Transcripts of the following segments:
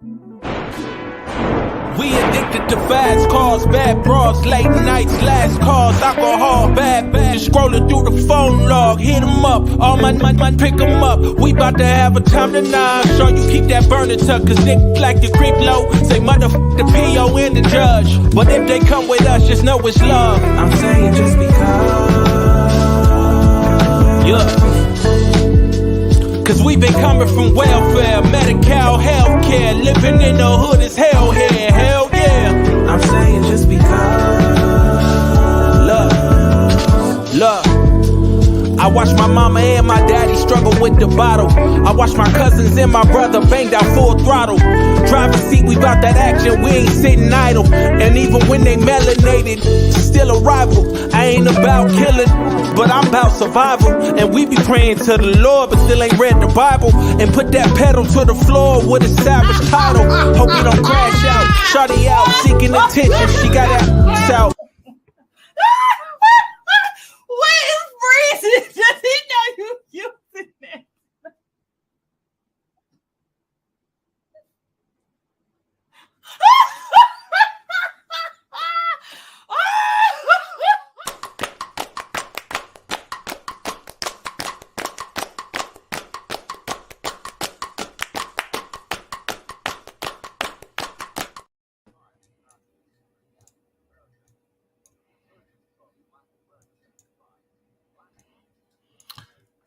We addicted to fast cars, bad bras, late nights, last calls, alcohol, bad just scrolling through the phone log, hit 'em up, all my pick 'em up. We bout to have a time tonight. Sure you keep that burner tuck, cause niggas like to creep low. Say motherfuck the PO and the judge. But if they come with us, just know it's love. I'm saying just because. Yeah. Cause we been coming from welfare, medical, healthcare, living in the hood is hell here, hell yeah. I'm saying just because. Love. I watched my mama and my daddy struggle with the bottle. I watched my cousins and my brother banged out full throttle. Driver's seat, we bout that action, we ain't sitting idle. And even when they melanated, still a rival. I ain't about killing, but I'm about survival. And we be praying to the Lord, but still ain't read the Bible. And put that pedal to the floor with a savage title. Hope we don't crash out. Shawty out, seeking attention, she got that out. What is freezing? Does he know you using that?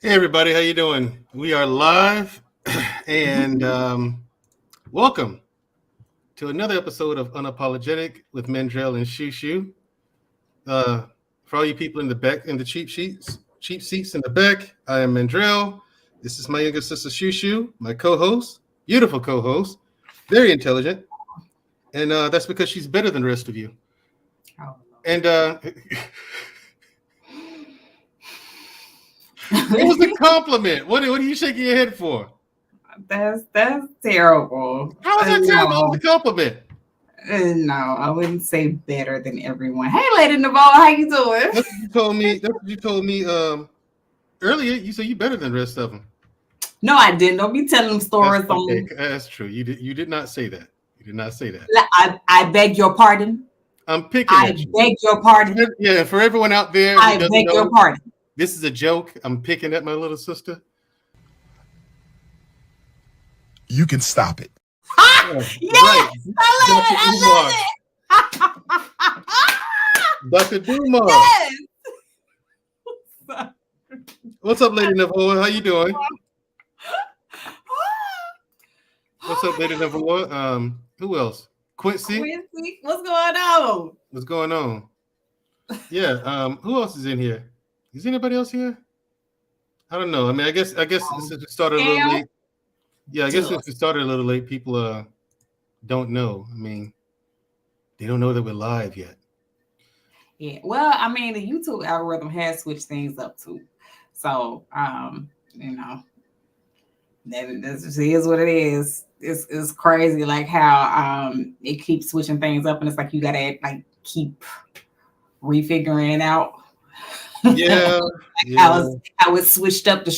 Hey everybody, how you doing? We are live and welcome to another episode of Unapologetic with Mandrell and Shushu. For all you people in the back, in the cheap seats in the back, I am Mandrell. This is my younger sister Shushu, my co-host, beautiful co-host, very intelligent, and that's because she's better than the rest of you. And it was a compliment. What are you shaking your head for? That's terrible. How is that terrible? It was a compliment. No, I wouldn't say better than everyone. Hey, Lady Navarre, how you doing? That's what you told me earlier. You said you better than the rest of them. No, I didn't. Don't be telling them stories. That's true. You did not say that. You did not say that. I beg your pardon. I'm picking at you. I beg your pardon. Yeah, for everyone out there, I beg your pardon. This is a joke. I'm picking at my little sister. You can stop it. Yes, right. I love it. Dr. Dumar. Yes. What's up, Lady Navarre? How you doing? What's up, Lady Navarre? Who else? Quincy. What's going on? What's going on? Yeah. Who else is in here? Is anybody else here? I don't know. I mean, I guess since it started a little late. Yeah, I guess since it started a little late, people don't know. I mean, they don't know that we're live yet. Yeah. Well, I mean, the YouTube algorithm has switched things up too. So you know, that is what it is. It's crazy like how it keeps switching things up, and it's like you gotta like keep refiguring it out. Yeah, how it switched up the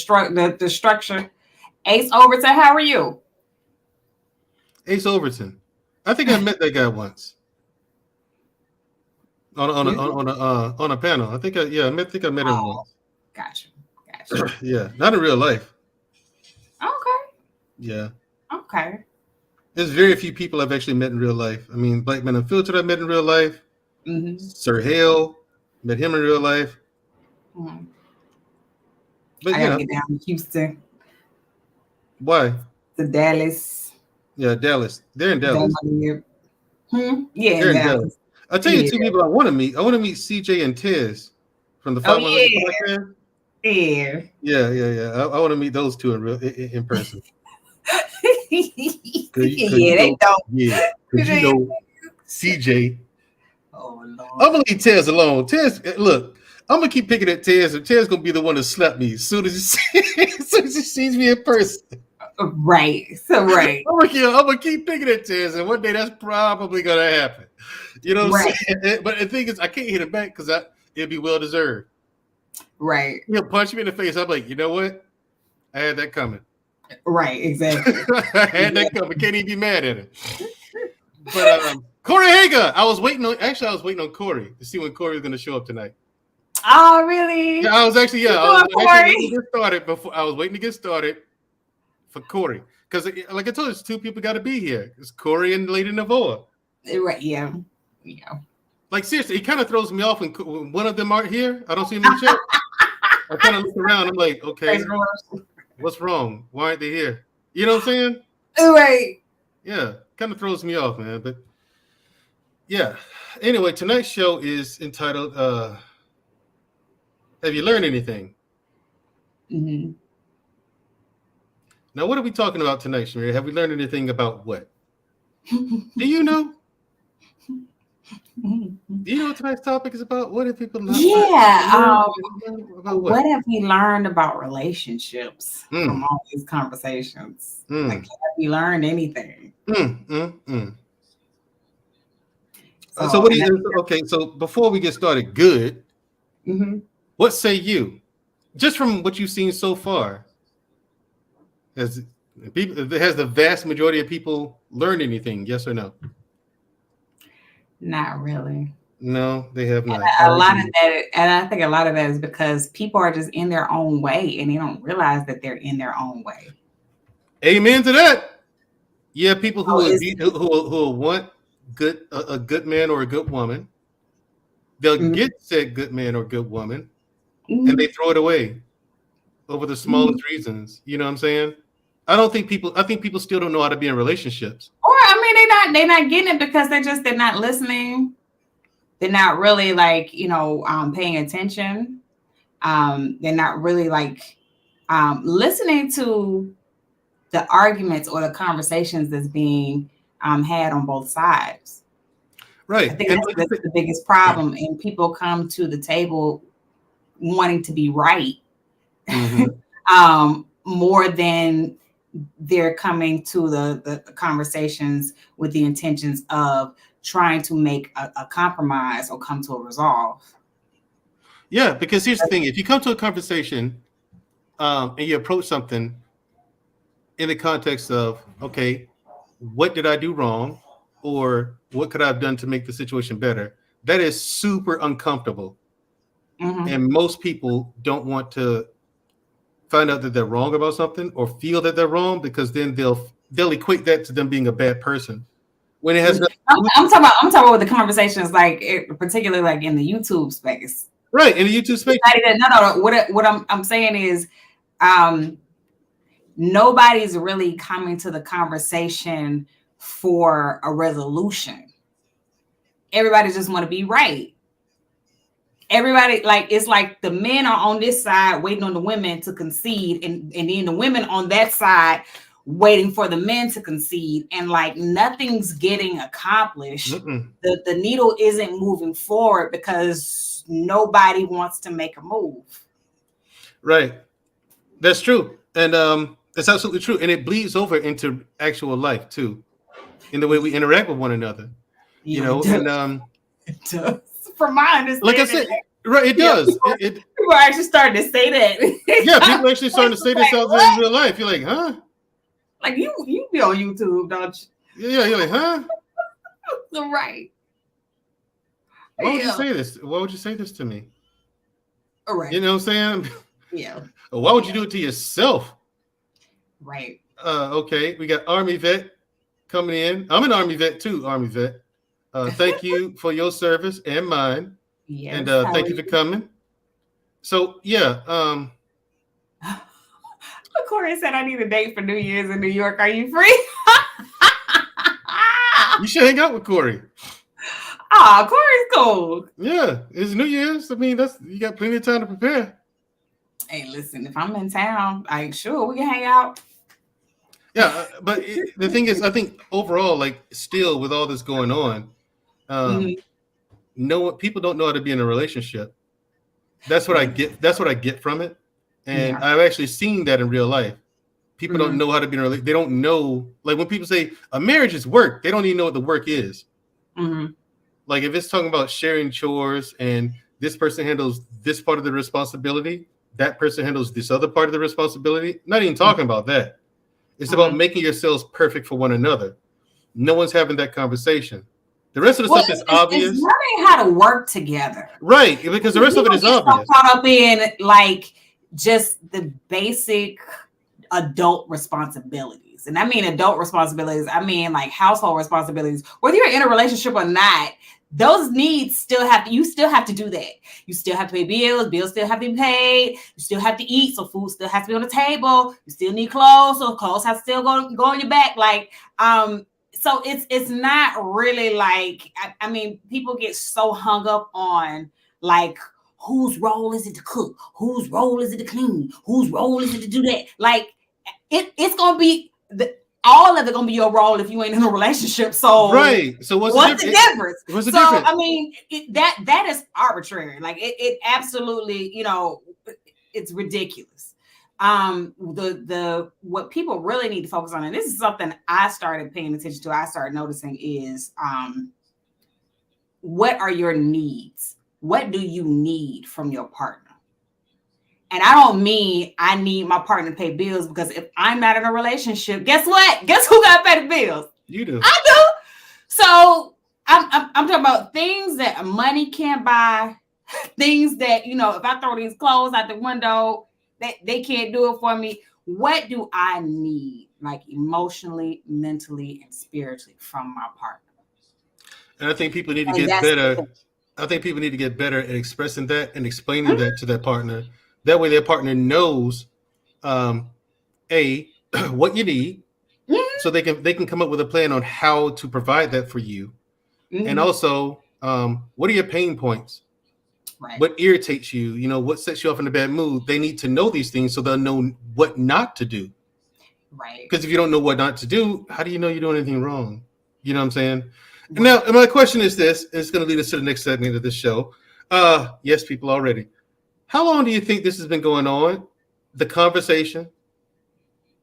structure. Ace Overton, how are you? Ace Overton. I think I met that guy once on a panel. I think I met him once. Gotcha. Yeah, not in real life. Okay. Yeah. Okay. There's very few people I've actually met in real life. I mean, Black Man Unfiltered I met in real life. Mm-hmm. Sir Hale, met him in real life. Mm-hmm. But I gotta get down to Houston. Why? To Dallas. Yeah, Dallas. They're in Dallas. Yeah, they're in Dallas. I'll tell you two people I want to meet. I want to meet CJ and Tez from the 500 podcast. Yeah. I want to meet those two in person. They don't. Yeah, because you know CJ. Oh Lord. I'm gonna leave Tez alone. Tez, look, I'm gonna keep picking at Tez, and Tez gonna be the one to slap me as soon as he sees me in person. Right. So right. I'm gonna keep picking at Tez, and one day that's probably gonna happen. You know what I'm saying? But the thing is, I can't hit him back because it'd be well deserved. Right. He'll punch me in the face. I'm like, you know what? I had that coming. Right, exactly. I had that covered. Can't even be mad at it. But Corey Hager, I was waiting on Corey to see when Corey was going to show up tonight. Oh, really? Yeah, I was actually waiting to get started for Corey because, like I told you, there's two people got to be here. It's Corey and Lady Navoa. Right? Yeah. Like seriously, it kind of throws me off when one of them aren't here. I don't see them in the chat. I kind of look around. I'm like, okay, what's wrong? Why aren't they here? You know what I'm saying? Right. Yeah, kind of throws me off, man. But yeah. Anyway, tonight's show is entitled "Have You Learned Anything?" Mm-hmm. Now, what are we talking about tonight, Shamir? Have we learned anything about what? Do you know? Do you know what tonight's topic is about? What have people not about what have we learned about relationships from all these conversations? Like, have we learned anything? So what do you okay, so before we get started, good. What say you? Just from what you've seen so far, has the vast majority of people learned anything? Yes or no? Not really. No, they have not. And a lot of that, and I think a lot of that is because people are just in their own way, and they don't realize that they're in their own way. Amen to that. Yeah, people who will want a good man or a good woman, they'll get said good man or good woman, and they throw it away over the smallest reasons. You know what I'm saying? I think people still don't know how to be in relationships. Or I mean, they're not getting it because they're not listening. They're not really paying attention. They're not really listening to the arguments or the conversations that's being had on both sides. Right. I think that's the biggest problem. And people come to the table wanting to be right more than they're coming to the conversations with the intentions of trying to make a compromise or come to a resolve. Yeah, because here's the thing. If you come to a conversation and you approach something in the context of, okay, what did I do wrong? Or what could I have done to make the situation better? That is super uncomfortable. And most people don't want to find out that they're wrong about something or feel that they're wrong, because then they'll equate that to them being a bad person. When it has I'm talking about with the conversations, particularly like in the YouTube space. Right, in the YouTube space. No. What I'm saying is nobody's really coming to the conversation for a resolution. Everybody just want to be right. Everybody, it's like the men are on this side waiting on the women to concede, and then the women on that side waiting for the men to concede, and nothing's getting accomplished. The needle isn't moving forward because nobody wants to make a move. Right. That's true. And it's absolutely true. And it bleeds over into actual life too, in the way we interact with one another. It does. From my understanding, like I said, right, it does. People are actually starting to say that. Yeah, people are actually starting to say this out there in real life. You're like, huh? Like you be on YouTube, don't you? Yeah, you're like, huh? Right. Why would you say this? Why would you say this to me? All right. You know what I'm saying? Yeah. Why would you do it to yourself? Right. Okay, we got Army vet coming in. I'm an Army vet too, Army vet. Thank you for your service and mine. Yes, and thank you for coming. So yeah. Corey said I need a date for New Year's in New York. Are you free? You should hang out with Corey. Corey's cool. Yeah, it's New Year's. I mean, you got plenty of time to prepare. Hey, listen, if I'm in town, sure we can hang out. Yeah, but the thing is, I think overall, still with all this going on, people don't know how to be in a relationship. That's what I get. That's what I get from it, and I've actually seen that in real life. People don't know how to be in a relationship. They don't know, when people say a marriage is work, they don't even know what the work is. Like if it's talking about sharing chores and this person handles this part of the responsibility, that person handles this other part of the responsibility. Not even talking about that. It's about making yourselves perfect for one another. No one's having that conversation. The rest of the stuff is obvious. It's learning how to work together. Right, because the rest of it is obvious. So caught up in like just the basic adult responsibilities. And I mean adult responsibilities, I mean like household responsibilities. Whether you're in a relationship or not, those needs you still have to do that. You still have to pay bills still have to be paid, you still have to eat, so food still has to be on the table, you still need clothes, so clothes have to still go on your back. Like so it's not really like I mean people get so hung up on like whose role is it to cook, whose role is it to clean, whose role is it to do that. Like it's gonna be all of it gonna be your role if you ain't in a relationship. So right. So what's the difference? What's the difference? I mean, that is arbitrary. Like it absolutely, it's ridiculous. What people really need to focus on, and this is something I started paying attention to, I started noticing is what are your needs? What do you need from your partner? And I don't mean I need my partner to pay bills, because if I'm not in a relationship, guess what? Guess who got to pay the bills? You do. I do. So I'm talking about things that money can't buy, things that, if I throw these clothes out the window, they can't do it for me. What do I need, like emotionally, mentally, and spiritually from my partner? And I think people need to get better. I think people need to get better at expressing that and explaining that to their partner. That way their partner knows, what you need, so they can come up with a plan on how to provide that for you. And also, what are your pain points? Right. What irritates you? What sets you off in a bad mood? They need to know these things so they'll know what not to do. Right. Because if you don't know what not to do, how do you know you're doing anything wrong? You know what I'm saying? Right. Now, my question is this, and it's going to lead us to the next segment of this show. Yes, people already. How long do you think this has been going on? The conversation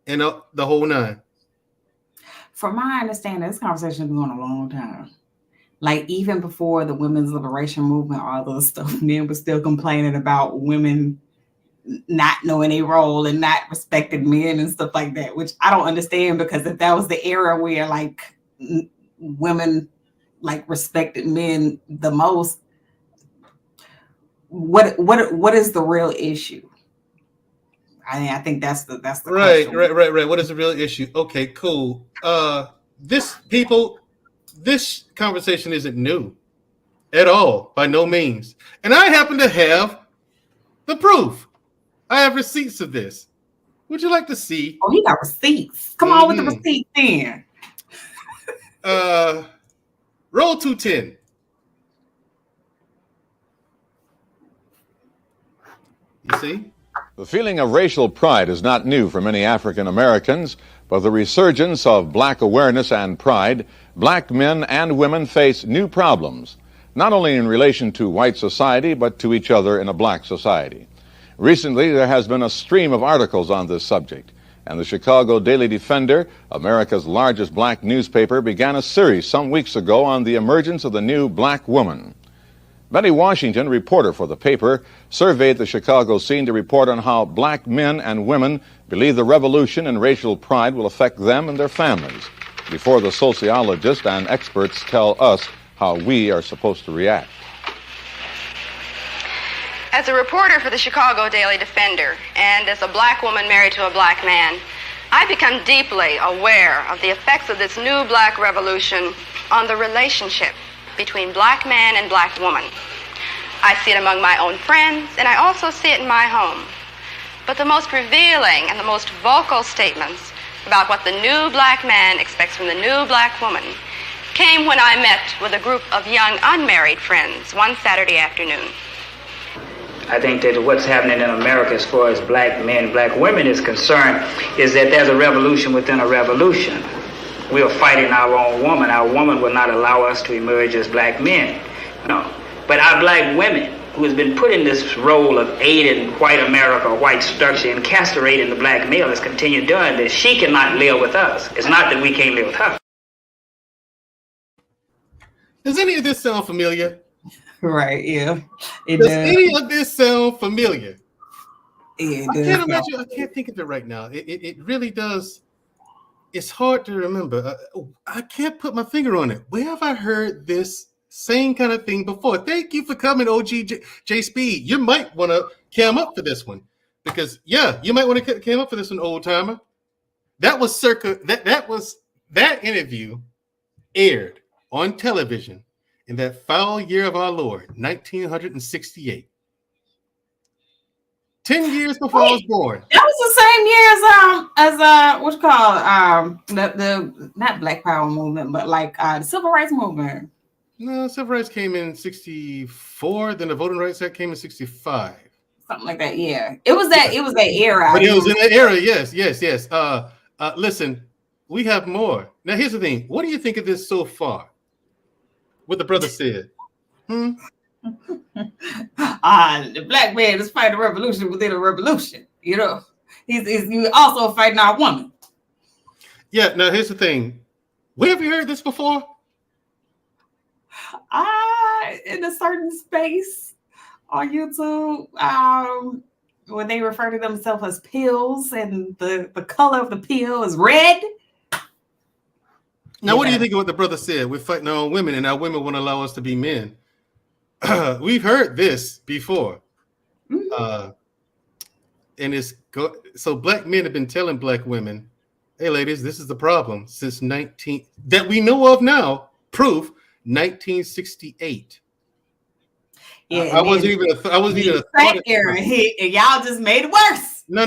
and the whole nine? From my understanding, this conversation has been going on a long time. Like even before the women's liberation movement, all those stuff, men were still complaining about women not knowing their role and not respecting men and stuff like that, which I don't understand, because if that was the era where like women like respected men the most, what is the real issue? I think that's the right, question. Right. What is the real issue? Okay, cool. This conversation isn't new at all, by no means. And I happen to have the proof. I have receipts of this. Would you like to see? Oh, he got receipts. Come on with the receipts then. Roll 210. You see? The feeling of racial pride is not new for many African Americans, but the resurgence of black awareness and pride, black men and women face new problems, not only in relation to white society, but to each other in a black society. Recently, there has been a stream of articles on this subject, and the Chicago Daily Defender, America's largest black newspaper, began a series some weeks ago on the emergence of the new black woman. Betty Washington, reporter for the paper, surveyed the Chicago scene to report on how black men and women believe the revolution in racial pride will affect them and their families, before the sociologists and experts tell us how we are supposed to react. As a reporter for the Chicago Daily Defender, and as a black woman married to a black man, I become deeply aware of the effects of this new black revolution on the relationship between black man and black woman. I see it among my own friends, and I also see it in my home. But the most revealing and the most vocal statements about what the new black man expects from the new black woman came when I met with a group of young unmarried friends one Saturday afternoon. I think that what's happening in America as far as black men, black women is concerned is that there's a revolution within a revolution. We are fighting our own woman. Our woman will not allow us to emerge as black men. No. But our black women, who has been put in this role of aiding white America, white structure, and castrating the black male, has continued doing this. She cannot live with us. It's not that we can't live with her. Does any of this sound familiar? Right, yeah. Does any of this sound familiar? I can't imagine. I can't think of it right now. It really does. it's hard to remember. I can't put my finger on it. Where have I heard this same kind of thing before? Thank you for coming, OG J Speed. You might want to cam up for this one because you might want to cam up for this one, old timer. That was that interview aired on television in that foul year of our Lord, 1968. 10 years before I was born. That was the same year as what's called the not Black Power movement, but like the Civil Rights movement. No, Civil Rights came in 64. Then the Voting Rights Act came in 65. Something like that. Yeah, it was that era. But it was in that era. Yes. Listen, we have more. Now, here's the thing. What do you think of this so far? What the brother said. The black man is fighting a revolution within a revolution. You know, he's also fighting our woman. Yeah. Now, here's the thing. Where have you heard this before? In a certain space on YouTube, when they refer to themselves as pills, and the color of the pill is red. Now, what do you think of what the brother said? We're fighting our own women, and our women won't allow us to be men. We've heard this before. And so black men have been telling black women, hey, ladies, this is the problem since that we know of now, proof 1968. Yeah, I wasn't even a thought era hit, and y'all just made it worse. No.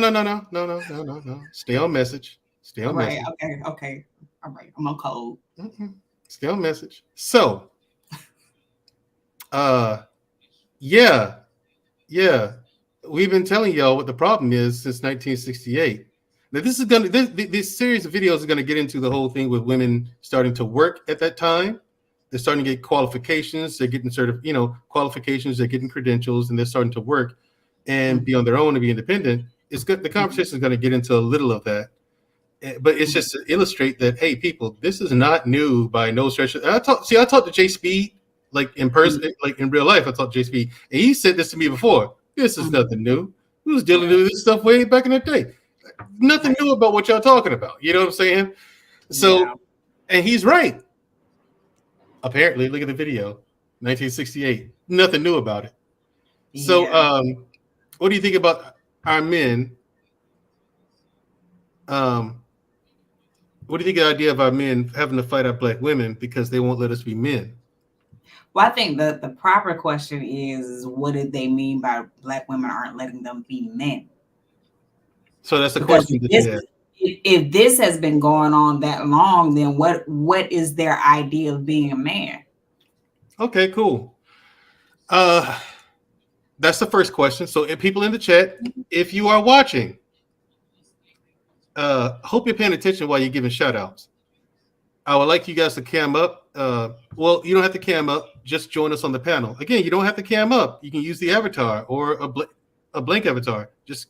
Stay on message. Message. Okay. All right, I'm on code. Stay on message. So, yeah. We've been telling y'all what the problem is since 1968. Now, this series of videos are gonna get into the whole thing with women starting to work at that time. They're starting to get qualifications. They're getting qualifications. They're getting credentials, and they're starting to work and be on their own and be independent. It's good. The conversation is going to get into a little of that, but it's just to illustrate that, hey, people, this is not new by no stretch. I talked to Jay Speed, like in person, like in real life. I talked to Jay Speed, and he said this to me before. This is nothing new. We was dealing with this stuff way back in the day. Nothing new about what y'all talking about. You know what I'm saying? So, and he's right. Apparently, look at the video, 1968. Nothing new about it. So, what do you think about our men? What do you think of the idea of our men having to fight our black women because they won't let us be men? Well, I think the proper question is what did they mean by black women aren't letting them be men? So that's the question that you have. If this has been going on that long, then what is their idea of being a man? Okay, cool. That's the first question. So if people in the chat, if you are watching, hope you're paying attention while you're giving shout outs. I would like you guys to cam up. Well, you don't have to cam up. Just join us on the panel. Again, you don't have to cam up. You can use the avatar or a blank avatar. Just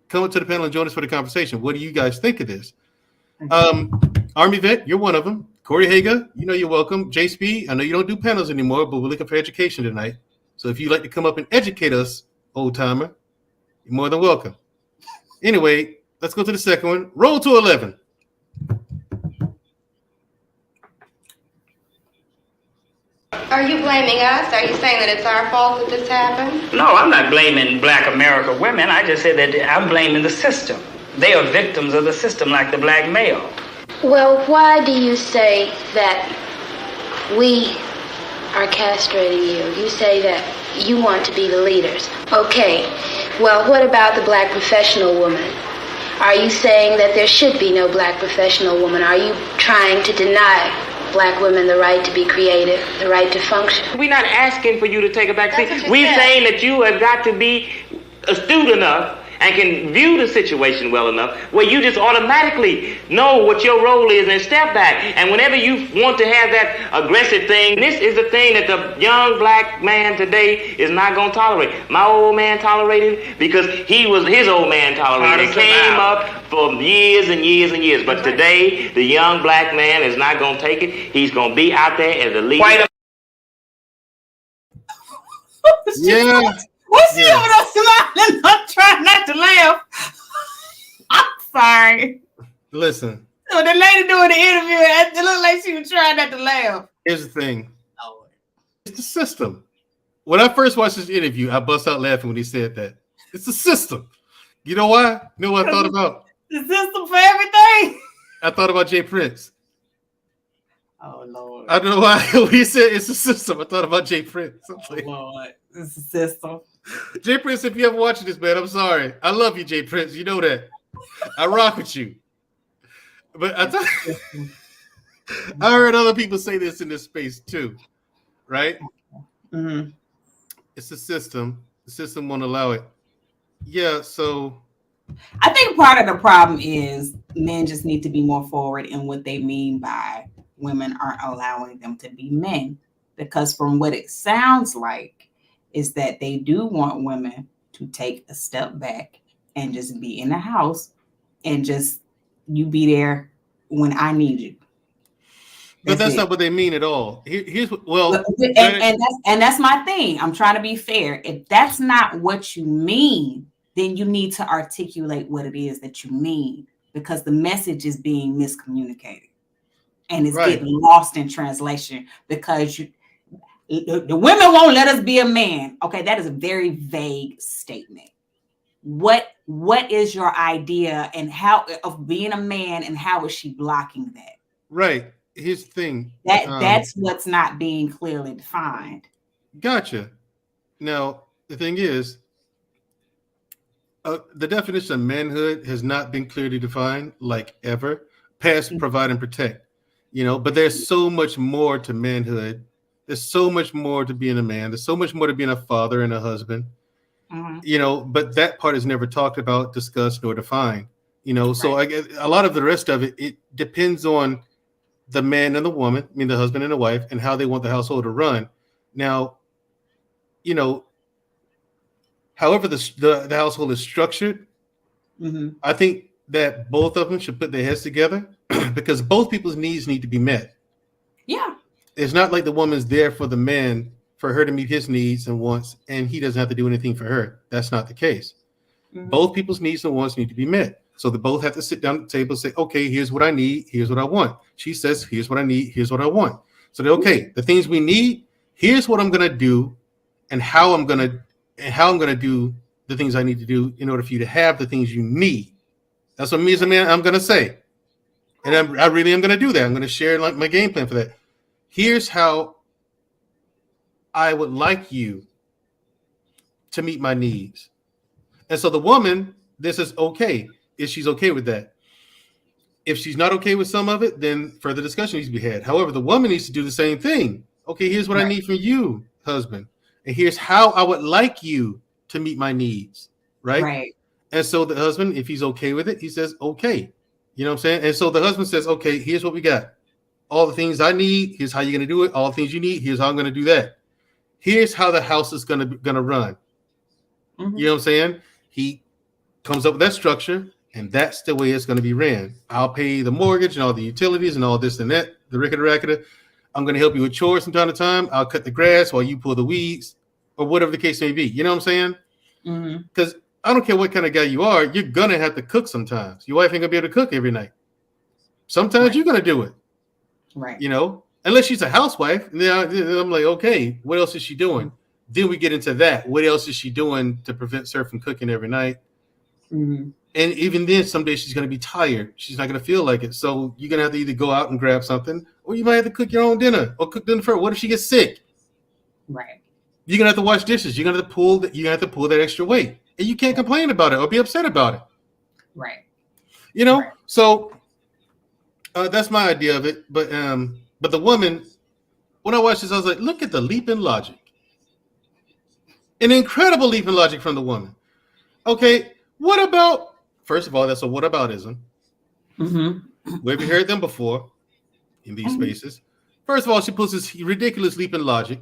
come up to the panel and join us for the conversation. What do you guys think of this? Army vet, you're one of them. Corey Hager, you know you're welcome. J Speed, I know you don't do panels anymore, but we're looking for education tonight. So if you'd like to come up and educate us, old timer, you're more than welcome. Anyway, let's go to the second one. Roll to 11. Are you blaming us? Are you saying that it's our fault that this happened? No, I'm not blaming black America women. I just said that I'm blaming the system. They are victims of the system like the black male. Well, why do you say that we are castrating you? You say that you want to be the leaders. Okay, well, what about the black professional woman? Are you saying that there should be no black professional woman? Are you trying to deny black women the right to be creative, the right to function? We're not asking for you to take a back seat. We're saying that you have got to be astute enough and can view the situation well enough where you just automatically know what your role is and step back. And whenever you want to have that aggressive thing, this is the thing that the young black man today is not going to tolerate. My old man tolerated it because his old man tolerated it. It came up for years and years and years. But today, the young black man is not going to take it. He's going to be out there as a leader. Yeah. What's she over there smiling? I'm trying not to laugh. I'm sorry. Listen, So the lady doing the interview, it looked like she was trying not to laugh. Here's the thing. It's the system. When I first watched this interview, I bust out laughing when he said that. It's the system. You know why? You know what I thought about? The system for everything. I thought about Jay Prince. Oh, Lord. I don't know why. When he said it's a system, I thought about Jay Prince. Like, Lord. It's a system. Jay Prince, if you ever watching this, man, I'm sorry. I love you, Jay Prince. You know that. I rock with you. But I heard other people say this in this space too, right? Mm-hmm. It's a system. The system won't allow it. Yeah, so I think part of the problem is men just need to be more forward in what they mean by women aren't allowing them to be men. Because from what it sounds like is that they do want women to take a step back and just be in the house and just you be there when I need you. But that's not what they mean at all. Here's what, and that's my thing. I'm trying to be fair. If that's not what you mean, then you need to articulate what it is that you mean, because the message is being miscommunicated and it's getting lost in translation because the women won't let us be a man. Okay, that is a very vague statement. What is your idea and how of being a man, and how is she blocking that? Right. Here's the thing. That's what's not being clearly defined. Gotcha. Now, the thing is, the definition of manhood has not been clearly defined, like ever. Past, provide, and protect. You know, but there's so much more to manhood. There's so much more to being a man. There's so much more to being a father and a husband. Mm-hmm. You know, but that part is never talked about, discussed, nor defined. You know, so I guess a lot of the rest of it depends on the man and the woman, I mean the husband and the wife, and how they want the household to run. Now, you know, however the household is structured, I think that both of them should put their heads together because both people's needs need to be met. Yeah. It's not like the woman's there for the man, for her to meet his needs and wants, and he doesn't have to do anything for her. That's not the case. Both people's needs and wants need to be met. So they both have to sit down at the table and say, okay, here's what I need. Here's what I want. She says, here's what I need. Here's what I want. So they're okay. The things we need, here's what I'm going to do and how I'm going to do the things I need to do in order for you to have the things you need. That's what me as a man, I'm going to say. And I really am going to do that. I'm going to share like my game plan for that. Here's how I would like you to meet my needs. And so the woman, this is okay. If she's okay with that. If she's not okay with some of it, then further discussion needs to be had. However, the woman needs to do the same thing. Okay, here's what I need from you, husband. And here's how I would like you to meet my needs. Right. And so the husband, if he's okay with it, he says, okay. You know what I'm saying? And so the husband says, okay, here's what we got. All the things I need, here's how you're going to do it. All the things you need, here's how I'm going to do that. Here's how the house is going to run. You know what I'm saying? He comes up with that structure. And that's the way it's going to be ran. I'll pay the mortgage and all the utilities and all this and that, the rickety-rackety. I'm going to help you with chores from time to time. I'll cut the grass while you pull the weeds or whatever the case may be. You know what I'm saying? Because I don't care what kind of guy you are, you're going to have to cook sometimes. Your wife ain't going to be able to cook every night. Sometimes you're going to do it. You know, unless she's a housewife. And then I'm like, okay, what else is she doing? Then we get into that. What else is she doing to prevent her from cooking every night? And even then, someday she's going to be tired. She's not going to feel like it. So you're going to have to either go out and grab something, or you might have to cook your own dinner or cook dinner for her. What if she gets sick? You're going to have to wash dishes. You're going to have to pull that extra weight. And you can't complain about it or be upset about it. You know? So that's my idea of it. But the woman, when I watched this, I was like, look at the leap in logic. An incredible leap in logic from the woman. Okay, what about... First of all, that's a whataboutism. We've heard them before in these spaces. First of all, she puts this ridiculous leap in logic.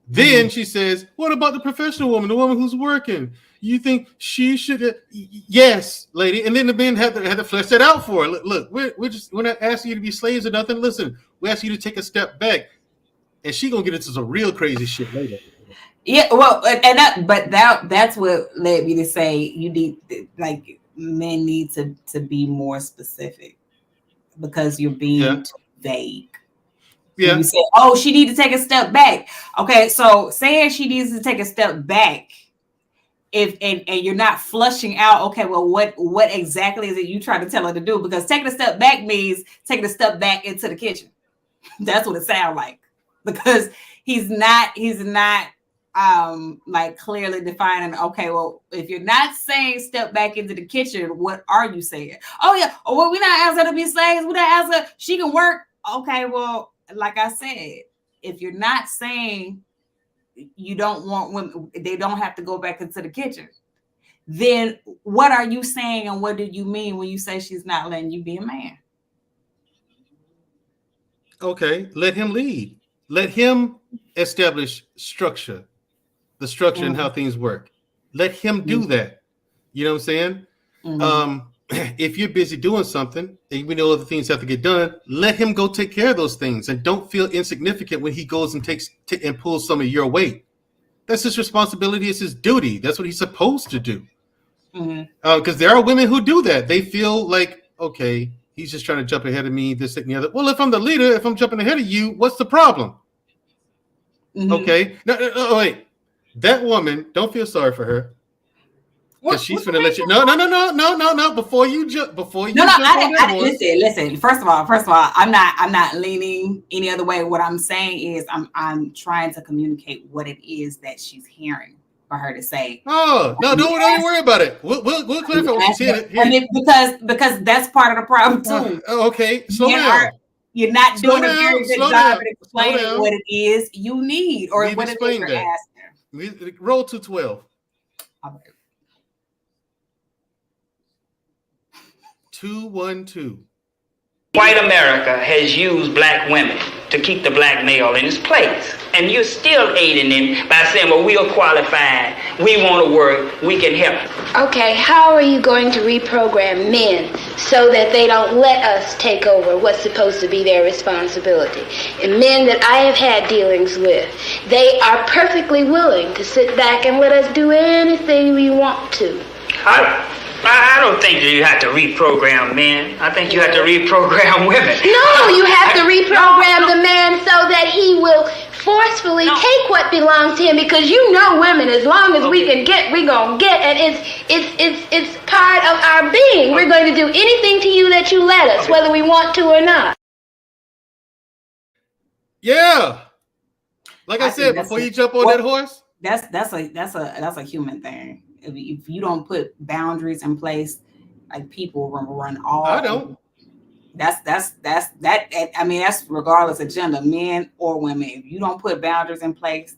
Then she says, what about the professional woman, the woman who's working? You think she should? Yes, lady. And then the men had to flesh that out for her. Look, we're not asking you to be slaves or nothing. Listen, we ask you to take a step back. And she gonna get into some real crazy shit later. Yeah, well, that's what led me to say you need, like, men need to be more specific. because you're being too vague. Yeah. You say, oh, she needs to take a step back. Okay, so saying she needs to take a step back, and you're not flushing out, okay, well, what exactly is it you trying to tell her to do? Because taking a step back means taking a step back into the kitchen. That's what it sounds like. Because he's not like clearly defining, okay, well, if you're not saying step back into the kitchen, what are you saying? Oh yeah, oh well, we're not asking her to be slaves, we're not asking her, she can work. Okay, well, like I said, if you're not saying you don't want women, they don't have to go back into the kitchen, then what are you saying, and what do you mean when you say she's not letting you be a man? Okay, let him lead. Let him establish structure, the structure and how things work. Let him do that. You know what I'm saying? If you're busy doing something and we know other things have to get done, let him go take care of those things, and don't feel insignificant when he goes and and pulls some of your weight. That's his responsibility. It's his duty. That's what he's supposed to do. Because there are women who do that. They feel like, okay, he's just trying to jump ahead of me, this, that, and the other. Well, if I'm the leader, if I'm jumping ahead of you, what's the problem? Okay. No, wait. That woman, don't feel sorry for her. Because she's gonna let you. No. Before you jump. Listen. First of all, I'm not leaning any other way. What I'm saying is, I'm trying to communicate what it is that she's hearing for her to say. Oh no! Don't worry about it. We'll clarify what she's saying. I mean, because that's part of the problem too. Okay, slow down. You're not doing a very good job at explaining what it is you need or what it is you're asking. Roll 212. Okay. 212. White America has used black women to keep the black male in his place. And you're still aiding him by saying, well, we are qualified, we want to work, we can help. Okay, how are you going to reprogram men so that they don't let us take over what's supposed to be their responsibility? And men that I have had dealings with, they are perfectly willing to sit back and let us do anything we want to. I don't think that you have to reprogram men. I think you have to reprogram women. No, you have to reprogram the man so that he will forcefully take what belongs to him, because you know women, as long as we can get, we're going to get, and it's part of our being. We're going to do anything to you that you let us, whether we want to or not. Yeah. Like I said, before you jump on that horse. That's a human thing. If you don't put boundaries in place, like people run all. I don't. That's I mean, that's regardless of gender, men or women. If you don't put boundaries in place,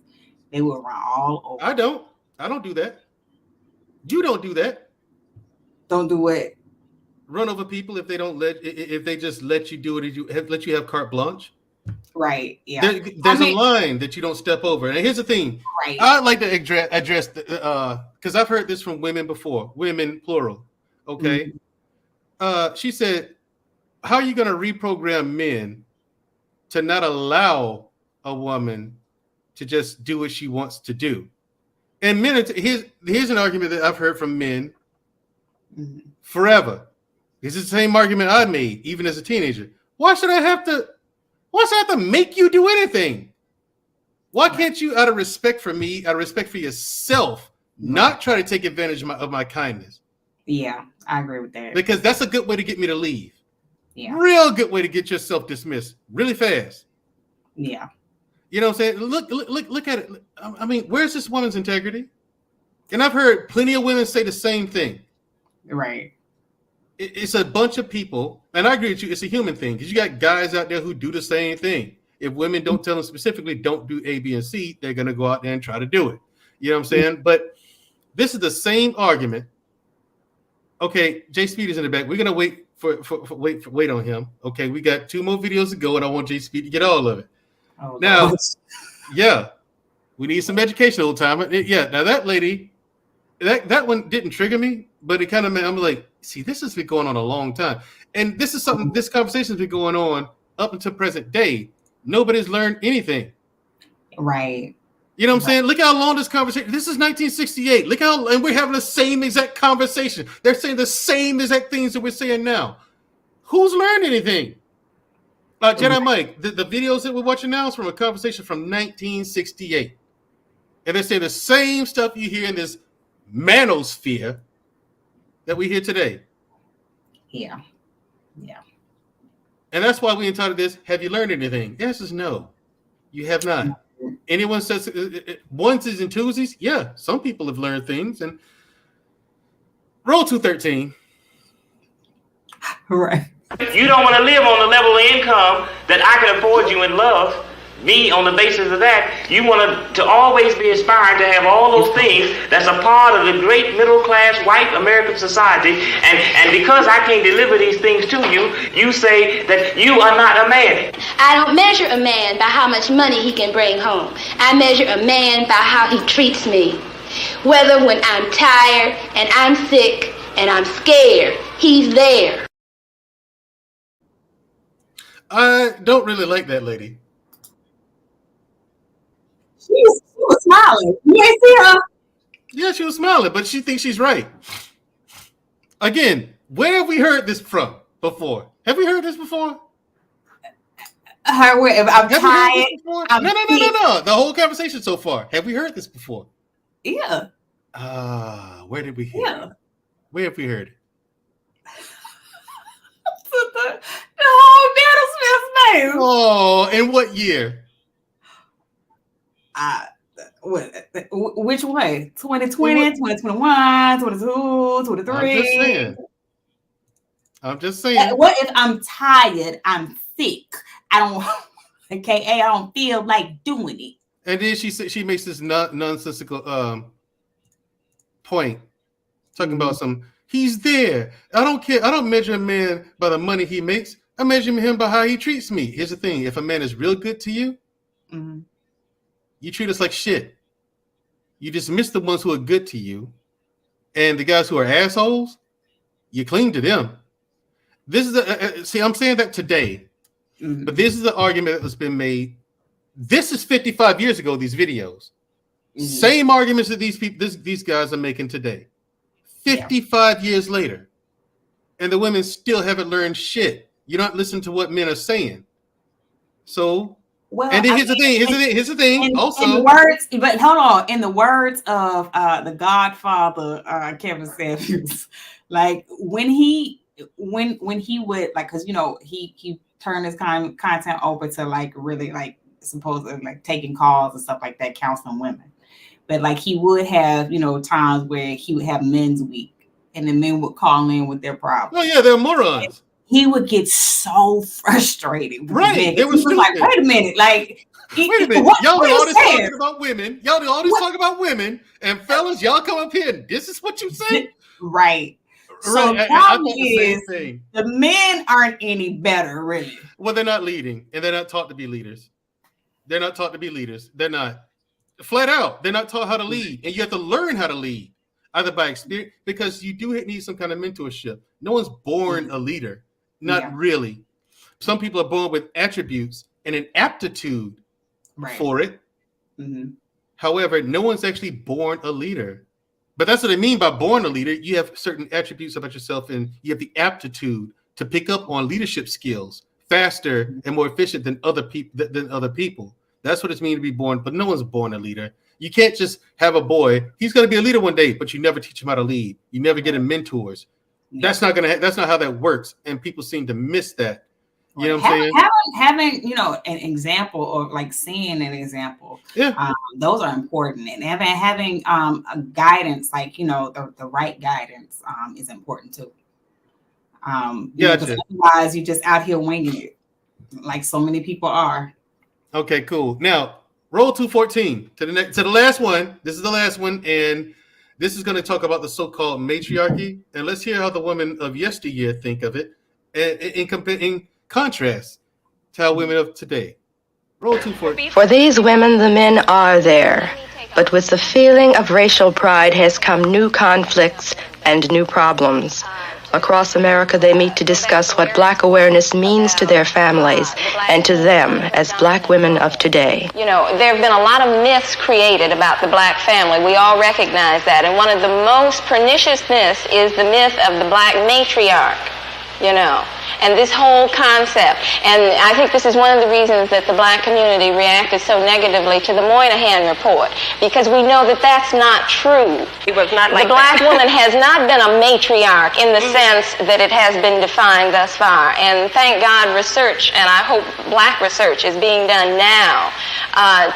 they will run all over. I don't do that. You don't do that. Don't do what? Run over people if they just let you do it, let you have carte blanche. Right. Yeah. There's a line that you don't step over. And here's the thing. Right. I'd like to address because I've heard this from women before, women plural. Okay. She said, how are you going to reprogram men to not allow a woman to just do what she wants to do? And men, here's an argument that I've heard from men forever. This is the same argument I made even as a teenager. Why should I have to make you do anything? Why can't you, out of respect for me, out of respect for yourself, not try to take advantage of my kindness? Yeah, I agree with that. Because that's a good way to get me to leave. Yeah. Real good way to get yourself dismissed really fast. Yeah. You know what I'm saying? Look at it. I mean, where's this woman's integrity? And I've heard plenty of women say the same thing. Right. It's a bunch of people, and I agree with you, it's a human thing, because you got guys out there who do the same thing. If women don't tell them specifically, don't do A, B, and C, they're going to go out there and try to do it. You know what I'm saying? But this is the same argument. Okay, Jay Speed is in the back. We're going to wait on him. Okay, we got 2 more videos to go, and I want Jay Speed to get all of it. Oh, now, yeah, we need some education all the time. Yeah, now that lady, that one didn't trigger me, but it kind of made, I'm like, see, this has been going on a long time. And this is something, this conversation has been going on up until present day. Nobody's learned anything. Right. You know what I'm saying? Look how long this conversation, this is 1968. Look how, and we're having the same exact conversation. They're saying the same exact things that we're saying now. Who's learned anything? Jedi Mike, the videos that we're watching now is from a conversation from 1968. And they say the same stuff you hear in this manosphere that we hear today. Yeah. Yeah. And that's why we entitled this, Have You Learned Anything? The answer is no. You have not. Anyone says onesies and twosies? Yeah, some people have learned things. And roll 213. Right. You don't want to live on the level of income that I can afford you and love me on the basis of that. You want to always be aspiring to have all those things that's a part of the great middle class white American society. And because I can't deliver these things to you, you say that you are not a man. I don't measure a man by how much money he can bring home. I measure a man by how he treats me. Whether when I'm tired and I'm sick and I'm scared, he's there. I don't really like that lady. She was smiling. You ain't see her? Yeah, she was smiling, but she thinks she's right. Again, where have we heard this from before? Have we heard this before? If I'm tired. No. The whole conversation so far. Have we heard this before? Yeah. Where did we hear it? Where have we heard it? the whole Manosphere name. Oh, in what year? Which way? 2020, 2021, 22, 23. I'm just saying. What if I'm tired? I'm sick. I don't feel like doing it. And then she makes this nonsensical point, talking about he's there. I don't care. I don't measure a man by the money he makes. I measure him by how he treats me. Here's the thing: if a man is real good to you, you treat us like shit. You dismiss the ones who are good to you, and the guys who are assholes, you cling to them. This is see, I'm saying that today, but this is the argument that's been made. This is 55 years ago. These videos, same arguments that these guys are making today. 55 years later, and the women still haven't learned shit. You don't listen to what men are saying. So, and then here's the thing. Also, in the words, but hold on. In the words of the Godfather, Kevin Samuels, like when he would like, because he turned his content over to like really like supposedly like taking calls and stuff like that, counseling women. But like he would have, times where he would have men's week and the men would call in with their problems. Oh yeah, they're morons. He would get so frustrated. Right. They was like, wait a minute. Like, wait a minute. Y'all do all this talking about women. Y'all do all this talking about women. And fellas, y'all come up here and this is what you say? Right. So the problem is the men aren't any better, really. Well, they're not leading and they're not taught to be leaders. They're not taught to be leaders. They're not. Flat out, they're not taught how to lead, and you have to learn how to lead, either by experience, because you do need some kind of mentorship. No one's born a leader, not really. Some people are born with attributes and an aptitude for it. However, no one's actually born a leader. But that's what I mean by born a leader. You have certain attributes about yourself, and you have the aptitude to pick up on leadership skills faster and more efficient than other people. That's what it's mean to be born, but no one's born a leader. You can't just have a boy. He's going to be a leader one day, but you never teach him how to lead. You never get him mentors. That's not how that works. And people seem to miss that. You know what I'm saying? Having, an example or like seeing an example. Yeah. Those are important. And having a guidance, like, the right guidance is important too. Because otherwise you're just out here winging it like so many people are. Okay, cool. Now, roll 214 to the last one. This is the last one, and this is going to talk about the so-called matriarchy. And let's hear how the women of yesteryear think of it, in contrast to how women of today. Roll 214. For these women, the men are there, but with the feeling of racial pride has come new conflicts and new problems. Across America, they meet to discuss what Black awareness means to their families and to them as Black women of today. There have been a lot of myths created about the Black family. We all recognize that. And one of the most pernicious myths is the myth of the Black matriarch. you know. And this whole concept, and I think this is one of the reasons that the black community reacted so negatively to the Moynihan report, because we know that that's not true. It was not like the black woman has not been a matriarch in the sense that it has been defined thus far. And thank God research, and I hope black research is being done now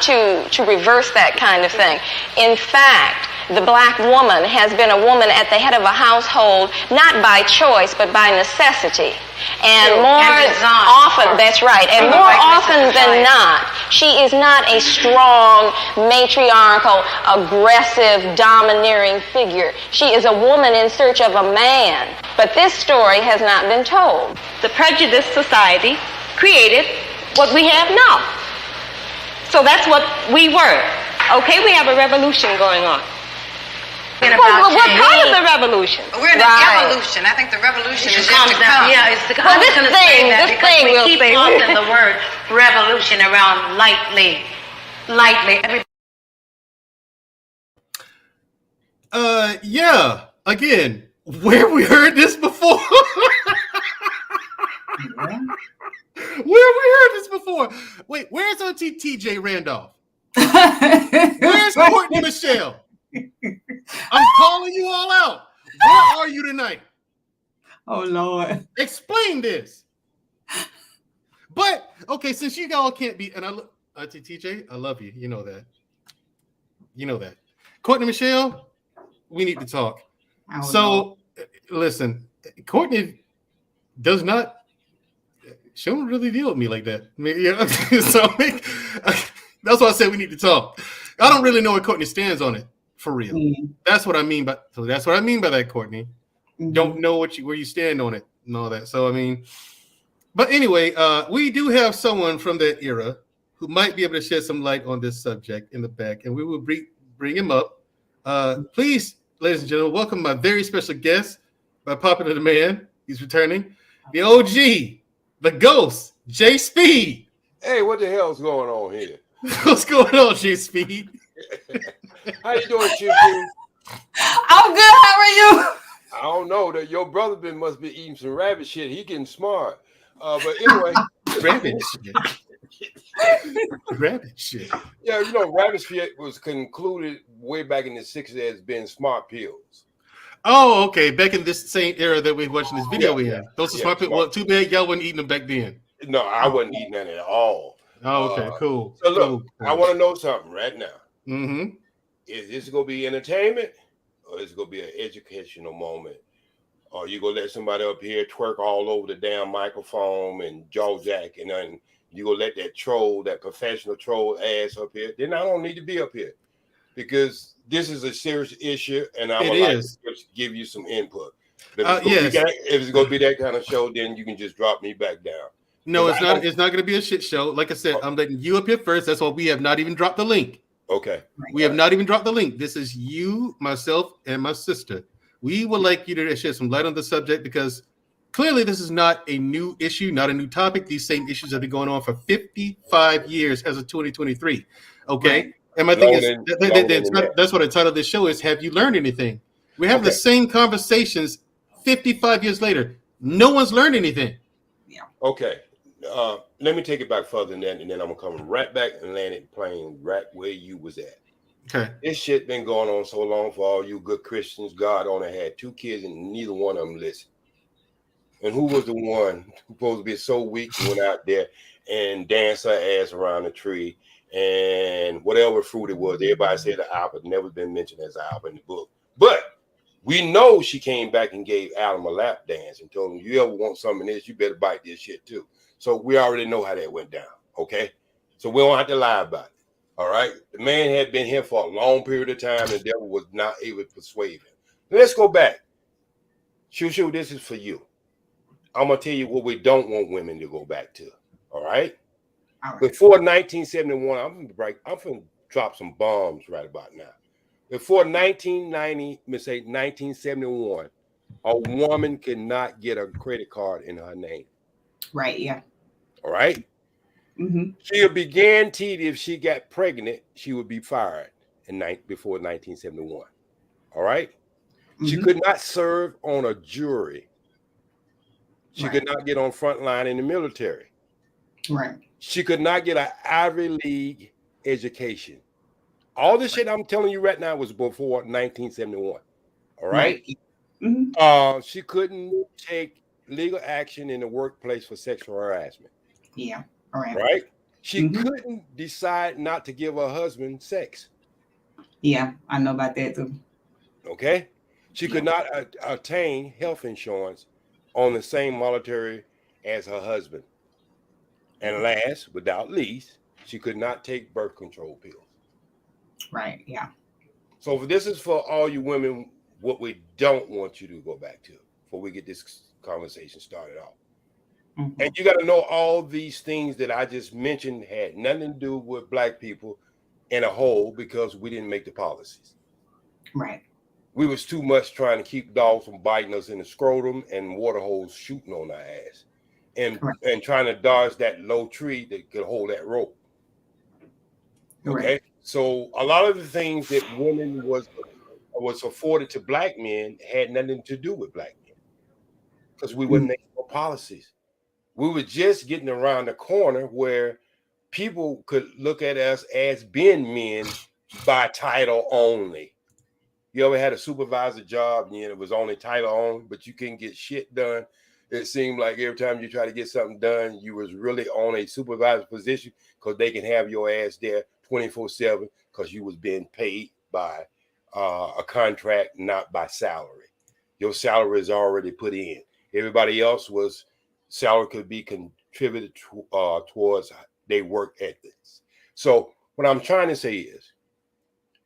to reverse that kind of thing. In fact, the black woman has been a woman at the head of a household, not by choice, but by necessity. And more often, that's right, and more often than not, she is not a strong, matriarchal, aggressive, domineering figure. She is a woman in search of a man. But this story has not been told. The prejudiced society created what we have now. So that's what we were. Okay, we have a revolution going on. Well, we're part of the revolution. We're in an evolution. I think the revolution is yet to come. Yeah, it's the, well, this thing we keep tossing the word revolution around lightly. Yeah. Again, where we heard this before? Where we heard this before? Wait, where's Auntie TJ Randolph? Where's Courtney Michelle? I'm calling you all out. Where are you tonight? Oh, Lord. Explain this. But, okay, since you all can't be, and Auntie TJ, I love you. You know that. You know that. Courtney Michelle, we need to talk. So, listen, Courtney does not, she don't really deal with me like that. I mean, yeah, so that's why I said we need to talk. I don't really know where Courtney stands on it. For real. Mm-hmm. That's what I mean by that, Courtney. Mm-hmm. Don't know where you stand on it and all that. So I mean, but anyway, we do have someone from that era who might be able to shed some light on this subject in the back, and we will bring him up. Please, ladies and gentlemen, welcome my very special guest, by popular demand. He's returning, the OG, the Ghost, J Speed. Hey, what the hell's going on here? What's going on, J Speed? How you doing, Choo? I'm good. How are you? I don't know. That your brother must be eating some rabbit shit. He getting smart. But anyway, rabbit shit. Rabbit shit. Yeah, you know, rabbit shit was concluded way back in the 60s as being smart pills. Oh, okay. Back in this same era that we're watching this video, we have those are smart pills. Well, too bad y'all wasn't eating them back then. No, I wasn't eating that at all. Oh, okay, cool. So look, cool. I want to know something right now. Mm-hmm. Is this gonna be entertainment, or is it gonna be an educational moment? Or you gonna let somebody up here twerk all over the damn microphone and jaw jack, and then you gonna let that troll, that professional troll ass up here? Then I don't need to be up here, because this is a serious issue, and I would like to give you some input. If it's gonna be that kind of show, then you can just drop me back down. No, it's not. It's not going to be a shit show. Like I said, I'm letting you up here first. That's why we have not even dropped the link. Okay. We have not even dropped the link. This is you, myself, and my sister. We would like you to shed some light on the subject, because clearly this is not a new issue, not a new topic. These same issues have been going on for 55 years as of 2023. Okay. Right. And my thing is, that's what the title of this show is. Have you learned anything? We have the same conversations 55 years later. No one's learned anything. Yeah. Okay. Let me take it back further than that, and then I'm gonna come right back and land it plane right where you was at. Okay. This shit been going on so long for all you good Christians. God only had 2 kids, and neither one of them listened. And who was the one supposed to be so weak and went out there and danced her ass around the tree and whatever fruit it was? Everybody said the apple, never been mentioned as an apple in the book. But we know she came back and gave Adam a lap dance and told him, you ever want some of this, you better bite this shit too. So we already know how that went down, okay? So we don't have to lie about it, all right? The man had been here for a long period of time, and the devil was not able to persuade him. Let's go back. Shoo, this is for you. I'm going to tell you what we don't want women to go back to, all right? Before 1971, I'm going to drop some bombs right about now. Before 1971, a woman cannot get a credit card in her name. Right, yeah. All right? Mm-hmm. She'll be guaranteed if she got pregnant, she would be fired before 1971. All right? Mm-hmm. She could not serve on a jury. She could not get on front line in the military. Right. She could not get an Ivy League education. All this shit I'm telling you right now was before 1971. All right. Mm-hmm. She couldn't take legal action in the workplace for sexual harassment. Yeah. All right. Right. She couldn't decide not to give her husband sex. Yeah, I know about that too. Okay. She could not obtain health insurance on the same monetary as her husband. And last, without least, she could not take birth control pills. Right. Yeah. So this is for all you women, what we don't want you to go back to before we get this conversation started off. Mm-hmm. And you got to know all these things that I just mentioned had nothing to do with black people in a whole, because we didn't make the policies. Right. We was too much trying to keep dogs from biting us in the scrotum and water holes shooting on our ass, and trying to dodge that low tree that could hold that rope. Okay, right. So a lot of the things that women was afforded to black men had nothing to do with black men, because we wouldn't make no policies. We were just getting around the corner where people could look at us as being men by title only. You ever had a supervisor job and it was only title on, but you couldn't get shit done? It seemed like every time you try to get something done, you was really on a supervisor position, because they can have your ass there 24/7 because you was being paid by a contract, not by salary. Your salary is already put in. Everybody else was salary could be contributed towards their work ethics. So what I'm trying to say is,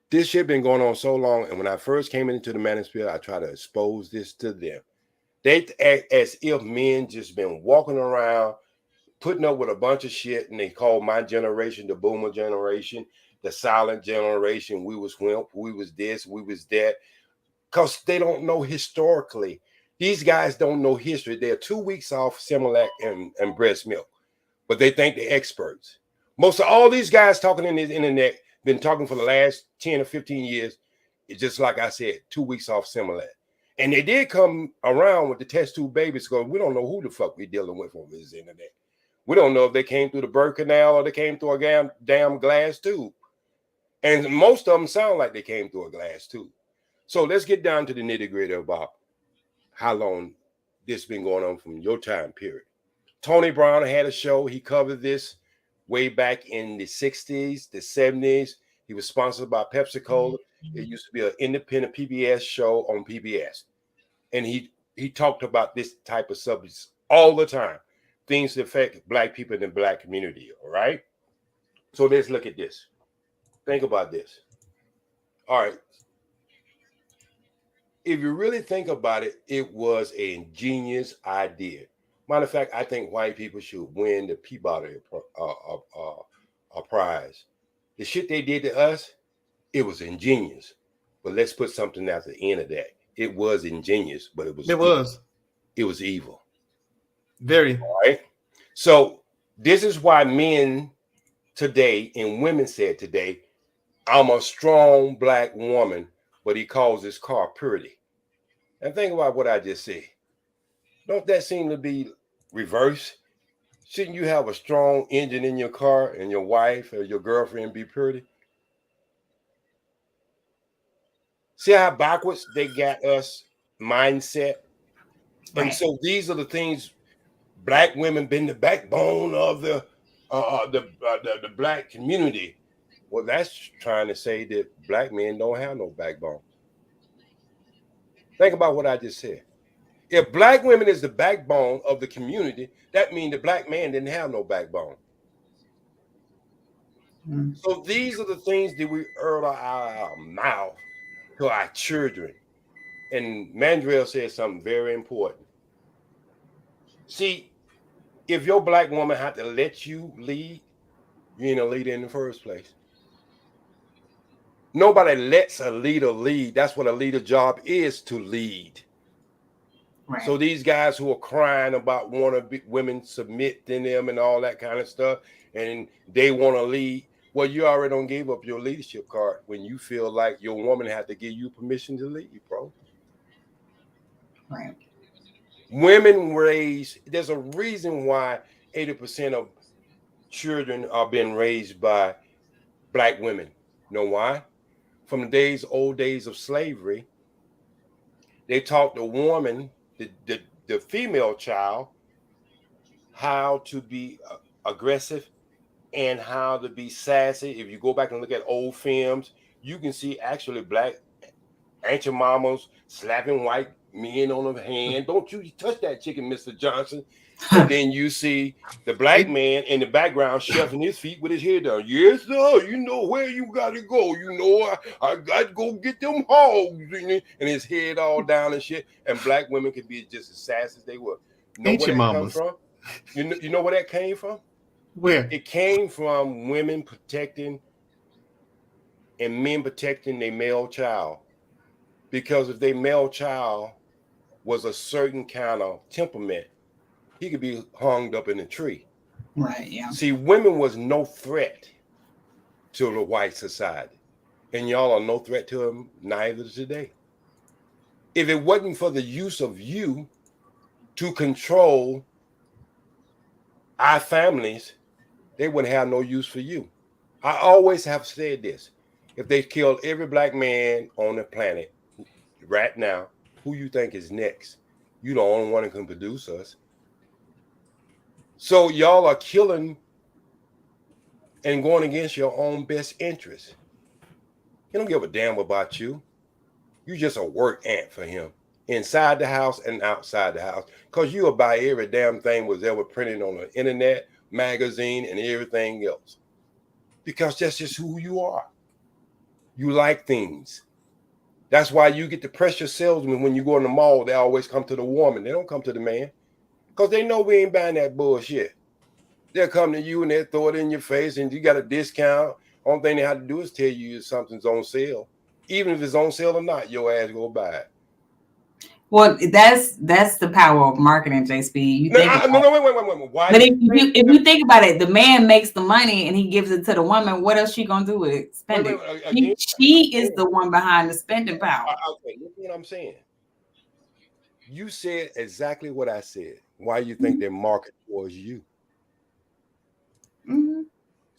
this shit been going on so long, and when I first came into the Manosphere, I try to expose this to them. They act as if men just been walking around putting up with a bunch of shit, and they call my generation the boomer generation, the silent generation. We was wimp, we was this, we was that, because they don't know historically. These guys don't know history. They're 2 weeks off Similac and breast milk, but they think they're experts. Most of all these guys talking in the internet been talking for the last 10 or 15 years. It's just like I said, 2 weeks off Similac. And they did come around with the test tube babies, because we don't know who the fuck we dealing with on this internet. We don't know if they came through the birth canal or they came through a damn glass tube. And most of them sound like they came through a glass tube. So let's get down to the nitty-gritty about how long this been going on from your time period. Tony Brown had a show. He covered this way back in the 60s, the 70s. He was sponsored by Pepsi Cola. It used to be an independent PBS show on PBS. And he talked about this type of subjects all the time. Things that affect black people in the black community, all right? So let's look at this. Think about this. All right. If you really think about it, it was an ingenious idea. Matter of fact, I think white people should win the Peabody prize. The shit they did to us, it was ingenious. But let's put something at the end of that. It was ingenious, but it was evil. Very. All right. So this is why men today and women said today, I'm a strong black woman, but he calls his car pretty. And think about what I just said. Don't that seem to be reverse? Shouldn't you have a strong engine in your car and your wife or your girlfriend be pretty? See how backwards they got us mindset? Right. And so these are the things. Black women been the backbone of the black community. Well, that's trying to say that black men don't have no backbone. Think about what I just said. If black women is the backbone of the community, that means the black man didn't have no backbone. Mm-hmm. So these are the things that we utter out of our mouth to our children. And Mandrell said something very important. See, if your black woman had to let you lead, you ain't a leader in the first place. Nobody lets a leader lead. That's what a leader job is, to lead. Right. So these guys who are crying about wanting women submit to them and all that kind of stuff, and they want to lead, well, you already don't give up your leadership card when you feel like your woman has to give you permission to lead, bro. Right. Women raised, there's a reason why 80% of children are being raised by black women. You know why? From the old days of slavery, they taught the woman, the female child, how to be aggressive and how to be sassy. If you go back and look at old films, you can see actually black ancient mamas slapping white men on the hand. Don't you touch that chicken, Mr. Johnson. And then you see the black man in the background shoving his feet with his head down. Yes, sir. You know where you got to go. You know, I got to go get them hogs. And his head all down and shit. And black women can be just as sassy as they were. You know Ancient where that mamas. comes from? You know where that came from? Where? It came from women protecting and men protecting their male child. Because if their male child was a certain kind of temperament, he could be hung up in a tree. Right, yeah. See, women was no threat to the white society. And y'all are no threat to them neither today. If it wasn't for the use of you to control our families, they wouldn't have no use for you. I always have said this. If they killed every black man on the planet right now, who you think is next? You the only one that can produce us. So y'all are killing and going against your own best interest. He don't give a damn about you. You just a work ant for him, inside the house and outside the house. Because you'll buy every damn thing was ever printed on the internet, magazine, and everything else. Because that's just who you are. You like things. That's why you get the pressure salesman when you go in the mall. They always come to the woman. They don't come to the man. Because they know we ain't buying that bullshit. They'll come to you and they'll throw it in your face and you got a discount. Only thing they have to do is tell you something's on sale. Even if it's on sale or not, your ass go buy it. Well, that's the power of marketing, J Speed. Wait. Why? But if you think about it, the man makes the money and he gives it to the woman. What else she gonna do with it? Spend it. She is the one behind the spending power. Okay, look what I'm saying. You said exactly what I said. Why you think they market towards you? Mm-hmm.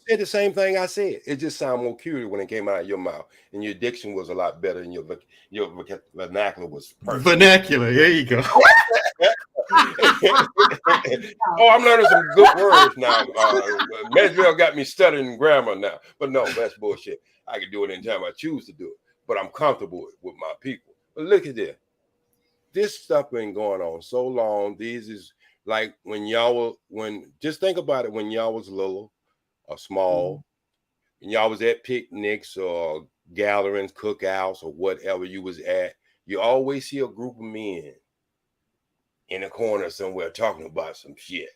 Said the same thing I said. It just sounded more curious when it came out of your mouth, and your diction was a lot better, and your vernacular was perfect. Vernacular, there you go. Oh, I'm learning some good words now. Mandrell got me studying grammar now, but no, that's bullshit. I can do it anytime I choose to do it, but I'm comfortable with my people. But look at this. This stuff been going on so long. These is like when y'all just think about it, when y'all was little or small, and y'all was at picnics or gatherings, cookouts, or whatever you was at, you always see a group of men in a corner somewhere talking about some shit.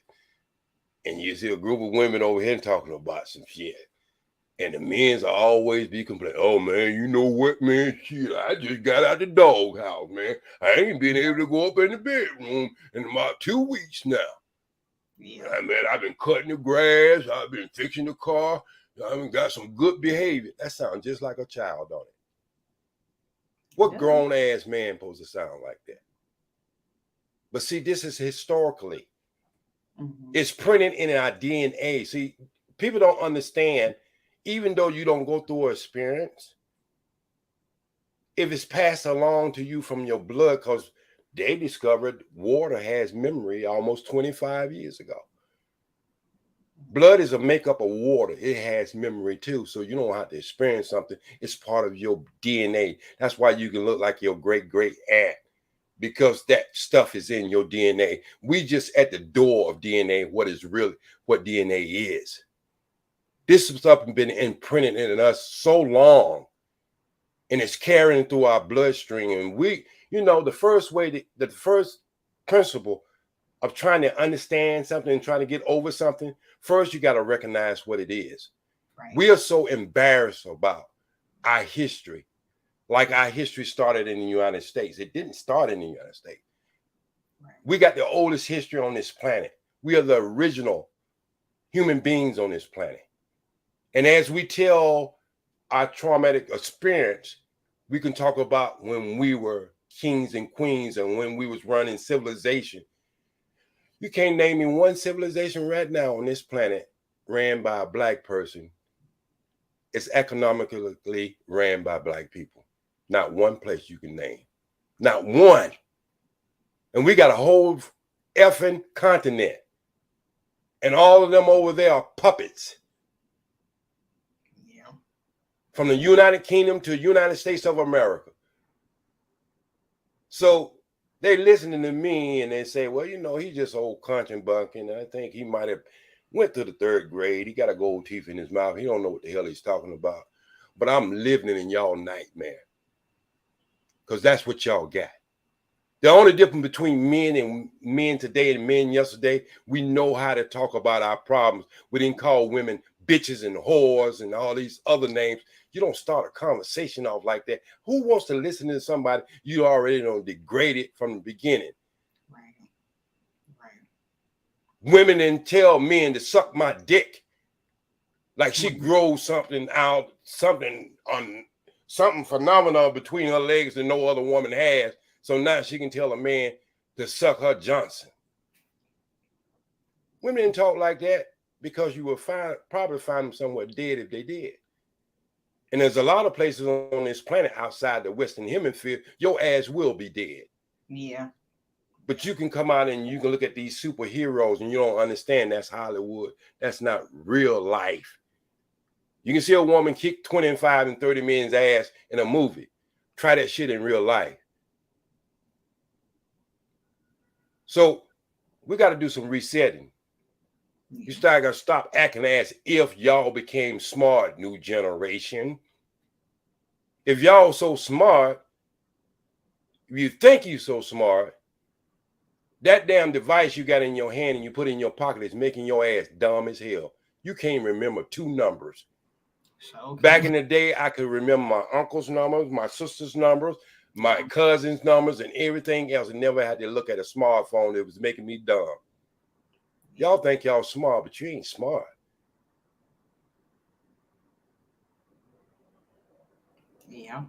And you see a group of women over here talking about some shit. And the men's always be complaining, oh man, you know what, man? Shit, I just got out the doghouse, man. I ain't been able to go up in the bedroom in about 2 weeks now. Yeah, man, I've been cutting the grass, I've been fixing the car, I've got some good behavior. That sounds just like a child, don't it? What grown ass man supposed to sound like that? But see, this is historically. It's printed in our DNA. See, people don't understand, even though you don't go through an experience, if it's passed along to you from your blood, because they discovered water has memory almost 25 years ago. Blood is a makeup of water. It has memory too. So you don't have to experience something. It's part of your DNA. That's why you can look like your great-great aunt, because that stuff is in your DNA. We just at the door of DNA, what DNA is. This stuff has been imprinted in us so long, and it's carrying through our bloodstream. And we, the first principle of trying to understand something and trying to get over something, first you got to recognize what it is. Right. We are so embarrassed about our history. Like our history started in the United States. It didn't start in the United States. Right. We got the oldest history on this planet. We are the original human beings on this planet. And as we tell our traumatic experience, we can talk about when we were kings and queens and when we was running civilization. You can't name me one civilization right now on this planet ran by a black person. It's economically ran by black people. Not one place you can name. Not one. And we got a whole effing continent. And all of them over there are puppets. Yeah. From the United Kingdom to the United States of America. So they listening to me and they say, well, you know, he's just old country bumpkin. I think he might have went to the 3rd grade. He got a gold teeth in his mouth. He don't know what the hell he's talking about. But I'm living in y'all nightmare. Because that's what y'all got. The only difference between men today and men yesterday, we know how to talk about our problems. We didn't call women bitches and whores and all these other names. You don't start a conversation off like that. Who wants to listen to somebody you already degraded from the beginning? Right. Women didn't tell men to suck my dick. Like she grows something out, something phenomenal between her legs that no other woman has. So now she can tell a man to suck her Johnson. Women didn't talk like that because you would probably find them somewhere dead if they did. And there's a lot of places on this planet outside the Western Hemisphere, your ass will be dead. Yeah. But you can come out and you can look at these superheroes and you don't understand that's Hollywood. That's not real life. You can see a woman kick 25 and 30 men's ass in a movie. Try that shit in real life. So we got to do some resetting. You got to stop acting as if y'all became smart, new generation. If y'all so smart, if you think you so smart, that damn device you got in your hand and you put in your pocket is making your ass dumb as hell. You can't remember 2 numbers. Okay. Back in the day, I could remember my uncle's numbers, my sister's numbers, my cousin's numbers, and everything else. I never had to look at a smartphone that was making me dumb. Y'all think y'all smart, but you ain't smart. Yeah.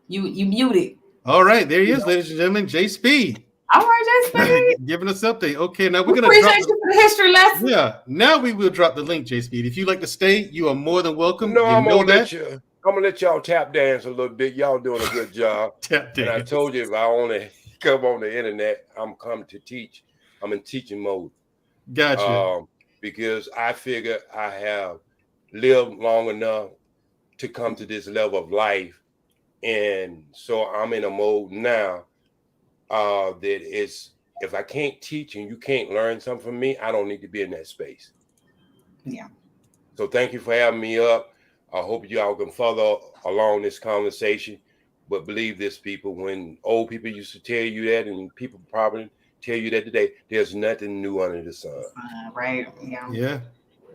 You muted. All right, there he is, ladies and gentlemen, J Speed. All right, J Speed. Giving us update. Okay, now we're gonna appreciate you for the history lesson. Yeah, now we will drop the link, J Speed. If you'd like to stay, you are more than welcome. No, I'm gonna let y'all tap dance a little bit. Y'all doing a good job. Tap dance. And I told you if I only come on the internet, I'm come to teach. I'm in teaching mode. Gotcha. Because I figure I have lived long enough to come to this level of life. And so I'm in a mode now that it's, if I can't teach and you can't learn something from me, I don't need to be in that space. Yeah. So thank you for having me up. I hope y'all can further along this conversation. But believe this, people, when old people used to tell you that, and people probably tell you that today, there's nothing new under the sun. Right. Yeah. Yeah.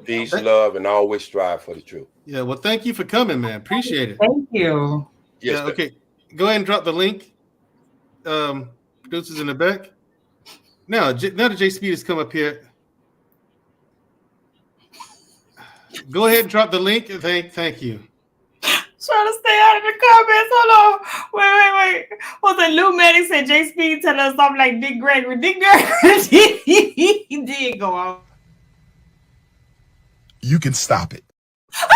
Peace, love, and always strive for the truth. Yeah. Well, thank you for coming, man. Appreciate it. Thank you. Yes, yeah. Okay. Go ahead and drop the link. Producers in the back. Now that J Speed has come up here, go ahead and drop the link. Thank you. Trying to stay out of the comments. Hold on. Wait. Was it Lou Maddox said J Speed tell us something like Dick Gregory? Dick Gregory he did go on. You can stop it. Look.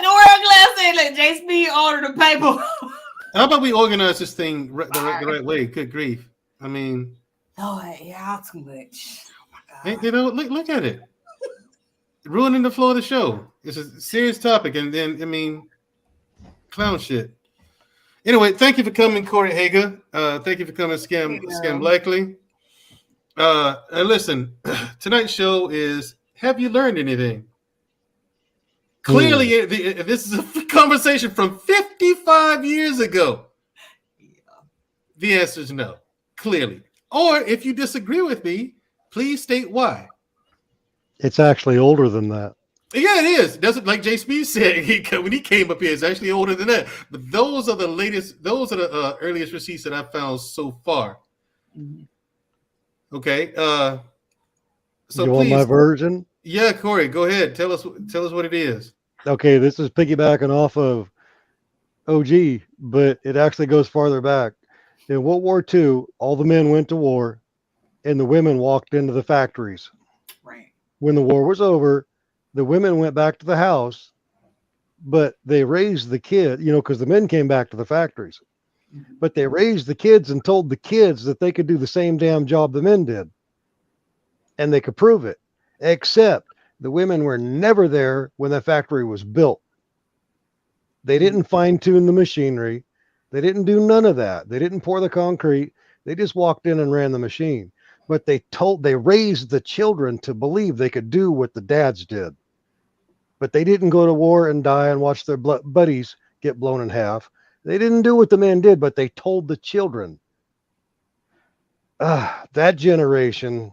The world class said, look, J Speed ordered the paper. How about we organize this thing the right way? Good grief. I mean, Lord, y'all too much. Oh my God. You know, look at it. Ruining the flow of the show. It's a serious topic, and then I mean, clown shit. Anyway, thank you for coming, Corey Hager. Thank you for coming, Scam Blackley. And listen, tonight's show is: have you learned anything? Clearly, this is a conversation from 55 years ago. The answer is no, clearly. Or if you disagree with me, please state why. It's actually older than that. Yeah, it is. That's like J. Speed said when he came up here. It's actually older than that. But those are the latest. Those are the earliest receipts that I've found so far. Okay. So you want my version? Yeah, Corey, go ahead. Tell us what it is. Okay, this is piggybacking off of OG, but it actually goes farther back. In World War II, all the men went to war and the women walked into the factories. Right. When the war was over, the women went back to the house, but they raised the kid, because the men came back to the factories. But they raised the kids and told the kids that they could do the same damn job the men did. And they could prove it. Except the women were never there when the factory was built. They didn't fine tune the machinery. They didn't do none of that. They didn't pour the concrete. They just walked in and ran the machine. But they raised the children to believe they could do what the dads did. But they didn't go to war and die and watch their buddies get blown in half. They didn't do what the men did, but they told the children. That generation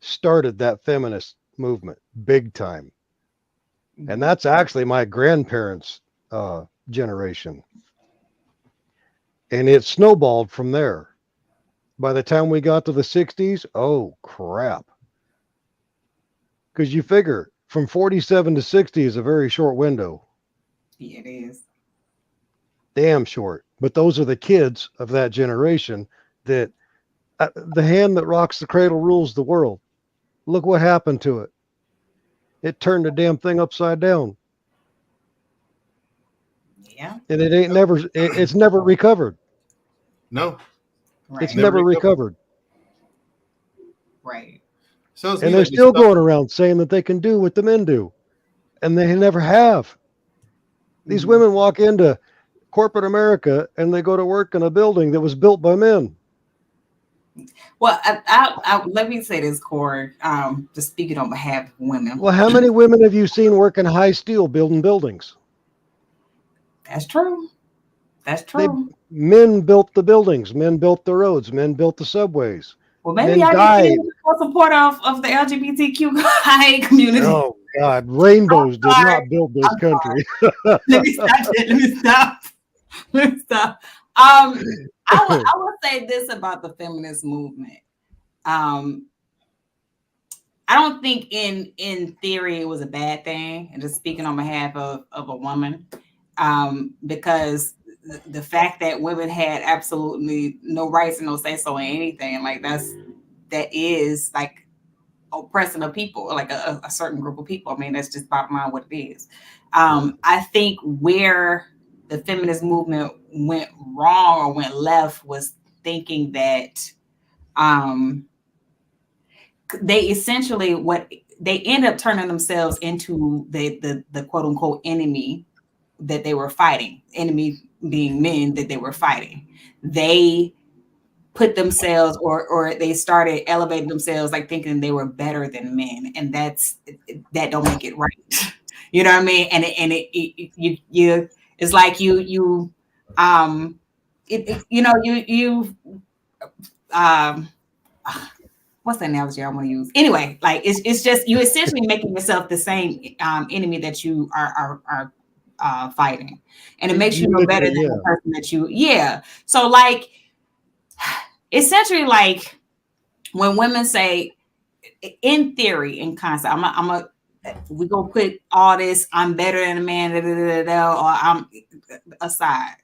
started that feminist movement big time. And that's actually my grandparents' generation. And it snowballed from there. By the time we got to the 60s, oh crap. Because you figure from 47 to 60 is a very short window. Yeah, it is. Damn short. But those are the kids of that generation that the hand that rocks the cradle rules the world. Look what happened to it. It turned the damn thing upside down. Yeah. And it's never recovered. No. Right. It's never recovered. Right. So and they're still going around saying that they can do what the men do. And they never have. These women walk into corporate America and they go to work in a building that was built by men. Well, I let me say this, Corey, just speaking on behalf of women. Well, how many women have you seen working high steel building buildings? That's true. That's true. Men built the buildings. Men built the roads. Men built the subways. Well, maybe I didn't support of the LGBTQ community. Oh, God. Rainbows did not build this country. Let me stop. I would say this about the feminist movement. I don't think in theory it was a bad thing, and just speaking on behalf of a woman, because the fact that women had absolutely no rights and no say so in anything, like that is like oppressing of people, like a certain group of people. I mean, that's just bottom line what it is. I think where the feminist movement went wrong or went left was thinking that they essentially they end up turning themselves into the quote unquote enemy that they were fighting, enemy being men that they were fighting. They put themselves or they started elevating themselves, like thinking they were better than men, and that don't make it right. You know what I mean? And you it's like you what's the analogy I want to use? Anyway, like it's just you essentially making yourself the same enemy that you are fighting, and it makes you no better than the person that you. Yeah. So like, essentially, like when women say, in theory, in concept, we gonna put all this I'm better than a man, or I'm aside.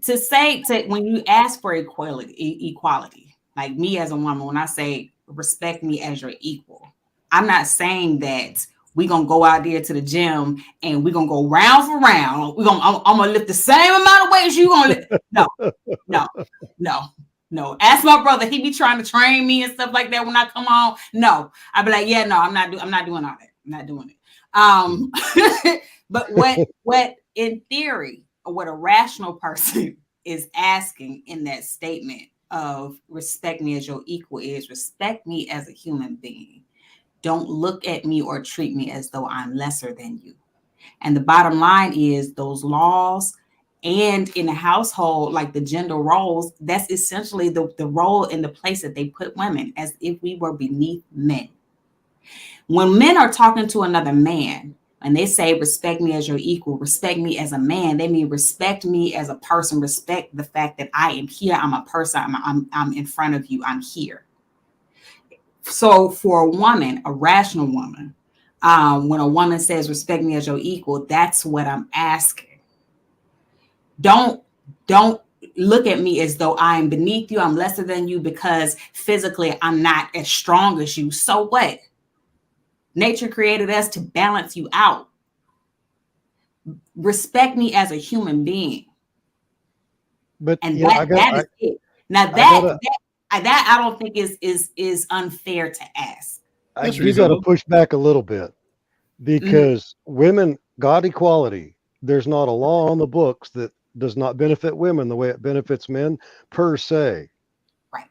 To say when you ask for equality, like me as a woman, when I say respect me as your equal, I'm not saying that we're gonna go out there to the gym and we're gonna go round for round. I'm gonna lift the same amount of weight as you gonna lift. No. Ask my brother, he be trying to train me and stuff like that when I come on. No, I'd be like, yeah, no, I'm not doing all that. I'm not doing it. But what in theory, what a rational person is asking in that statement of respect me as your equal is respect me as a human being. Don't look at me or treat me as though I'm lesser than you. And the bottom line is those laws and in the household, like the gender roles, that's essentially the role and the place that they put women, as if we were beneath men. When men are talking to another man and they say, respect me as your equal, respect me as a man, they mean respect me as a person, respect the fact that I am here, I'm a person, I'm in front of you, I'm here. So for a woman, a rational woman, When a woman says respect me as your equal, that's what I'm asking. Don't look at me as though I'm beneath you, I'm lesser than you because physically I'm not as strong as you. So what? Nature created us to balance you out. Respect me as a human being. But And yeah, that is it. Now that I don't think is unfair to ask. You got to push back a little bit because women got equality. There's not a law on the books that does not benefit women the way it benefits men per se. Right.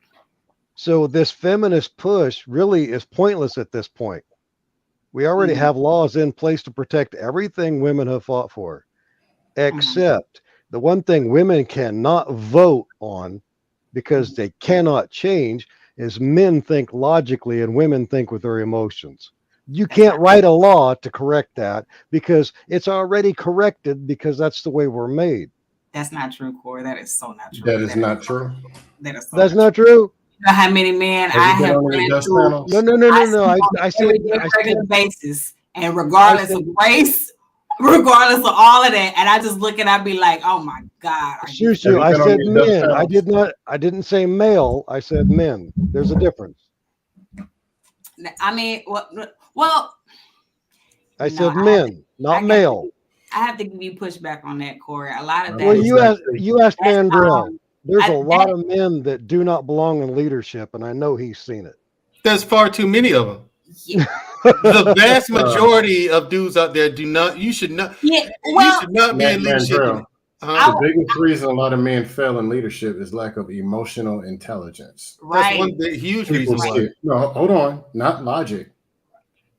So this feminist push really is pointless at this point. We already have laws in place to protect everything women have fought for, except the one thing women cannot vote on because they cannot change is men think logically and women think with their emotions. You can't write a law to correct that because it's already corrected because that's the way we're made. That's not true, Corey. That is so not true. That is not true. That's not true. You know how many men I have ran through? No. I said regular basis, and regardless of race, regardless of all of that, and I just look and I be like, oh my God. I said men. I didn't say male. I said men. There's a difference. I mean, well, I said men, not male. I have to give you pushback on that, Corey. A lot of that. Well, you asked Mandrell. There's a lot of men that do not belong in leadership, and I know he's seen it. There's far too many of them. Yeah. The vast majority of dudes out there do not. You should not. Yeah, well, you should not be in leadership. The biggest reason a lot of men fail in leadership is lack of emotional intelligence. Right. That's one huge reason why. No, hold on. Not logic.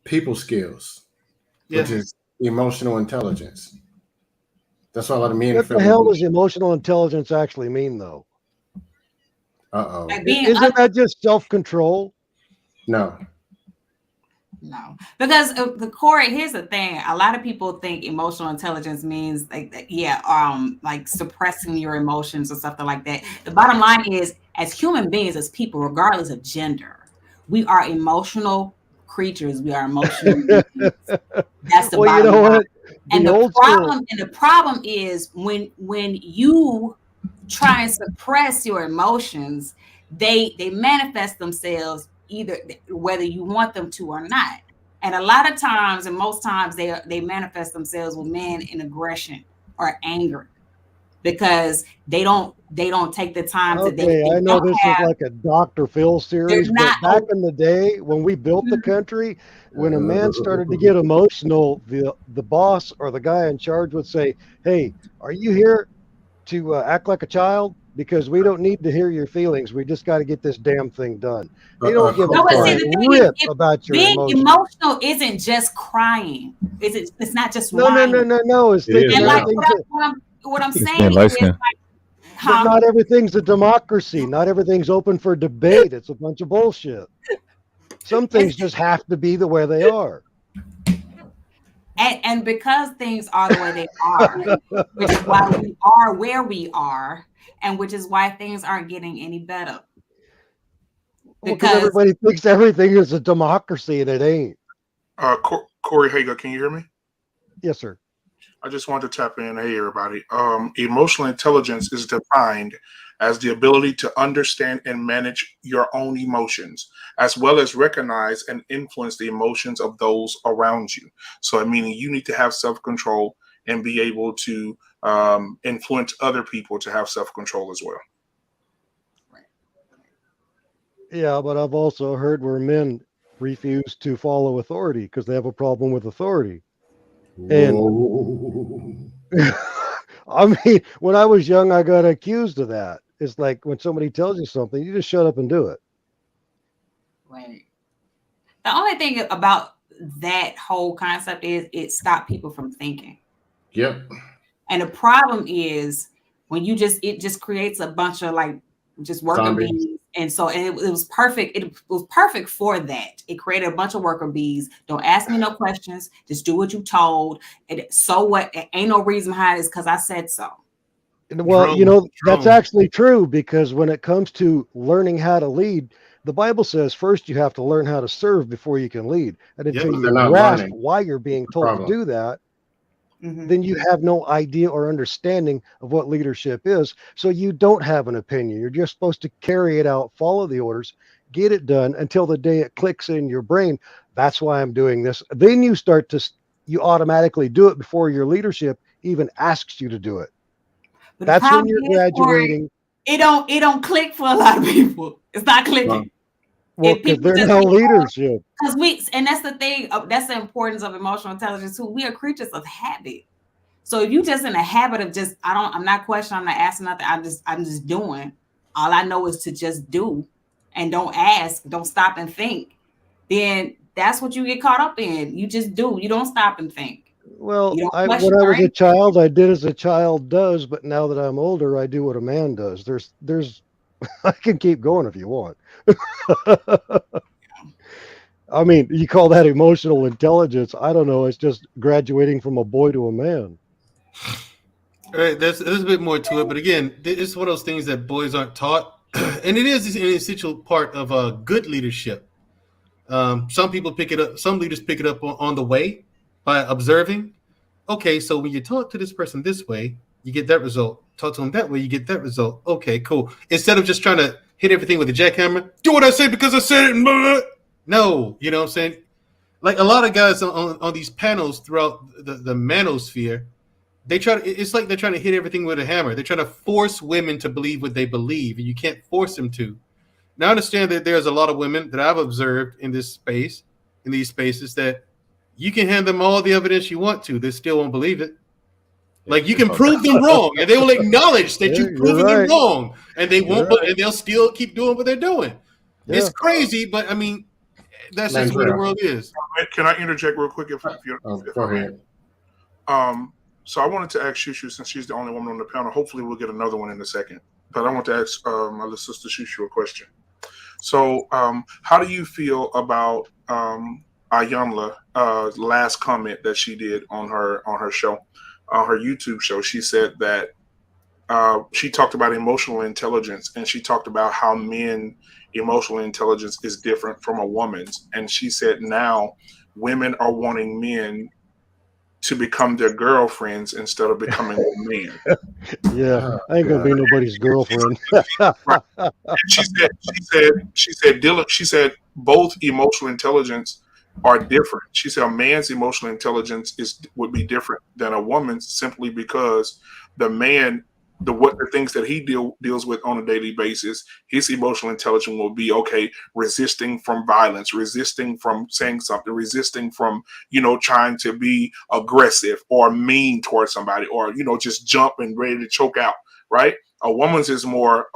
People skills, which is emotional intelligence. That's why a lot of men. What the hell does emotional intelligence actually mean, though? Uh-oh. Isn't that just self-control? No, because the Corey, here's the thing. A lot of people think emotional intelligence means like suppressing your emotions or something like that. The bottom line is, as human beings, as people, regardless of gender, we are emotional creatures. We are emotional beings. That's the bottom line. And the problem is when you try and suppress your emotions, they manifest themselves either whether you want them to or not. And a lot of times, and most times, they manifest themselves with men in aggression or anger because they don't take the time to. I know this is like a Dr. Phil series, but back in the day when we built the country, when a man started to get emotional, the boss or the guy in charge would say, "Hey, are you here to act like a child? Because we don't need to hear your feelings. We just got to get this damn thing done." They don't give a rip about your emotions. Being emotional isn't just crying. It's not just no. It's what I'm saying is but not everything's a democracy. Not everything's open for debate. It's a bunch of bullshit. Some things just have to be the way they are. And because things are the way they are, which is why we are where we are, and which is why things aren't getting any better. Because everybody thinks everything is a democracy, and it ain't. Corey Hager, can you hear me? Yes, sir. I just wanted to tap in. Hey, everybody. Emotional intelligence is defined as the ability to understand and manage your own emotions, as well as recognize and influence the emotions of those around you. So, meaning you need to have self-control and be able to influence other people to have self-control as well. Yeah, but I've also heard where men refuse to follow authority because they have a problem with authority. And I mean, when I was young, I got accused of that. It's like when somebody tells you something, you just shut up and do it. Right. The only thing about that whole concept is it stopped people from thinking. Yep. And the problem is when it just creates a bunch of like just worker bees. And so it was perfect. It was perfect for that. It created a bunch of worker bees. Don't ask me no questions. Just do what you told. And so what? It ain't no reason behind it. It's because I said so. Well, that's actually true because when it comes to learning how to lead, the Bible says first you have to learn how to serve before you can lead. And until you they're not grasp learning. why you're being That's the told to problem. do that, Mhm. then you have no idea or understanding of what leadership is. So you don't have an opinion. You're just supposed to carry it out, follow the orders, get it done until the day it clicks in your brain. That's why I'm doing this. Then you automatically do it before your leadership even asks you to do it. But the That's when problem you're is, Corey, graduating. it don't click for a lot of people. It's not clicking. Well, If because people they're just now leadership. because and that's the thing. That's the importance of emotional intelligence too. We are creatures of habit. So if you just in a habit of just, I'm not questioning, I'm not asking nothing. I'm just doing. All I know is to just do, and don't ask, don't stop and think. Then that's what you get caught up in. You just do. You don't stop and think. Well, You don't when question I or was a anything. child, I did as a child does, but now that I'm older, I do what a man does. There's I can keep going if you want. I mean, you call that emotional intelligence. I don't know. It's just graduating from a boy to a man. All right, there's a bit more to it, but again, it's one of those things that boys aren't taught, and it is an essential part of good leadership. Some people pick it up. Some leaders pick it up on the way by observing. Okay, so when you talk to this person this way, you get that result. Talk to them that way, you get that result. Okay, cool. Instead of just trying to hit everything with a jackhammer, do what I say because I said it. And blah, blah. No, you know what I'm saying? Like a lot of guys on these panels throughout the manosphere, it's like they're trying to hit everything with a hammer. They're trying to force women to believe what they believe, and you can't force them to. Now I understand that there's a lot of women that I've observed in these spaces that you can hand them all the evidence you want to, they still won't believe it. Like you can prove them wrong, and they will acknowledge that you've proven them wrong, and they won't, and they'll still keep doing what they're doing. Yeah. It's crazy, but I mean, that's just where the world is. Can I interject real quick? If Go ahead. So I wanted to ask Shushu, since she's the only woman on the panel. Hopefully, we'll get another one in a second. But I want to ask my little sister Shushu a question. So, how do you feel about Ayanla last comment that she did on her show, her YouTube show? She said that she talked about emotional intelligence, and she talked about how men emotional intelligence is different from a woman's, and she said now women are wanting men to become their girlfriends instead of becoming a man. Yeah, I ain't gonna be nobody's girlfriend. She said both emotional intelligence are different. She said a man's emotional intelligence would be different than a woman's, simply because the man, the things that he deals with on a daily basis, his emotional intelligence will be resisting from violence, resisting from saying something, resisting from trying to be aggressive or mean towards somebody, or just jump and ready to choke out. Right? A woman's is more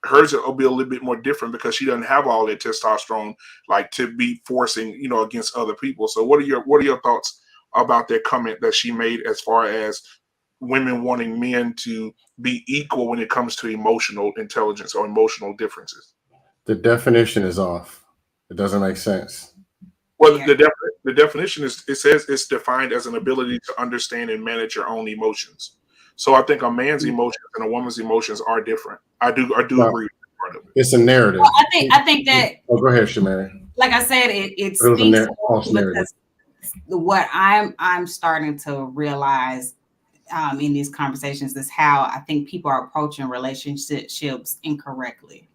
hers will be a little bit more different because she doesn't have all that testosterone like to be forcing against other people. So what are your thoughts about that comment that she made as far as women wanting men to be equal when it comes to emotional intelligence or emotional differences? The definition is off. It doesn't make sense. Well, the definition is, it says it's defined as an ability to understand and manage your own emotions. So I think a man's emotions and a woman's emotions are different. I do agree with that part of it. It's a narrative. Well, I think that. Oh, go ahead, Shamari. Like I said, it speaks because what I'm starting to realize in these conversations is how I think people are approaching relationships incorrectly.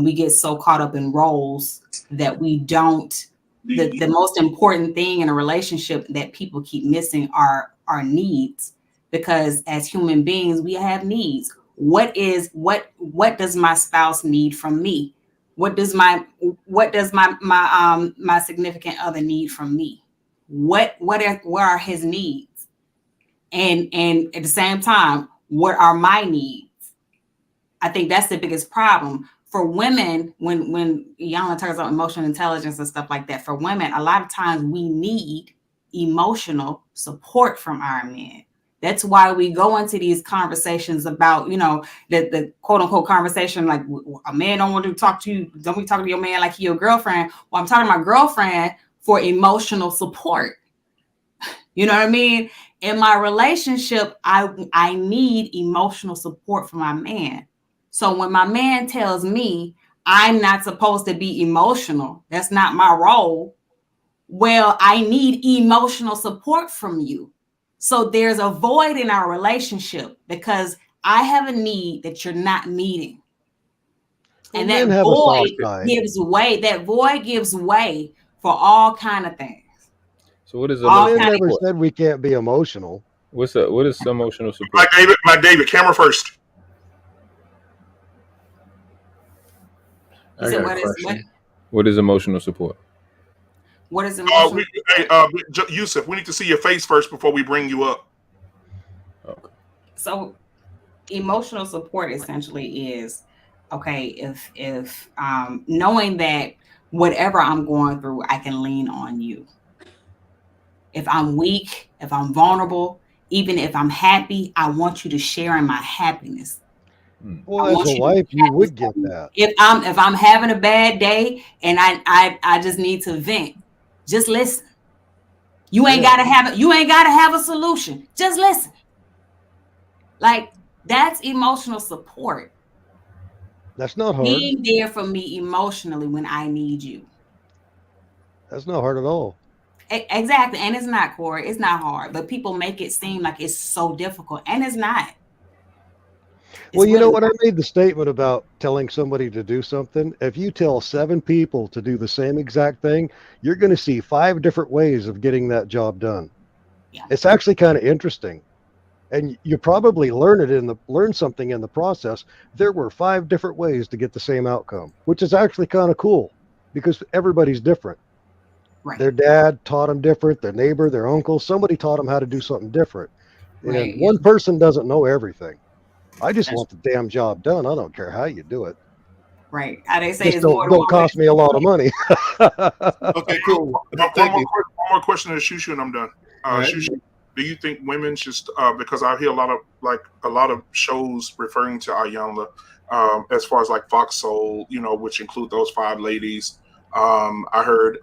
We get so caught up in roles that we don't. The most important thing in a relationship that people keep missing are our needs, because as human beings we have needs. What does my spouse need from me? What does my significant other need from me? What are his needs? And at the same time, what are my needs? I think that's the biggest problem for women. When Yana talks about emotional intelligence and stuff like that, for women, a lot of times we need emotional support from our men. That's why we go into these conversations about, the quote unquote conversation, like a man don't want to talk to you. Don't be talking to your man like he your girlfriend. Well, I'm talking to my girlfriend for emotional support. You know what I mean? In my relationship, I need emotional support from my man. So when my man tells me I'm not supposed to be emotional. That's not my role. Well, I need emotional support from you. So there's a void in our relationship because I have a need that you're not meeting. Well, And men that have a soft void side. gives way for all kind of things. So what is Men emotional never support? said we can't be emotional. What is emotional support? My David, camera first. I got a question. What is emotional support? What is emotional? Yusuf, we need to see your face first before we bring you up. Okay. So emotional support essentially is, okay, if knowing that whatever I'm going through, I can lean on you. If I'm weak, if I'm vulnerable, even if I'm happy, I want you to share in my happiness. Well, as a wife, you would get that. If I'm having a bad day and I just need to vent, just listen. You ain't gotta have a solution. Just listen. Like, that's emotional support. That's not hard. Being there for me emotionally when I need you. That's not hard at all. Exactly. And it's not, Corey. It's not hard. But people make it seem like it's so difficult. And it's not. Well, you know what? I made the statement about telling somebody to do something. If you tell 7 people to do the same exact thing, you're going to see 5 different ways of getting that job done. Yeah. It's actually kind of interesting. And you probably learn something in the process. There were 5 different ways to get the same outcome, which is actually kind of cool because everybody's different. Right. Their dad taught them different, their neighbor, their uncle, somebody taught them how to do something different. And one person doesn't know everything. I just want the damn job done. I don't care how you do it. Right. How they say just don't cost me a lot of money. Okay, cool. One more question to Shushu and I'm done. Shushu, do you think women should, because I hear a lot of shows referring to Iyanla, as far as like Fox Soul, which include those 5 ladies. I heard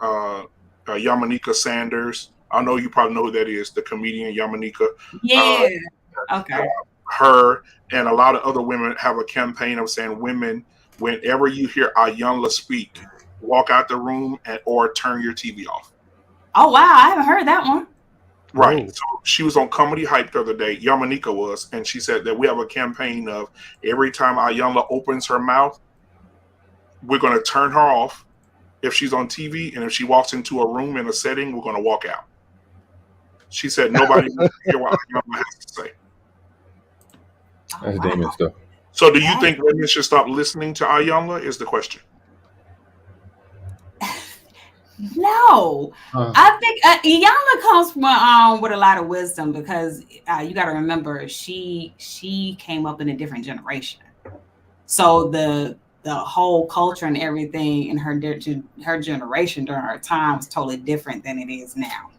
Yamanika Sanders. I know you probably know who that is, the comedian Yamanika. Yeah. Okay. Her and a lot of other women have a campaign of saying, women, whenever you hear Iyanla speak, walk out the room or turn your TV off. Oh, wow. I haven't heard that one. Right. So she was on Comedy Hype the other day, Yamanika was, and she said that we have a campaign of every time Iyanla opens her mouth, we're going to turn her off if she's on TV, and if she walks into a room in a setting, we're going to walk out. She said nobody wants to hear what Iyanla has to say. That's dangerous stuff. So do you think women should stop listening to Iyanla is the question? No. I think Iyanla comes from with a lot of wisdom because you got to remember she came up in a different generation. So the whole culture and everything in her generation during her time was totally different than it is now.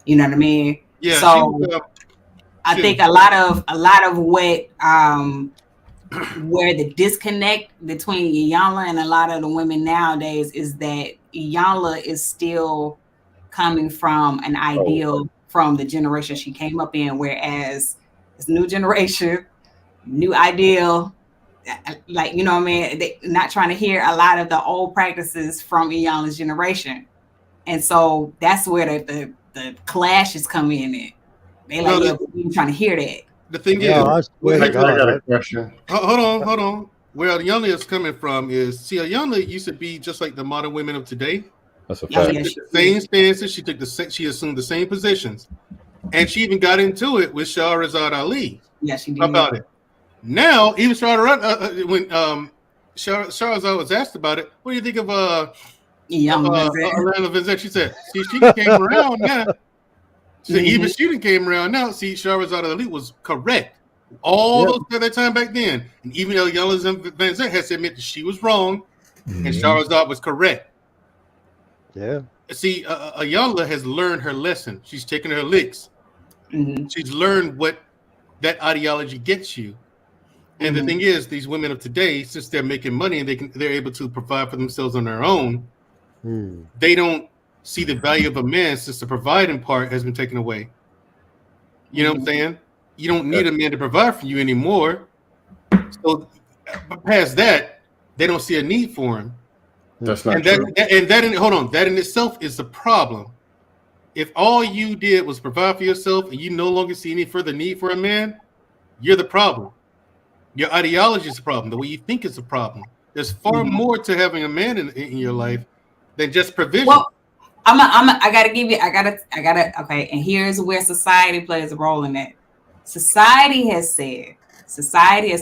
You know what I mean? Yeah. So I think a lot of what where the disconnect between Iyanla and a lot of the women nowadays is that Iyanla is still coming from an ideal from the generation she came up in, whereas this new generation, new ideal, like, you know what I mean? They're not trying to hear a lot of the old practices from Iyanla's generation. And so that's where the clashes come in. They like, we're trying to hear that. The thing is, I got a question. Hold on. Where Iyanla is coming from is, Iyanla used to be just like the modern women of today. That's a fact. She took the same stances. She assumed the same positions, and she even got into it with Shahrazad Ali. Yeah, she did. About it. Now, even when Shahrazad was asked about it, what do you think of Alana Vincent? She said, "See, she came around now." She said, even she came around now. See, Shahrazad Ali was correct all those at that time back then, and even Alana Vincent has to admit that she was wrong, and Shahrazad was correct. Yeah. See, Iyanla has learned her lesson. She's taken her licks. She's learned what that ideology gets you. And the thing is, these women of today, since they're making money and they're able to provide for themselves on their own, they don't see the value of a man since the providing part has been taken away. You know what I'm saying? You don't need a man to provide for you anymore. So past that, they don't see a need for him. That's not And true. that in itself is the problem. If all you did was provide for yourself and you no longer see any further need for a man, you're the problem. Your ideology is the problem. The way you think is the problem. There's far more to having a man in your life than just provision. Well, I gotta. Okay, and here's where society plays a role in that. Society has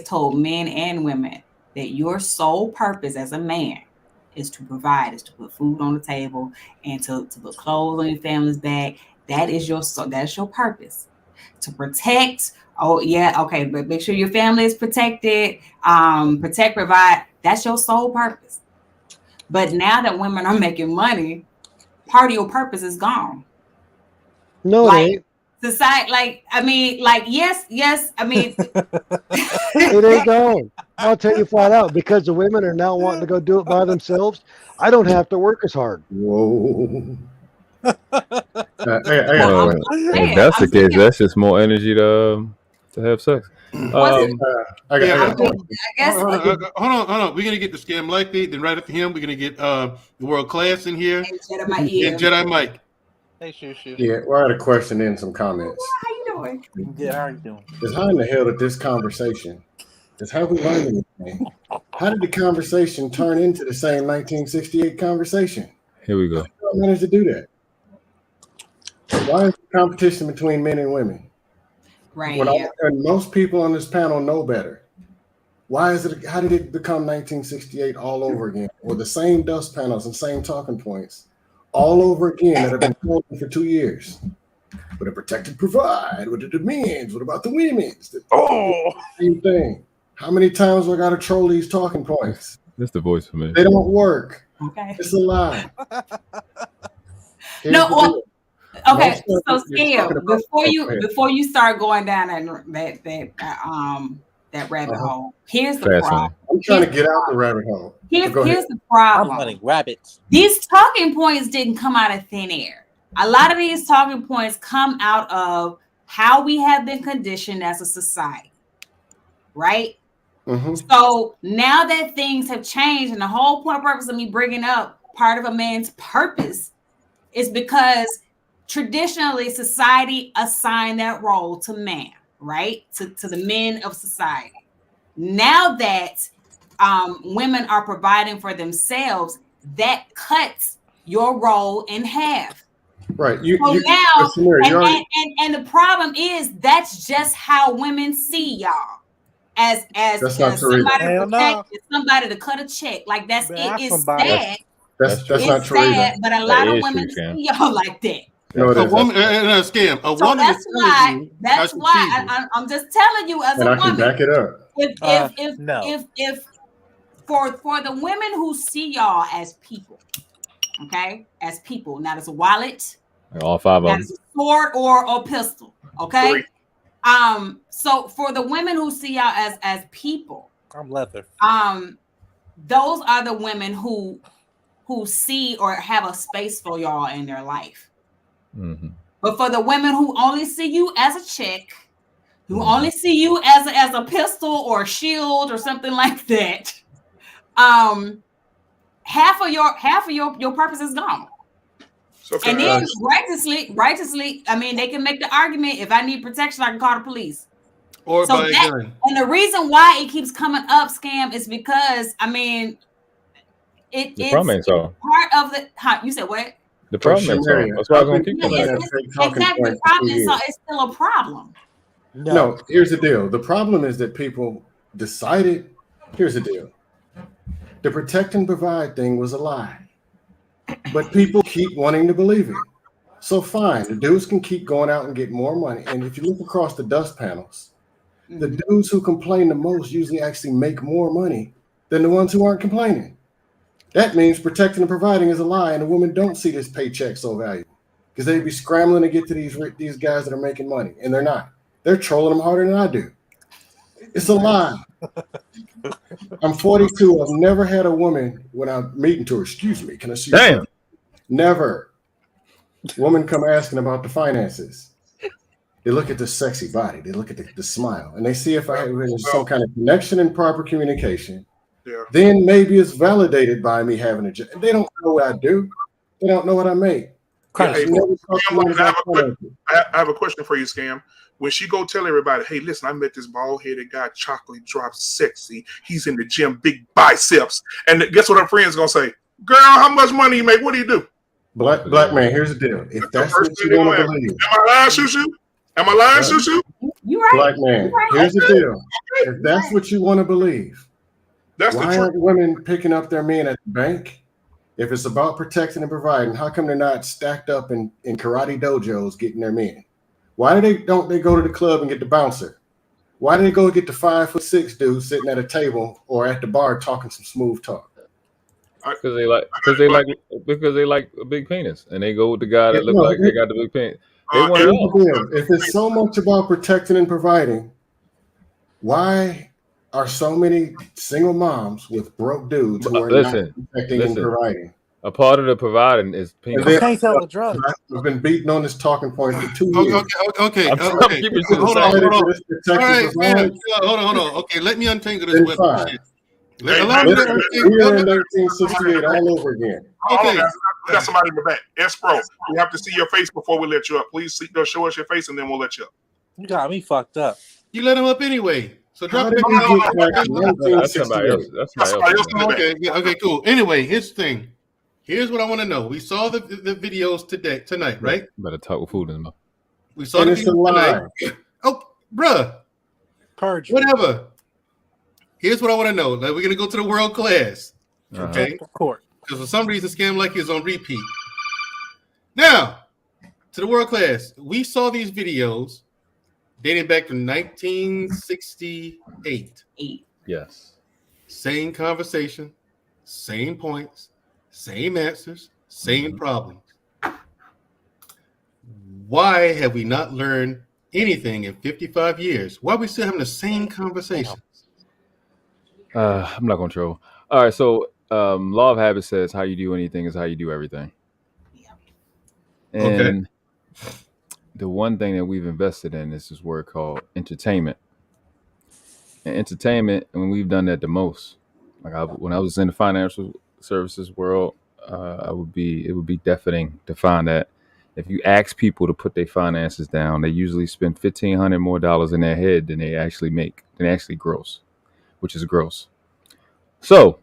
told men and women that your sole purpose as a man is to provide, is to put food on the table, and to put clothes on your family's back. That's your purpose. To protect. Oh yeah, okay, but make sure your family is protected. Protect, provide. That's your sole purpose. But now that women are making money, part of your purpose is gone. No, it ain't. Society, yes. I mean, it ain't gone. I'll tell you flat out, because the women are now wanting to go do it by themselves. I don't have to work as hard. Whoa. If that's the case, that's just more energy to have sex. Hold on. We're gonna get the Scam Likely, then right after him, we're gonna get the World Class in here and Jedi Mike. Hey, Shoo. Yeah, well, I had a question and some comments. How you doing? Good, how are you doing? Is how in the hell did this conversation? Is how we learned anything? How did the conversation turn into the same 1968 conversation? Here we go. How managed to do that? Why is the competition between men and women? Right. And most people on this panel know better. Why is it? How did it become 1968 all over again, with the same dust panels and same talking points all over again that have been going for 2 years? What a protected provide, what are the men's, what about the women's? Same thing. How many times I got to troll these talking points? That's the voice for me. They don't work. Okay. It's a lie. Okay, so Scam, before you start going down that rabbit hole, here's the problem. I'm trying to get out the rabbit hole. Here's the problem. I'm hunting rabbits. These talking points didn't come out of thin air. A lot of these talking points come out of how we have been conditioned as a society, right? Mm-hmm. So now that things have changed, and the whole purpose of me bringing up part of a man's purpose is because traditionally society assigned that role to man, right? To the men of society. Now that women are providing for themselves, that cuts your role in half. Right. And the problem is that's just how women see y'all. As somebody to protect, somebody to cut a check. Like it is sad. That's not true either. But a lot of women see y'all like that. No, a woman, Scam. A woman. That's why I'm just telling you as a woman. I can back it up. If for the women who see y'all as people, okay, as people, not as a wallet, all five of them, as a sword or a pistol, okay. So for the women who see y'all as people, I'm leather. Those are the women who see or have a space for y'all in their life. Mm-hmm. But for the women who only see you as a chick, who only see you as a pistol or a shield or something like that, half of your purpose is gone. Okay. And then righteously, I mean, they can make the argument: if I need protection, I can call the police. Or buy a gun. And the reason why it keeps coming up, Scam, is because I mean, it's part of the. You said what? The problem is that's why I'm gonna keep coming. Exactly. The problem is it's still a problem. No, here's the deal. The problem is that people decided. Here's the deal. The protect and provide thing was a lie. But people keep wanting to believe it. So fine, the dudes can keep going out and get more money. And if you look across the dust panels, the dudes who complain the most usually actually make more money than the ones who aren't complaining. That means protecting and providing is a lie, and the women don't see this paycheck so valuable because they'd be scrambling to get to these guys that are making money, and they're not. They're trolling them harder than I do. It's a lie. I'm 42. I've never had a woman when I'm meeting to her. Excuse me, can I see you? Damn. Never. Woman come asking about the finances. They look at the sexy body. They look at the smile, and they see if there's some kind of connection and proper communication. Yeah. Then maybe it's validated by me having a job. They don't know what I do. They don't know what I make. Yeah, hey, Never I have a question for you, Scam. When she go tell everybody, hey, listen, I met this bald-headed guy, chocolate drop sexy. He's in the gym, big biceps. And guess what her friend's going to say? Girl, how much money you make? What do you do? Black man, here's the deal. If that's what you want to believe. Am I lying, Shushu? Am I lying, Shushu? You right. Black man, here's the deal. If that's what you want to believe, why aren't women picking up their men at the bank? If it's about protecting and providing, how come they're not stacked up in karate dojos getting their men? Why don't they go to the club and get the bouncer? Why do they go get the 5'6" dude sitting at a table or at the bar talking some smooth talk? Because they like a big penis, and they go with the guy that look like they got the big penis. They want it all. If it's so much about protecting and providing, why are so many single moms with broke dudes who are not protecting and providing? A part of the providing is penis. I can't tell the drugs. I've been beating on this talking point for 2 years. Okay. Hold on. Okay, let me untangle this web shit. We are in 1968 all over again. Okay. We got somebody in the back. S-Pro, we have to see your face before we let you up. Please show us your face and then we'll let you up. You got me fucked up. You let him up anyway. So drop it. That's somebody else. That's somebody else. Okay, cool. Anyway, here's the thing. Here's what I want to know. We saw the videos tonight, right? Better talk with food in his mouth. We saw the videos tonight. Oh, bruh. Perjury. Whatever. Here's what I want to know. Like, we're gonna go to the world class. Okay. Court. Because for some reason, Scam Like is on repeat. Now, to the world class, we saw these videos dating back to 1968. Yes. Same conversation, same points, same answers, same problems. Why have we not learned anything in 55 years? Why are we still having the same conversation? I'm not going to troll. All right, so law of habit says how you do anything is how you do everything. And the one thing that we've invested in is this word called entertainment. And entertainment, and we've done that the most. Like when I was in the financial services world, it would be deafening to find that if you ask people to put their finances down, they usually spend $1,500 more in their head than they actually make, than they actually gross, which is gross. So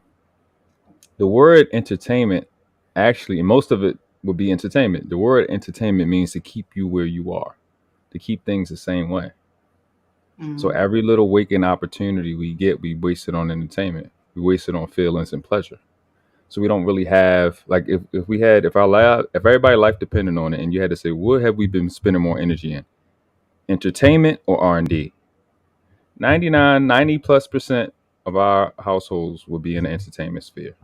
the word entertainment, actually, and most of it would be entertainment. The word entertainment means to keep you where you are, to keep things the same way. Mm-hmm. So every little waking opportunity we get, we waste it on entertainment. We waste it on feelings and pleasure. So we don't really have, like, if everybody's life depended on it, and you had to say, what have we been spending more energy in? Entertainment or R&D? 90+% of our households will be in the entertainment sphere.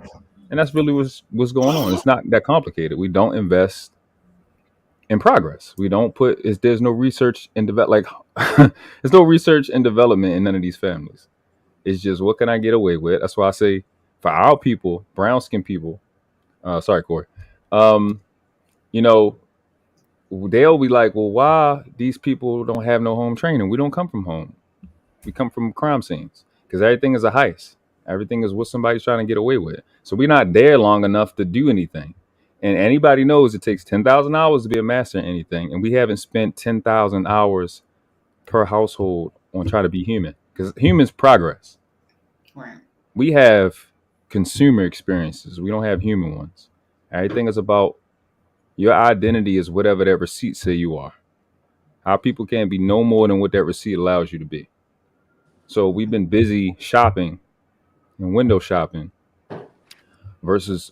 And that's really what's going on. It's not that complicated. We don't invest in progress. We don't there's no research and there's no research and development in none of these families. It's just, what can I get away with? That's why I say, for our people, brown skinned people, sorry, Corey, they'll be like, well, why these people don't have no home training? We don't come from home. We come from crime scenes, because everything is a heist. Everything is what somebody's trying to get away with. So we're not there long enough to do anything. And anybody knows it takes 10,000 hours to be a master in anything. And we haven't spent 10,000 hours per household on trying to be human, because humans progress. Right. We have consumer experiences. We don't have human ones. Everything is about your identity is whatever that receipt say you are. Our people can't be no more than what that receipt allows you to be. So we've been busy shopping and window shopping versus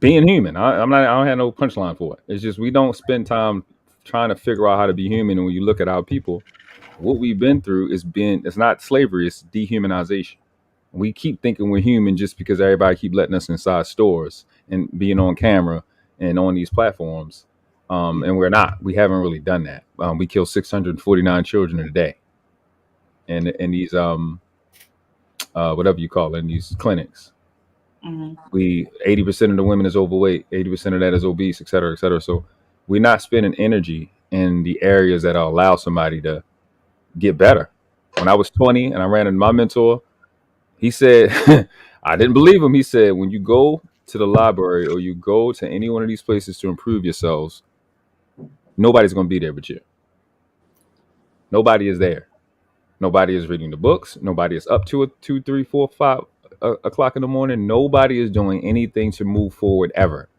being human. I don't have no punchline for it. It's just, we don't spend time trying to figure out how to be human. And when you look at our people, what we've been through it's not slavery, it's dehumanization. We keep thinking we're human just because everybody keep letting us inside stores and being on camera and on these platforms. And we're not. We haven't really done that. We kill 649 children a day. And in these whatever you call it, in these clinics. Mm-hmm. 80% of the women is overweight, 80% of that is obese, et cetera, et cetera. So we're not spending energy in the areas that allow somebody to get better. When I was 20 and I ran into my mentor, He said, I didn't believe him. He said, when you go to the library or you go to any one of these places to improve yourselves, nobody's going to be there but you. Nobody is there. Nobody is reading the books. Nobody is up to it 2, 3, 4, 5 o'clock in the morning. Nobody is doing anything to move forward ever.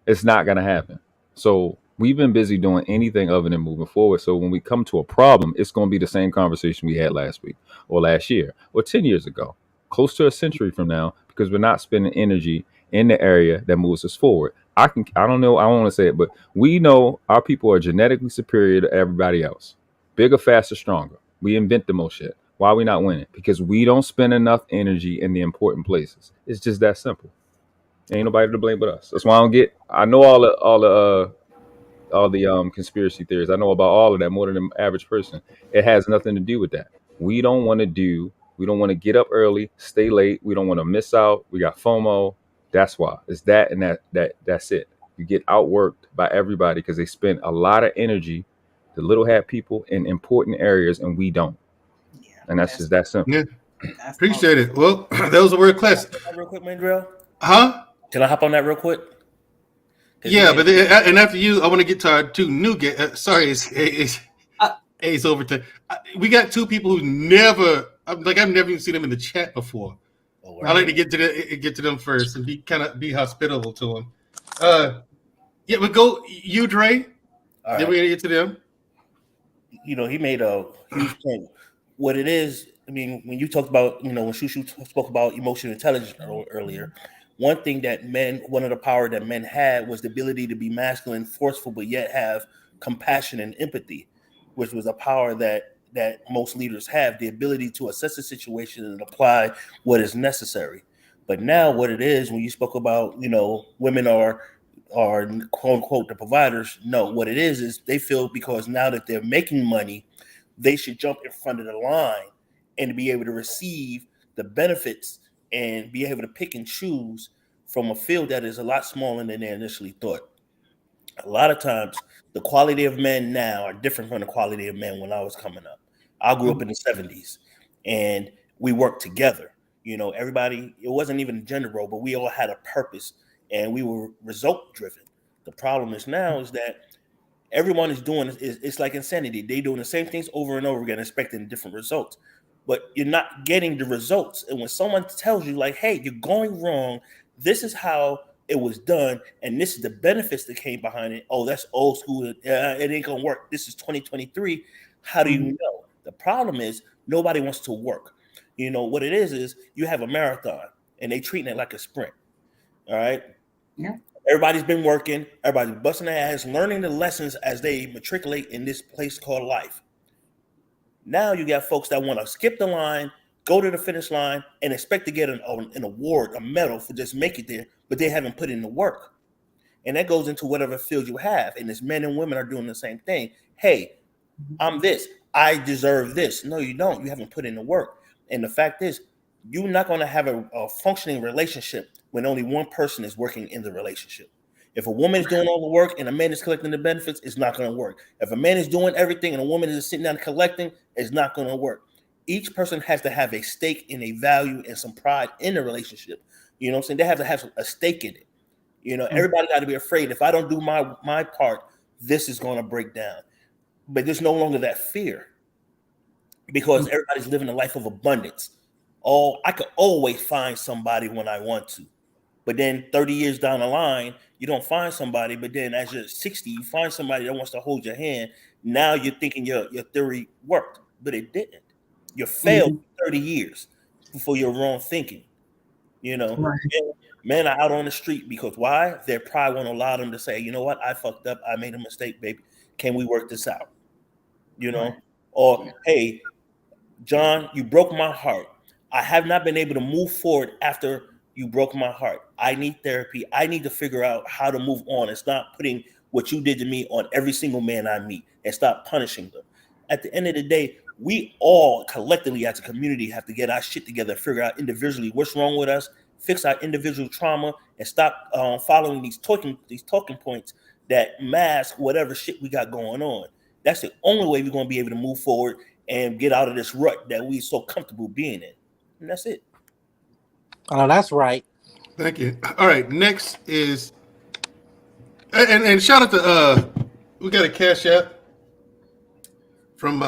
It's not going to happen. So we've been busy doing anything other than moving forward. So when we come to a problem, it's going to be the same conversation we had last week or last year or 10 years ago, close to a century from now, because we're not spending energy in the area that moves us forward. I don't know. I don't want to say it, but we know our people are genetically superior to everybody else. Bigger, faster, stronger. We invent the most shit. Why are we not winning? Because we don't spend enough energy in the important places. It's just that simple. Ain't nobody to blame but us. That's why I know all the conspiracy theories. I know about all of that more than the average person. It has nothing to do with that. We don't want to get up early, stay late. We don't want to miss out. We got FOMO. That's why. It's that and that's it. You get outworked by everybody because they spend a lot of energy, the little hat people, in important areas, and we don't. Yeah, and that's just that simple. Yeah. Appreciate it. Well, that was a word class. Real quick, Mandrell. Huh? Can I hop on that real quick? Yeah, but and after you, I want to get to our two new guests. Sorry, it's over to. We got two people who never. I've never even seen them in the chat before. Oh, I like to get to them first and be hospitable to them. Yeah, but go you, Dre. All then right. we're gonna get to them. You know, he made a huge point. What it is, I mean, when you talked about, when Shushu spoke about emotional intelligence earlier, one thing that one of the power that men had was the ability to be masculine, forceful, but yet have compassion and empathy, which was a power that most leaders have, the ability to assess a situation and apply what is necessary. But now what it is, when you spoke about, women are quote unquote the providers. No, what it is they feel because now that they're making money, they should jump in front of the line and be able to receive the benefits and be able to pick and choose from a field that is a lot smaller than they initially thought. A lot of times, the quality of men now are different from the quality of men when I was coming up. I grew up in the 70s, and we worked together. Everybody, it wasn't even a gender role, but we all had a purpose, and we were result driven. The problem is now is that everyone is doing it's like insanity. They're doing the same things over and over again, expecting different results, but you're not getting the results. And when someone tells you, like, hey, you're going wrong, this is how it was done, and this is the benefits that came behind it. Oh, that's old school. It ain't gonna work. This is 2023. How do you know? The problem is nobody wants to work. What it is you have a marathon and they treating it like a sprint. All right. Yeah. Everybody's been working. Everybody's busting their ass, learning the lessons as they matriculate in this place called life. Now you got folks that want to skip the line, go to the finish line, and expect to get an award, a medal for just making it there, but they haven't put in the work. And that goes into whatever field you have. And as men and women are doing the same thing. Hey, I'm this. I deserve this. No, you don't. You haven't put in the work. And the fact is, you're not going to have a functioning relationship when only one person is working in the relationship. If a woman is doing all the work and a man is collecting the benefits, it's not going to work. If a man is doing everything and a woman is sitting down collecting, it's not going to work. Each person has to have a stake in a value and some pride in the relationship. You know what I'm saying? They have to have a stake in it. Everybody got to be afraid. If I don't do my part, this is going to break down. But there's no longer that fear because everybody's living a life of abundance. I could always find somebody when I want to. But then 30 years down the line, you don't find somebody. But then as you're 60, you find somebody that wants to hold your hand. Now you're thinking your theory worked, but it didn't. You failed 30 years before your wrong thinking. Right. Men are out on the street because why? Their pride won't allow them to say, you know what? I fucked up. I made a mistake, baby. Can we work this out? Right. Or, hey, John, you broke my heart. I have not been able to move forward after you broke my heart. I need therapy. I need to figure out how to move on and stop putting what you did to me on every single man I meet and stop punishing them. At the end of the day, we all collectively as a community have to get our shit together, figure out individually what's wrong with us, fix our individual trauma, and stop following these talking points that mask whatever shit we got going on. That's the only way we're going to be able to move forward and get out of this rut that we're so comfortable being in. And that's it. Oh, that's right. Thank you. All right, next is and shout out to we got a cash app from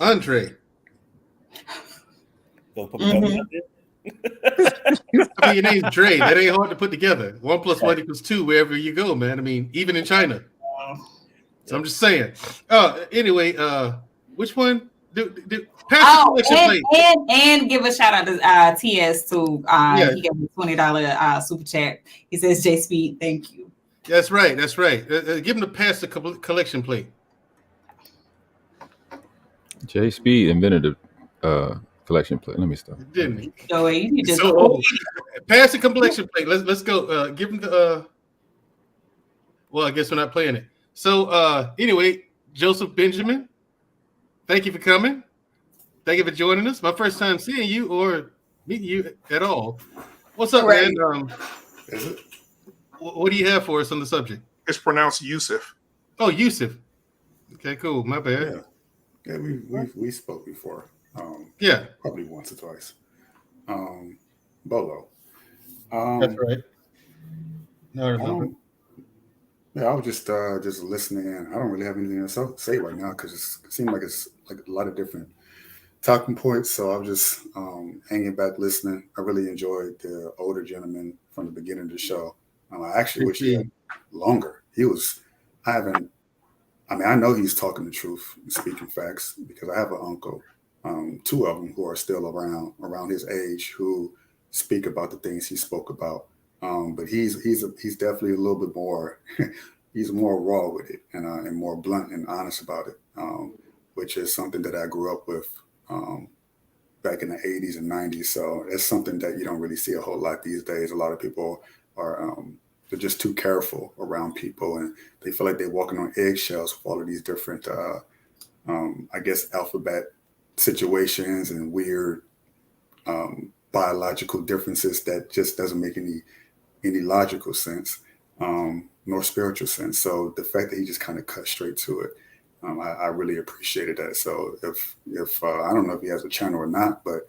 Andre. Mhm. I mean, your name's Dre. That ain't hard to put together. 1 + 1 = 2 wherever you go, man. I mean, even in China. So I'm just saying. Anyway, which one? Pass the collection plate. And give a shout out to TS too. Yeah. He gave me $20 super chat. He says, J Speed, thank you. That's right. That's right. Give him the pass the collection plate. J Speed invented the collection plate. Let me stop. Didn't he? Joey, you need to So pass the collection plate. Let's go. Give him the. Well, I guess we're not playing it. So anyway, Joseph Benjamin, thank you for coming. Thank you for joining us. My first time seeing you or meeting you at all. What's up, man? Is it? What do you have for us on the subject? It's pronounced Yusuf. Oh, Yusuf. Okay, cool. My bad. Yeah, we spoke before. Yeah, probably once or twice. Bolo. That's right. No. Yeah, I was just listening in. I don't really have anything to say right now because it seemed like it's like a lot of different talking points. So I was just hanging back listening. I really enjoyed the older gentleman from the beginning of the show. I actually wish he had longer. I know he's talking the truth and speaking facts because I have an uncle, 2 of them who are still around his age who speak about the things he spoke about. But he's definitely a little bit more, he's more raw with it and more blunt and honest about it, which is something that I grew up with back in the 80s and 90s. So it's something that you don't really see a whole lot these days. A lot of people are they're just too careful around people and they feel like they're walking on eggshells with all of these different, I guess, alphabet situations and weird biological differences that just doesn't make any logical sense, nor spiritual sense. So the fact that he just kind of cut straight to it, I really appreciated that. So if I don't know if he has a channel or not, but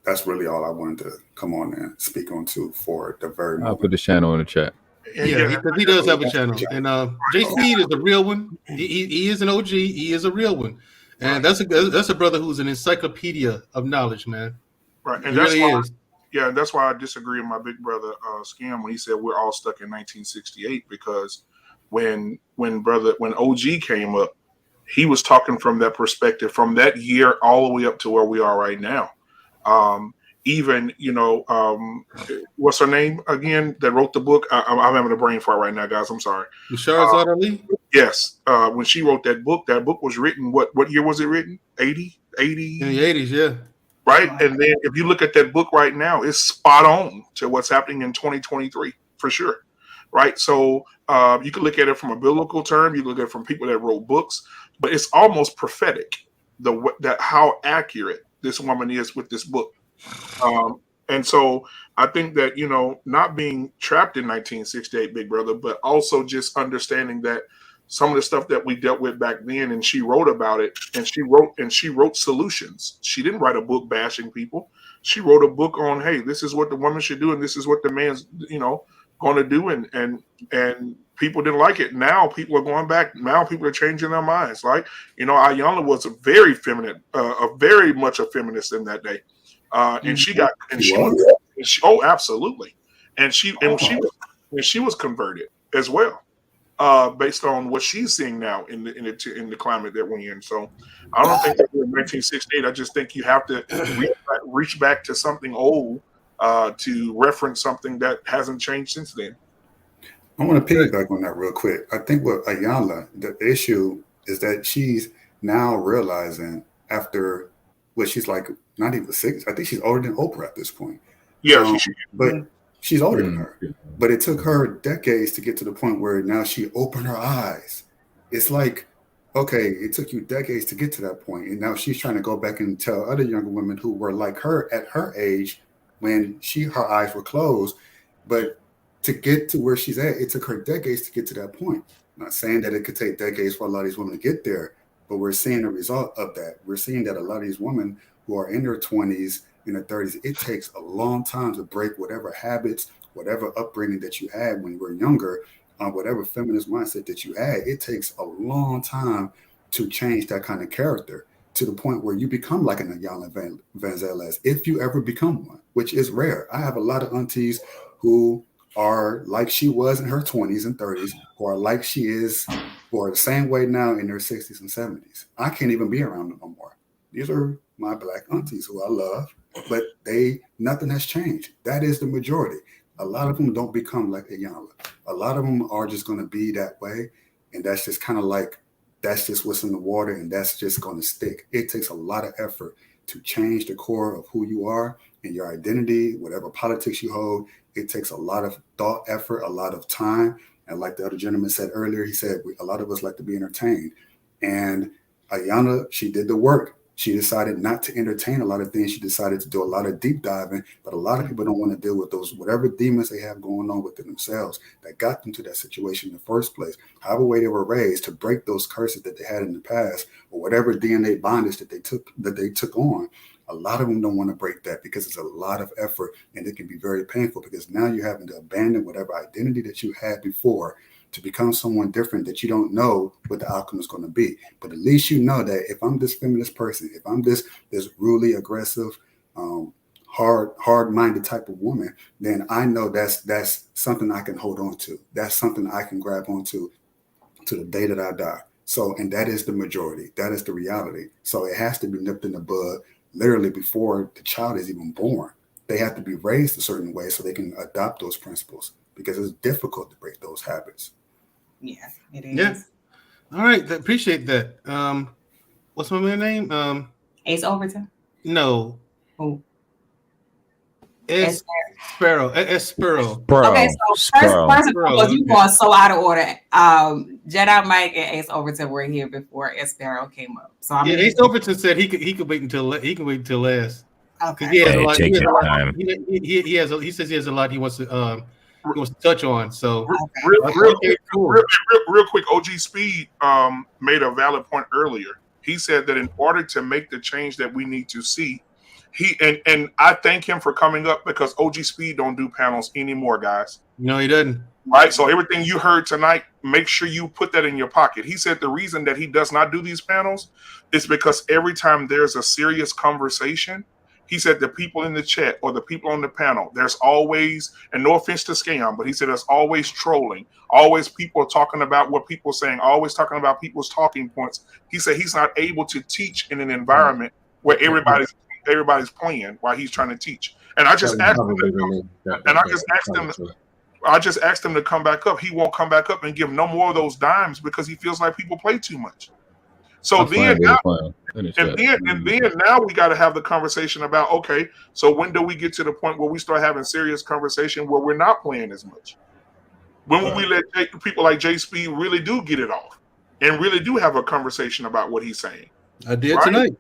that's really all I wanted to come on and speak on to for the very moment. I'll put the channel in the chat. Yeah, he does have a channel, and J Speed is the real one. He is an OG. He is a real one, and that's a brother who's an encyclopedia of knowledge, man. Right, and he that's really why. is. Yeah, that's why I disagree with my big brother Scam when he said we're all stuck in 1968 because when OG came up, he was talking from that perspective from that year all the way up to where we are right now. Even what's her name again that wrote the book? I'm having a brain fart right now, guys. I'm sorry. Shahrazad Ali? Yes. When she wrote that book was written. What year was it written? 80? In the 80s, yeah. Right. And then if you look at that book right now, it's spot on to what's happening in 2023 for sure. Right. So you can look at it from a biblical term. You look at it from people that wrote books, but it's almost prophetic that how accurate this woman is with this book. And so I think that, not being trapped in 1968, big brother, but also just understanding that some of the stuff that we dealt with back then, and she wrote about it, and she wrote solutions. She didn't write a book bashing people. She wrote a book on, hey, this is what the woman should do, and this is what the man's, going to do, and people didn't like it. Now people are going back. Now people are changing their minds. Like, Ayanna was a very feminine, very much a feminist in that day, and she got, absolutely, and she was converted as well. Based on what she's seeing now in the climate that we're in. So I don't think that we're in 1968. I just think you have to reach back to something old to reference something that hasn't changed since then. I want to piggyback on that real quick. I think with Ayanna, the issue is that she's now realizing after she's like not even 6. I think she's older than Oprah at this point. Yeah, but she's older than her. But it took her decades to get to the point where now she opened her eyes. It's like, okay, it took you decades to get to that point, and now she's trying to go back and tell other younger women who were like her at her age when her eyes were closed. But to get to where she's at, it took her decades to get to that point. I'm not saying that it could take decades for a lot of these women to get there, but we're seeing the result of that. We're seeing that a lot of these women who are in their 20s, in their 30s. It takes a long time to break whatever habits, whatever upbringing that you had when you were younger, whatever feminist mindset that you had. It takes a long time to change that kind of character to the point where you become like an Ayala Vanzeles, if you ever become one, which is rare. I have a lot of aunties who are like she was in her 20s and 30s, who are like she is, or the same way now in their 60s and 70s. I can't even be around them no more. These are my black aunties who I love, but nothing has changed. That is the majority. A lot of them don't become like Ayala. A lot of them are just going to be that way, and that's just kind of like, that's just what's in the water, and that's just going to stick. It takes a lot of effort to change the core of who you are and your identity, whatever politics you hold. It takes a lot of thought, effort, a lot of time. And like the other gentleman said earlier, he said, a lot of us like to be entertained. And Ayana, she did the work. She decided not to entertain a lot of things. She decided to do a lot of deep diving, but a lot of people don't want to deal with those, whatever demons they have going on within themselves that got them to that situation in the first place. However way they were raised, to break those curses that they had in the past, or whatever DNA bondage that they took on. A lot of them don't want to break that because it's a lot of effort, and it can be very painful because now you're having to abandon whatever identity that you had before to become someone different that you don't know what the outcome is going to be. But at least you know that if I'm this feminist person, if I'm this really aggressive, hard-minded type of woman, then I know that's something I can hold on to. That's something I can grab onto to the day that I die. So, and that is the majority. That is the reality. So it has to be nipped in the bud literally before the child is even born. They have to be raised a certain way so they can adopt those principles, because it's difficult to break those habits. Yeah, it is. Yeah. All right. Appreciate that. What's my man's name? Ace Overton? No. Who? Sparrow. Sparrow. Okay, so first and foremost, you going so out of order. Jedi Mike and Ace Overton were here before Sparrow came up. So I mean, Ace Overton said he could wait until last. Okay. He has a lot. Take your time. He says he has a lot he wants to touch on. So real quick, OG Speed made a valid point earlier. He said that in order to make the change that we need to see, and I thank him for coming up, because OG Speed don't do panels anymore, guys. No, he doesn't. Right. So everything you heard tonight, make sure you put that in your pocket. He said the reason that he does not do these panels is because every time there's a serious conversation, he said the people in the chat or the people on the panel, there's always, and no offense to Scam, but he said there's always trolling, always people talking about what people are saying, always talking about people's talking points. He said he's not able to teach in an environment where everybody's playing while he's trying to teach. And I just asked him to come back up. He won't come back up and give no more of those dimes because he feels like people play too much. So then now we got to have the conversation about, okay, so when do we get to the point where we start having serious conversation where we're not playing as much? When will we let people like J Speed really do get it off and really do have a conversation about what he's saying? I did tonight.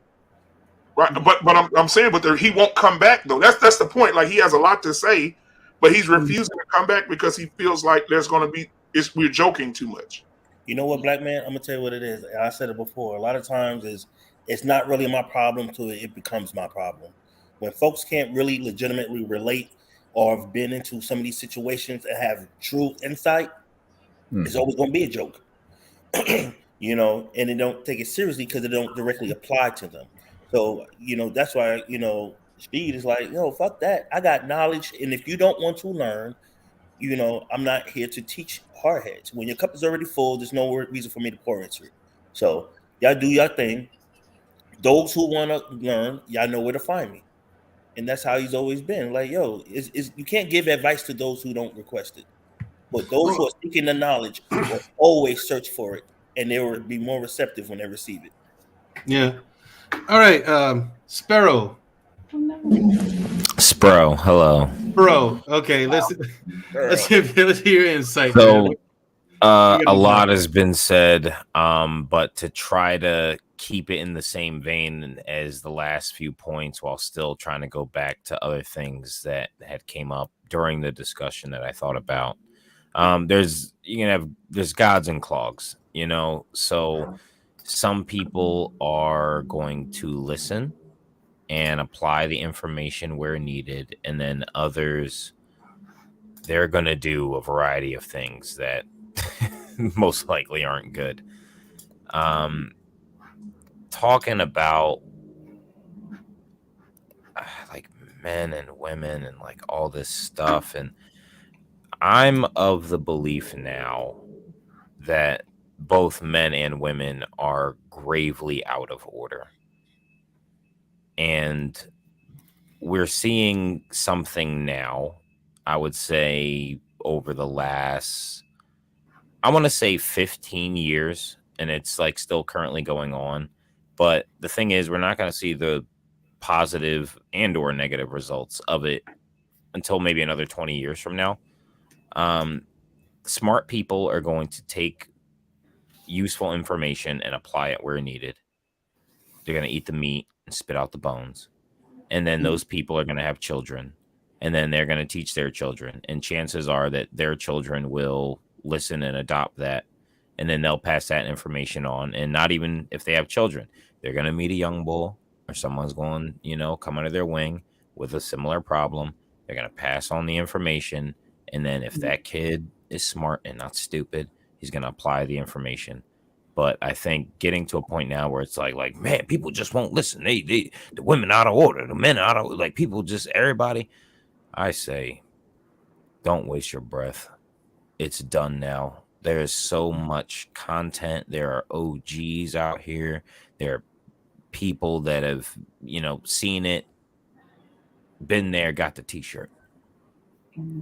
Right, but I'm saying, he won't come back though. That's the point. Like, he has a lot to say, but he's refusing to come back because he feels like there's going to be we're joking too much. You know what, black man? I'm gonna tell you what it is. I said it before. A lot of times it's not really my problem till it becomes my problem. When folks can't really legitimately relate or have been into some of these situations and have true insight, it's always gonna be a joke. You know, and they don't take it seriously because it don't directly apply to them. So, you know, that's why, you know, Speed is like, fuck that. I got knowledge, and if you don't want to learn, you know, I'm not here to teach hardheads. When your cup is already full, there's no reason for me to pour into it. So y'all do your thing. Those who want to learn, y'all know where to find me. And that's how he's always been. Like, you can't give advice to those who don't request it. But those who are seeking the knowledge will always search for it, and they will be more receptive when they receive it. Yeah. All right. Sparrow. Spro, hello. Bro, okay, let's hear your insight. So, a lot has been said, but to try to keep it in the same vein as the last few points, while still trying to go back to other things that had came up during the discussion that I thought about. There's gods and clogs, you know. So some people are going to listen and apply the information where needed, and then others, they're going to do a variety of things that most likely aren't good. Talking about like men and women and like all this stuff, and I'm of the belief now that both men and women are gravely out of order. And we're seeing something now, I would say, over the last, I want to say 15 years, and it's like still currently going on. But the thing is, we're not going to see the positive and or negative results of it until maybe another 20 years from now. Smart people are going to take useful information and apply it where needed. They're going to eat the meat and spit out the bones. And then those people are going to have children. And then they're going to teach their children. And chances are that their children will listen and adopt that. And then they'll pass that information on. And not even if they have children, they're going to meet a young bull or someone's going, come under their wing with a similar problem. They're going to pass on the information. And then if that kid is smart and not stupid, he's going to apply the information. But I think getting to a point now where it's like, man, people just won't listen. The women out of order, the men out of, like, people just, everybody. I say, don't waste your breath. It's done now. There's so much content. There are OGs out here. There are people that have, seen it, been there, got the t-shirt.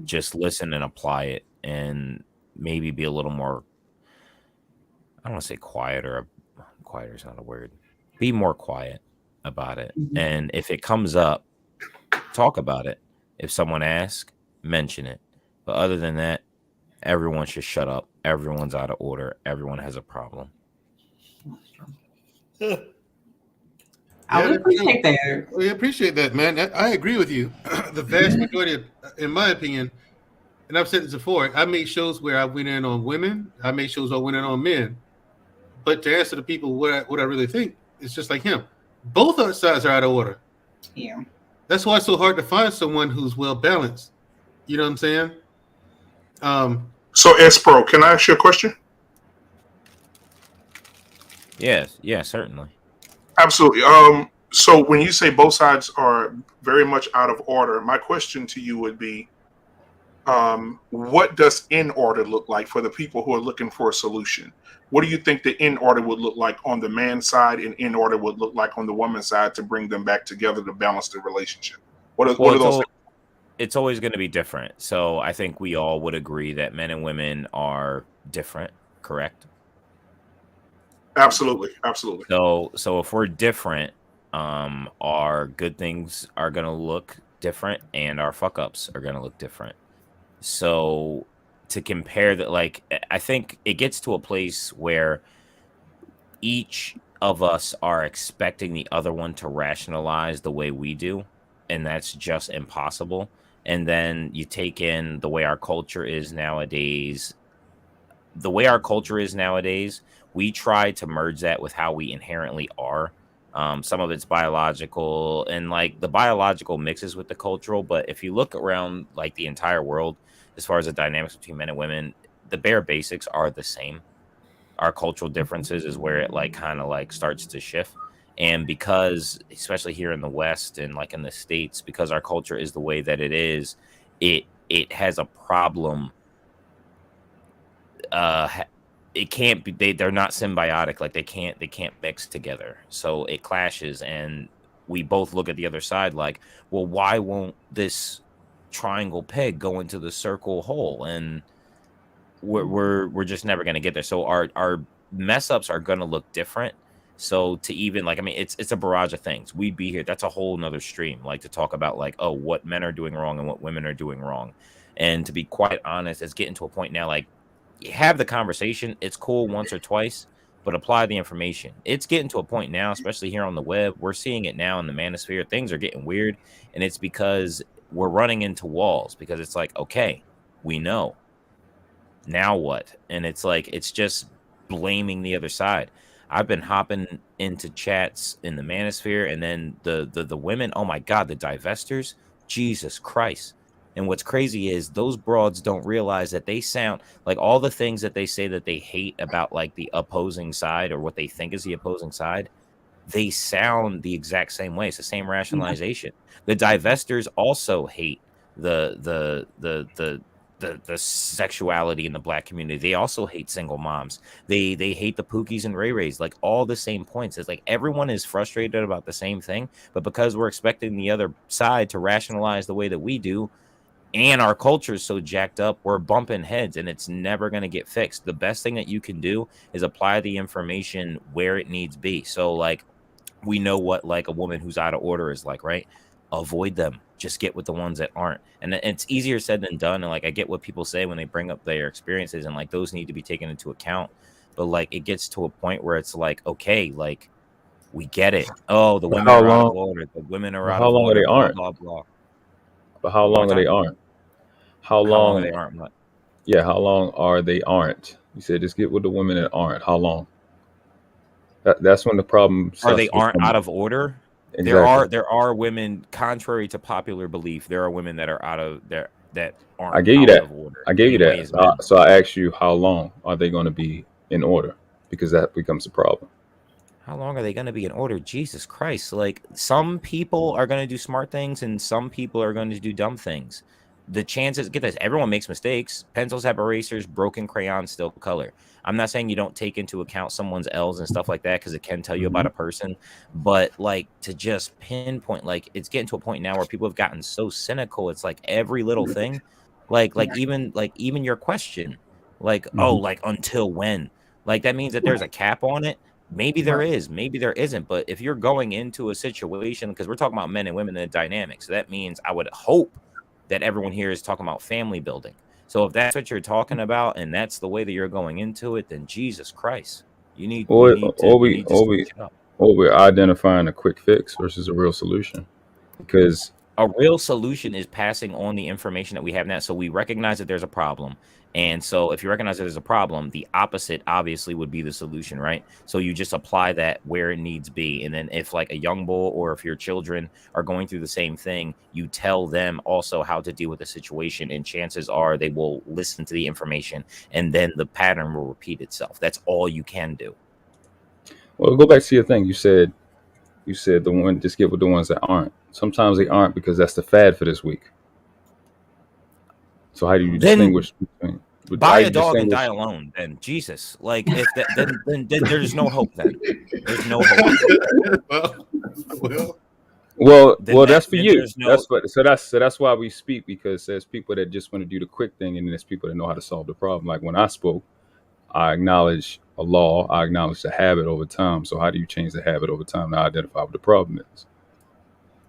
Just listen and apply it, and maybe be a little more, I don't want to say quieter. Quieter is not a word. Be more quiet about it. And if it comes up, talk about it. If someone asks, mention it. But other than that, everyone should shut up. Everyone's out of order. Everyone has a problem. I would appreciate that. We appreciate that, man. I agree with you. The vast majority, in my opinion, and I've said this before, I made shows where I went in on women. I made shows where I went in on men. But to answer the people what I really think, it's just like him. Both sides are out of order. Yeah. That's why it's so hard to find someone who's well balanced. You know what I'm saying? So, S-Pro, can I ask you a question? Yes, certainly. Absolutely. So when you say both sides are very much out of order, my question to you would be, what does in order look like for the people who are looking for a solution? What do you think the in order would look like on the man's side, and in order would look like on the woman's side to bring them back together to balance the relationship? What are those? It's always going to be different. So I think we all would agree that men and women are different, correct? Absolutely. So if we're different, our good things are going to look different, and our fuck ups are going to look different. So to compare that, like, I think it gets to a place where each of us are expecting the other one to rationalize the way we do, and that's just impossible. And then you take in the way our culture is nowadays. We try to merge that with how we inherently are. Some of it's biological, and like the biological mixes with the cultural. But if you look around like the entire world, as far as the dynamics between men and women, the bare basics are the same. Our cultural differences is where it like kind of like starts to shift. And because, especially here in the West and like in the States, because our culture is the way that it is, it has a problem. It can't be, they're not symbiotic. Like they can't mix together. So it clashes, and we both look at the other side like, well, why won't this triangle peg go into the circle hole? And we're just never going to get there. So our mess ups are going to look different. So to even like, I mean, it's a barrage of things. We'd be here. That's a whole nother stream, like to talk about like, oh, what men are doing wrong and what women are doing wrong. And to be quite honest, it's getting to a point now, like, you have the conversation. It's cool once or twice, but apply the information. It's getting to a point now, especially here on the web. We're seeing it now in the Manosphere. Things are getting weird, and it's because we're running into walls, because it's like, okay, we know. Now what? And it's like, it's just blaming the other side. I've been hopping into chats in the Manosphere, and then the women. Oh my God, the divestors. Jesus Christ. And what's crazy is those broads don't realize that they sound like all the things that they say that they hate about like the opposing side or what they think is the opposing side. They sound the exact same way. It's the same rationalization. The divestors also hate the sexuality in the black community. They also hate single moms. They hate the Pookies and Ray Rays, like all the same points. It's like everyone is frustrated about the same thing, but because we're expecting the other side to rationalize the way that we do, and our culture is so jacked up, we're bumping heads, and it's never going to get fixed. The best thing that you can do is apply the information where it needs be. So like, we know what like a woman who's out of order is like, right? Avoid them. Just get with the ones that aren't. And it's easier said than done. And like, I get what people say when they bring up their experiences, and like those need to be taken into account. But like, it gets to a point where it's like, okay, like we get it. Oh, the women are out of order. The women are out of order. Blah, blah, blah. But how long are they aren't? How long are they aren't? What? Yeah, how long are they aren't? You said just get with the women that aren't. How long? That's when the problem are. They aren't out of order. Exactly. There are women, contrary to popular belief, there are women that are out of there that aren't. I gave you that. Of order. I gave you that. So I asked you, how long are they going to be in order? Because that becomes a problem. How long are they going to be in order? Jesus Christ! Like some people are going to do smart things, and some people are going to do dumb things. The chances, get this, everyone makes mistakes. Pencils have erasers, broken crayons still color. I'm not saying you don't take into account someone's L's and stuff like that, because it can tell you about a person, but like to just pinpoint, like it's getting to a point now where people have gotten so cynical. It's like every little thing, like even your question, like, oh, like until when? Like that means that there's a cap on it. Maybe there is, maybe there isn't. But if you're going into a situation, because we're talking about men and women in the dynamics, so that means I would hope that everyone here is talking about family building. So if that's what you're talking about, and that's the way that you're going into it, then Jesus Christ, we're identifying a quick fix versus a real solution. Because a real solution is passing on the information that we have now. So we recognize that there's a problem. And so if you recognize that there's a problem, the opposite obviously would be the solution, right? So you just apply that where it needs be. And then if like a young bull or if your children are going through the same thing, you tell them also how to deal with the situation. And chances are they will listen to the information, and then the pattern will repeat itself. That's all you can do. Well, go back to your thing. You said the one, just get with the ones that aren't. Sometimes they aren't because that's the fad for this week. So how do you distinguish between buy a dog and die alone? Then Jesus, like if that, then there's no hope. Then there's no hope. Well, that's for you. That's why we speak, because there's people that just want to do the quick thing, and there's people that know how to solve the problem. Like when I spoke, I acknowledge a law, I acknowledge the habit over time. So how do you change the habit over time to identify what the problem is?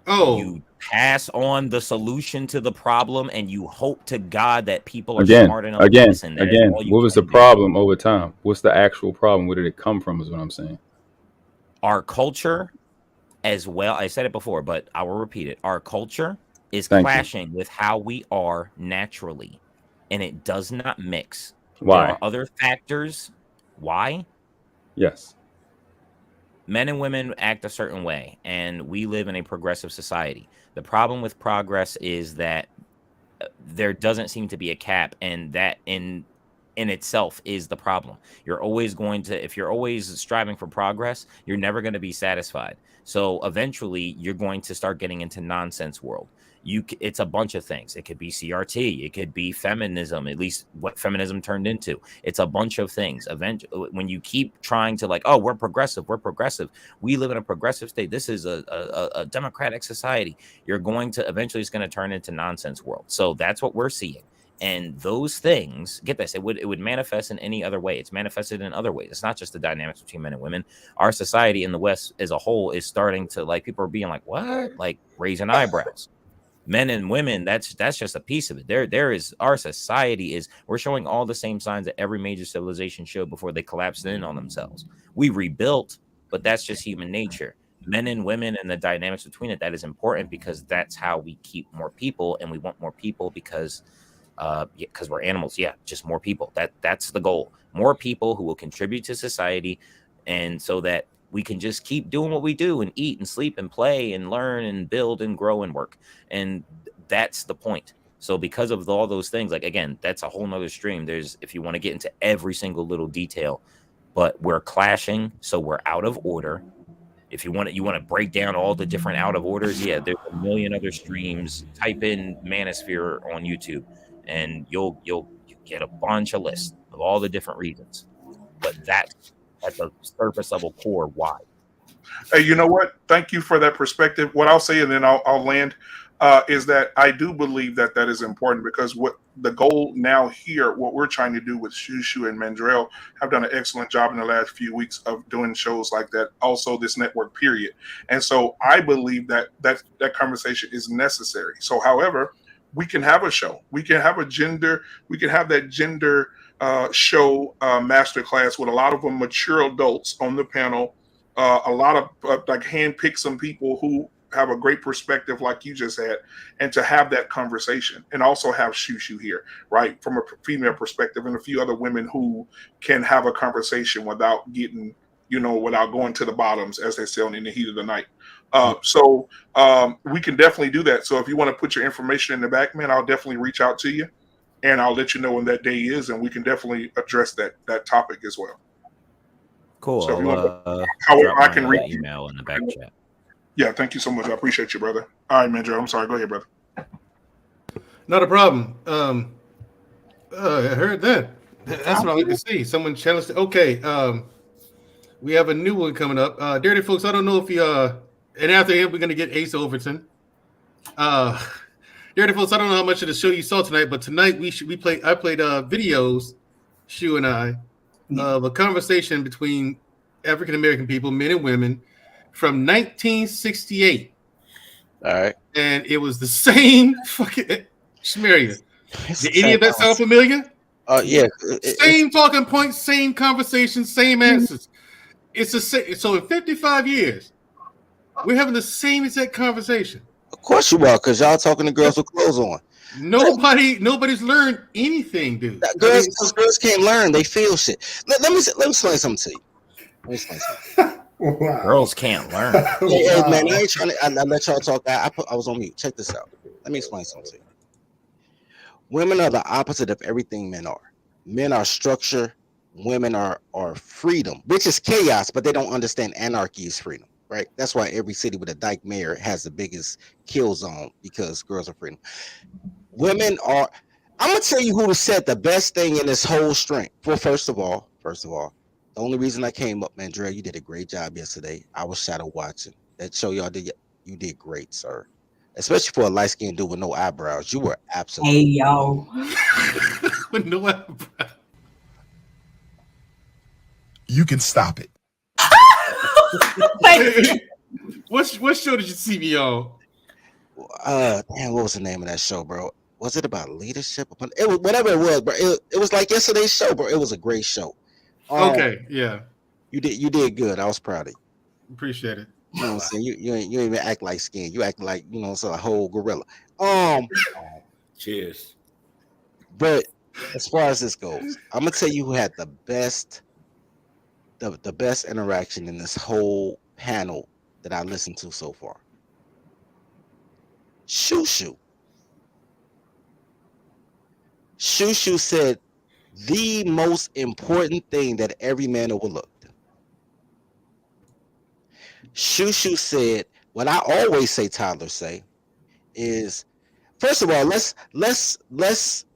You pass on the solution to the problem, and you hope to God that people are smart enough to listen. Again, what was the problem over time? What's the actual problem? Where did it come from is what I'm saying. Our culture as well. I said it before, but I will repeat it. Our culture is clashing with how we are naturally, and it does not mix. Why? There are other factors. Why? Yes. Men and women act a certain way, and we live in a progressive society. The problem with progress is that there doesn't seem to be a cap, and that in itself is the problem. You're always going to, if you're always striving for progress, you're never going to be satisfied. So eventually you're going to start getting into nonsense world. It's a bunch of things. It could be CRT. It could be feminism, at least what feminism turned into. It's a bunch of things. Eventually, when you keep trying to like, oh, we're progressive. We live in a progressive state. This is a democratic society. You're going to, eventually it's going to turn into nonsense world. So that's what we're seeing. And those things, get this, it would manifest in any other way. It's manifested in other ways. It's not just the dynamics between men and women. Our society in the West as a whole is starting to, like, people are being like, what? Like raising eyebrows. Men and women, that's just a piece of it. There is, our society is, we're showing all the same signs that every major civilization showed before they collapsed in on themselves. We rebuilt, but that's just human nature. Men and women and the dynamics between it, that is important, because that's how we keep more people, and we want more people because we're animals. Yeah, just more people. That's the goal. More people who will contribute to society, and so that we can just keep doing what we do and eat and sleep and play and learn and build and grow and work. And that's the point. So because of all those things, like, again, that's a whole nother stream. There's, if you want to get into every single little detail, but we're clashing. So we're out of order. If you want to break down all the different out of orders, yeah, there's a million other streams. Type in Manosphere on YouTube and you'll get a bunch of lists of all the different reasons. But that's at the surface level core why. Hey, you know what? Thank you for that perspective. What I'll say, and then I'll land, is that I do believe that is important, because what the goal now here, what we're trying to do with Shushu and Mandrell, have done an excellent job in the last few weeks of doing shows like that. Also, this network, period. And so I believe that conversation is necessary. So, however, we can have a show. We can have that gender show masterclass with a lot of them mature adults on the panel. A lot of like handpick some people who have a great perspective like you just had, and to have that conversation, and also have Shushu here, right, from a female perspective, and a few other women who can have a conversation without getting, without going to the bottoms, as they say, in the heat of the night. So we can definitely do that. So if you want to put your information in the back, man, I'll definitely reach out to you, and I'll let you know when that day is, and we can definitely address that topic as well. Cool. So if you want I'll I can reach email in the back chat. Yeah, thank you so much. I appreciate you, brother. All right, Mandrell, I'm sorry. Go ahead, brother. Not a problem. I heard that. That's what I like to see. Someone challenged it. Okay. We have a new one coming up. Dirty folks, I don't know if you and after him we're gonna get Ace Overton. Dirty folks, I don't know how much of the show you saw tonight, but tonight I played videos, Shu and I, of a conversation between African American people, men and women, from 1968. All right. And it was the same fucking Shmaria. Did any of that sound familiar? Yeah. Same talking points, same conversation, same answers. It's the same. So in 55 years, we're having the same exact conversation. Of course you are, because y'all talking to girls with clothes on. Nobody's learned anything, dude. Girls can't learn. They feel shit. Let me explain something to you. Wow. Girls can't learn. Hey, man, I ain't trying to. I let y'all talk. I was on mute. Check this out. Let me explain something to you. Women are the opposite of everything men are. Men are structure. Women are freedom, which is chaos, but they don't understand anarchy is freedom, right? That's why every city with a dyke mayor has the biggest kill zone, because girls are freedom. Women are. I'm gonna tell you who said the best thing in this whole string. Well, first of all, the only reason I came up, Mandrell, you did a great job yesterday. I was shadow watching. That show y'all did. You did great, sir. Especially for a light-skinned dude with no eyebrows. You were absolutely. Hey, yo. With no eyebrows. You can stop it. What show did you see me on? Damn, what was the name of that show, bro? Was it about leadership? It was whatever it was, bro. It was like yesterday's show, bro. It was a great show. Okay, yeah. You did good. I was proud of you. Appreciate it. You know what I'm saying? You ain't even act like skin. You act like, it's a whole gorilla. Cheers. But as far as this goes, I'm gonna tell you who had the best interaction in this whole panel that I listened to so far. Shushu. Shushu said the most important thing that every man overlooked. Shushu said what I always say, Tyler say, is first of all, let's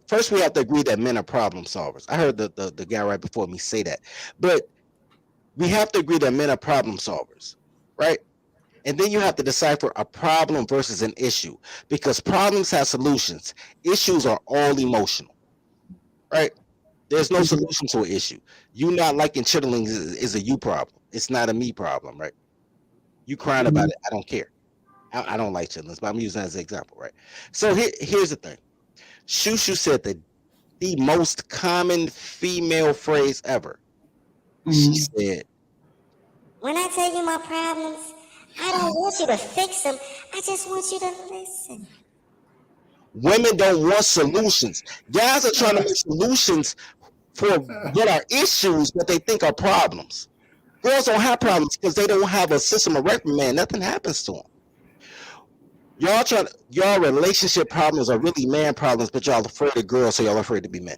first we have to agree that men are problem solvers. I heard the guy right before me say that, but we have to agree that men are problem solvers, right? And then you have to decipher a problem versus an issue, because problems have solutions. Issues are all emotional, right? There's no solution to an issue. You not liking chitterlings is a you problem. It's not a me problem, right? You crying about it, I don't care. I don't like chitterlings, but I'm using that as an example, right? So here's the thing. Shushu said the most common female phrase ever. She said, when I tell you my problems, I don't want you to fix them. I just want you to listen. Women don't want solutions. Guys are trying to make solutions for what are issues that they think are problems. Girls don't have problems because they don't have a system of reprimand. Nothing happens to them. Y'all relationship problems are really man problems, but y'all afraid of girls, so y'all afraid to be men.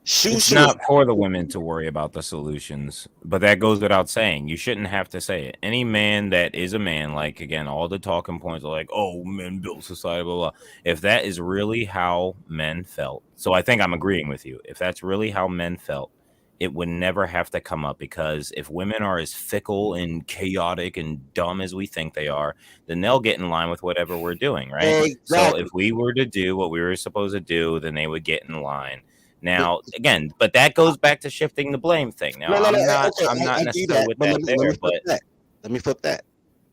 It's not for the women to worry about the solutions, but that goes without saying. You shouldn't have to say it. Any man that is a man, like, again, all the talking points are like, oh, men built society, blah, blah. If that is really how men felt, so I think I'm agreeing with you. If that's really how men felt, it would never have to come up, because if women are as fickle and chaotic and dumb as we think they are, then they'll get in line with whatever we're doing, right? Exactly. So if we were to do what we were supposed to do, then they would get in line. Now, again, but that goes back to shifting the blame thing. Now, I'm not necessarily with that there, but let me flip that.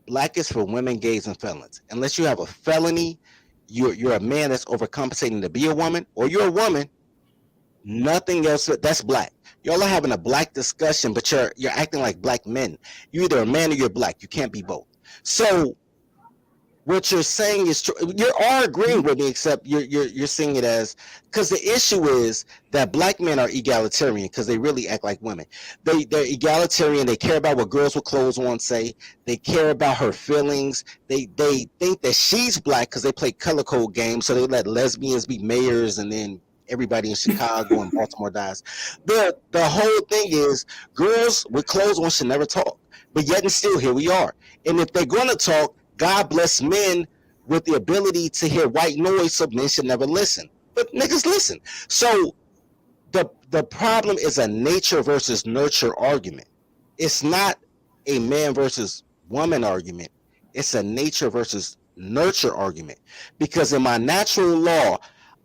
Black is for women, gays, and felons. Unless you have a felony, you're a man that's overcompensating to be a woman, or you're a woman. Nothing else. That's black. Y'all are having a black discussion, but you're acting like black men. You're either a man or you're black. You can't be both. So what you're saying is true. You are agreeing with me, except you're seeing it as, because the issue is that black men are egalitarian because they really act like women. They're egalitarian. They care about what girls with clothes on say. They care about her feelings. They think that she's black because they play color code games, so they let lesbians be mayors, and then everybody in Chicago and Baltimore dies. The whole thing is girls with clothes on should never talk, but yet and still here we are. And if they're going to talk, God bless men with the ability to hear white noise, so men should never listen. But niggas listen. So the problem is a nature versus nurture argument. It's not a man versus woman argument. It's a nature versus nurture argument. Because in my natural law,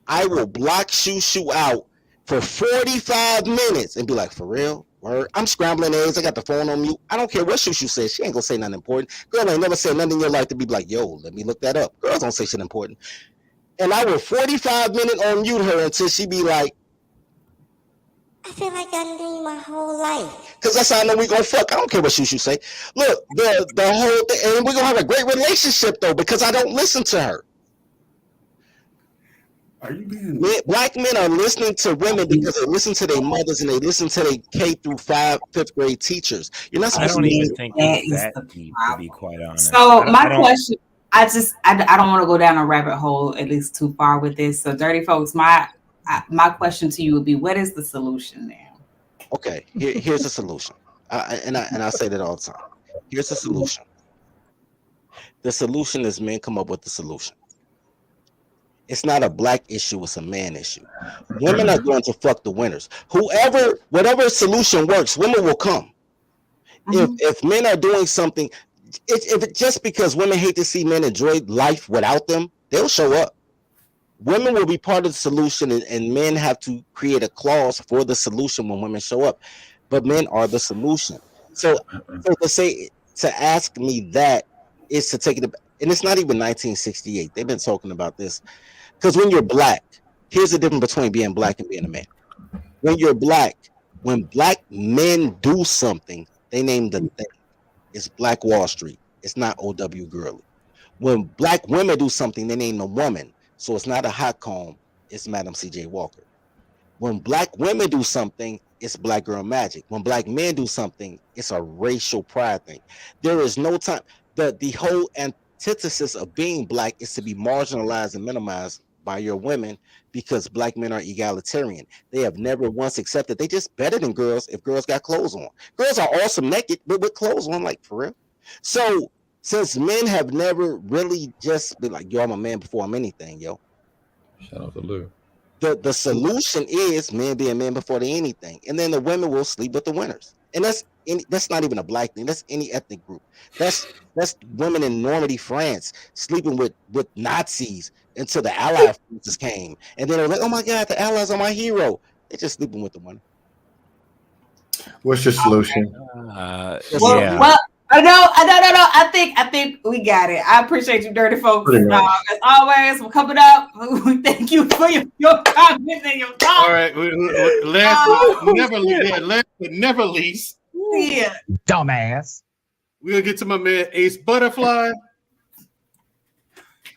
I will block Shushu out for 45 minutes and be like, for real? Word? I'm scrambling eggs. I got the phone on mute. I don't care what Shushu says. She ain't gonna say nothing important. Girl ain't never said nothing in your life to be like, yo, let me look that up. Girls don't say shit important. And I will 45 minutes on mute her until she be like, I feel like I knew my whole life. Because that's how I know we gonna fuck. I don't care what Shushu say. Look, the whole thing, and we're gonna have a great relationship though, because I don't listen to her. Are you being black men are listening to women because they listen to their mothers and they listen to their K through 5th grade teachers. You're not supposed I don't to even think it's that deep, to be quite honest. So my question, I don't want to go down a rabbit hole at least too far with this. So dirty folks, my question to you would be, what is the solution now? Okay, here's the solution. And I say that all the time. Here's the solution. The solution is men come up with the solution. It's not a black issue, it's a man issue. Women are going to fuck the winners. Whatever solution works, women will come. If men are doing something, if just because women hate to see men enjoy life without them, they'll show up. Women will be part of the solution, and men have to create a clause for the solution when women show up. But men are the solution. So to ask me that is to take it, and it's not even 1968. They've been talking about this. Because when you're black, here's the difference between being black and being a man. When you're black, when black men do something, they name the thing. It's Black Wall Street. It's not O.W. Gurley. When black women do something, they name the woman. So it's not a hot comb. It's Madam C.J. Walker. When black women do something, it's Black Girl Magic. When black men do something, it's a racial pride thing. There is no time. The whole antithesis of being black is to be marginalized and minimized by your women, because black men are egalitarian. They have never once accepted they just better than girls if girls got clothes on. Girls are awesome naked, but with clothes on, like, for real. So since men have never really just been like, yo, I'm a man before I'm anything, yo. Shout out to Lou. The solution is men being men before they anything, and then the women will sleep with the winners. And that's not even a black thing. That's any ethnic group. That's women in Normandy, France, sleeping with Nazis until the Allied forces came, and then they're like, "Oh my God, the Allies are my hero." They're just sleeping with the women. What's your solution? Well, no. I think we got it. I appreciate you, dirty folks. As always, for coming up. Thank you for your comments and your thoughts. All right, last but never least. Yeah. Dumbass. We'll get to my man Ace Butterfly.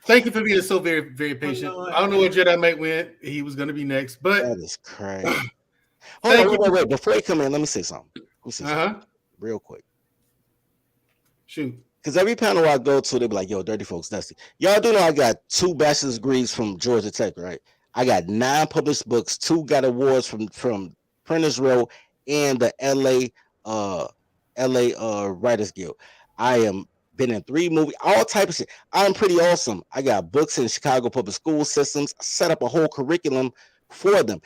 Thank you for being so very, very patient. I don't know what Jedi Knight went. He was going to be next, but that is crazy. Hold on, wait. Before you come in, let me say something. Real quick. Shoot. Because every panel I go to, they be like, yo, Dirty Folks, Dusty. Y'all do know I got 2 bachelor's degrees from Georgia Tech, right? I got 9 published books, 2 got awards from Printers Row and the LA Writers Guild. I am been in 3 movies, all type of shit. I'm pretty awesome. I got books in Chicago public school systems, set up a whole curriculum for them.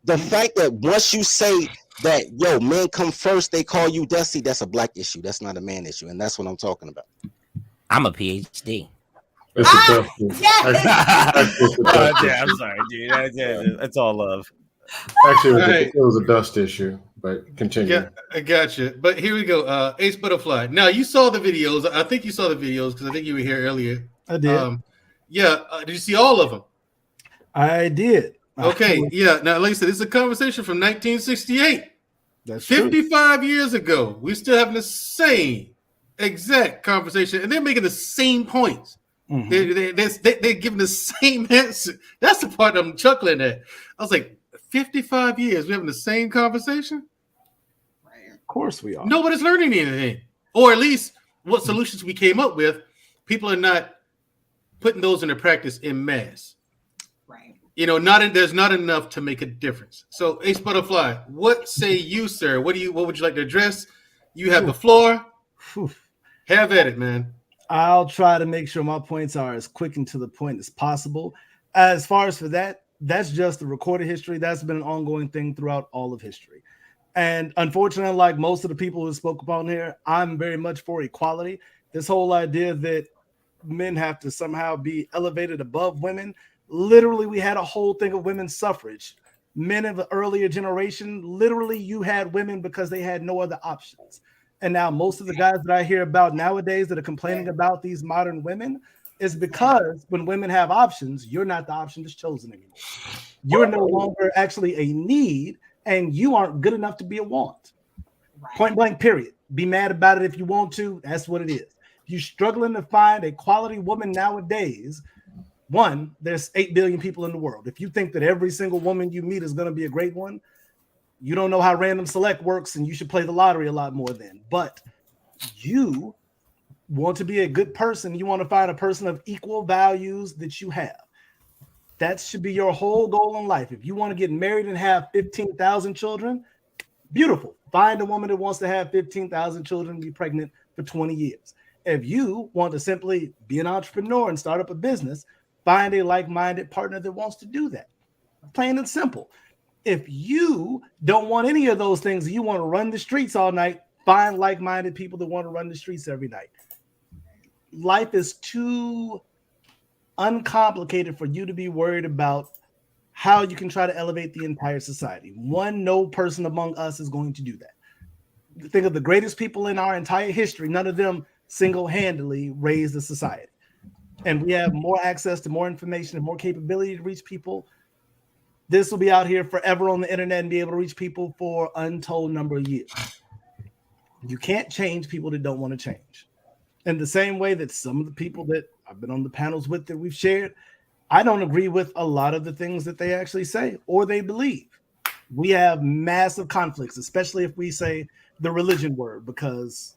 The fact that once you say that, yo, men come first, they call you Dusty, that's a black issue. That's not a man issue. And that's what I'm talking about. I'm a PhD. It's I'm sorry, dude. That's all love. Actually, it was a dust issue, but continue. Yeah, I got you. But here we go. Ace Butterfly. Now, you saw the videos. I think you saw the videos because I think you were here earlier. I did. Did you see all of them? I did. Okay, yeah. Now, like I said, it's a conversation from 1968. That's 55 years ago. We're still having the same exact conversation, and they're making the same points. Mm-hmm. They're giving the same answer. That's the part I'm chuckling at. I was like, 55 years, we're having the same conversation? Of course we are. Nobody's learning anything. Or at least what solutions we came up with, people are not putting those into practice in mass. There's not enough to make a difference. So, Ace Butterfly, what say you, sir? What would you like to address? You have the floor. Have at it, man. I'll try to make sure my points are as quick and to the point as possible. As far as for that, that's just the recorded history. That's been an ongoing thing throughout all of history. And unfortunately, like most of the people who spoke upon here, I'm very much for equality. This whole idea that men have to somehow be elevated above women. Literally, we had a whole thing of women's suffrage. Men of the earlier generation, literally, you had women because they had no other options. And now most of the guys that I hear about nowadays that are complaining about these modern women is because when women have options, you're not the option that's chosen anymore. You're no longer actually a need, and you aren't good enough to be a want. Point blank, period. Be mad about it if you want to. That's what it is. If you're struggling to find a quality woman nowadays, one, there's 8 billion people in the world. If you think that every single woman you meet is going to be a great one, you don't know how random select works, and you should play the lottery a lot more then. But you want to be a good person. You want to find a person of equal values that you have. That should be your whole goal in life. If you want to get married and have 15,000 children, beautiful. Find a woman that wants to have 15,000 children and be pregnant for 20 years. If you want to simply be an entrepreneur and start up a business, find a like-minded partner that wants to do that. Plain and simple. If you don't want any of those things, you want to run the streets all night, find like-minded people that want to run the streets every night. Life is too uncomplicated for you to be worried about how you can try to elevate the entire society. No person among us is going to do that. Think of the greatest people in our entire history. None of them single-handedly raised the society. And we have more access to more information and more capability to reach people. This will be out here forever on the internet and be able to reach people for untold number of years. You can't change people that don't want to change. In the same way that some of the people that I've been on the panels with that we've shared, I don't agree with a lot of the things that they actually say or they believe. We have massive conflicts, especially if we say the religion word, because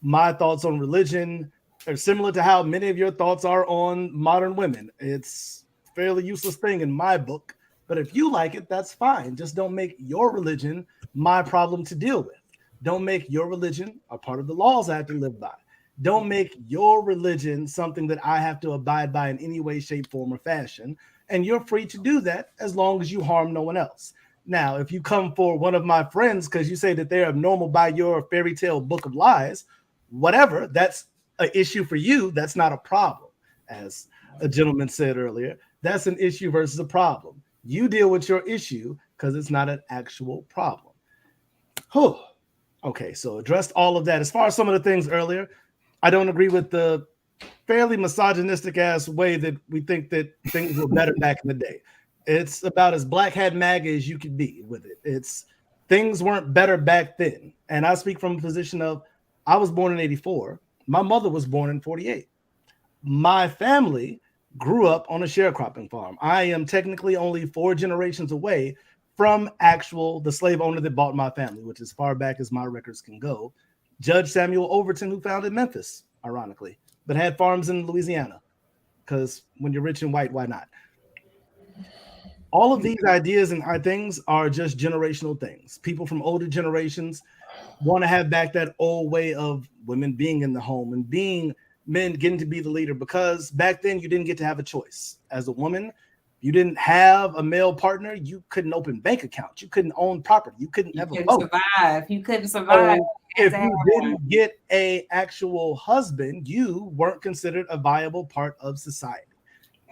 my thoughts on religion are similar to how many of your thoughts are on modern women. It's a fairly useless thing in my book, but if you like it, that's fine. Just don't make your religion my problem to deal with. Don't make your religion a part of the laws I have to live by. Don't make your religion something that I have to abide by in any way, shape, form, or fashion. And you're free to do that as long as you harm no one else. Now, if you come for one of my friends because you say that they're abnormal by your fairy tale book of lies, whatever, that's an issue for you. That's not a problem. As a gentleman said earlier, that's an issue versus a problem. You deal with your issue because it's not an actual problem. Okay, so addressed all of that. As far as some of the things earlier, I don't agree with the fairly misogynistic ass way that we think that things were better back in the day. It's about as black hat MAGA as you could be with it. It's things weren't better back then. And I speak from a position of I was born in 84. My mother was born in 48. My family grew up on a sharecropping farm. I am technically only 4 generations away from the slave owner that bought my family, which as far back as my records can go, Judge Samuel Overton, who founded Memphis, ironically, but had farms in Louisiana, because when you're rich and white, why not? All of these ideas and things are just generational things. People from older generations want to have back that old way of women being in the home and being men getting to be the leader, because back then you didn't get to have a choice. As a woman, you didn't have a male partner. You couldn't open bank accounts. You couldn't own property. You couldn't ever vote. You couldn't survive. So if you didn't get a actual husband, you weren't considered a viable part of society,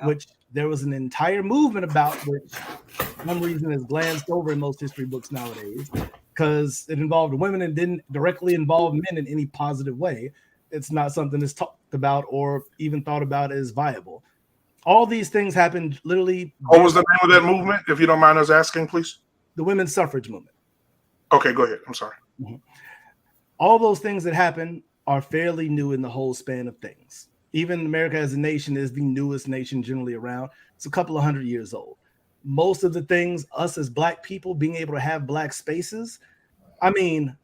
which there was an entire movement about, which for some reason is glanced over in most history books nowadays, because it involved women and didn't directly involve men in any positive way. It's not something that's talked about or even thought about as viable. All these things happened literally. What was the name of that movement, if you don't mind us asking, please? The women's suffrage movement. Okay, go ahead. I'm sorry. Mm-hmm. All those things that happen are fairly new in the whole span of things. Even America as a nation is the newest nation generally around. It's a couple of 100 years old. Most of the things, us as Black people being able to have Black spaces, I mean,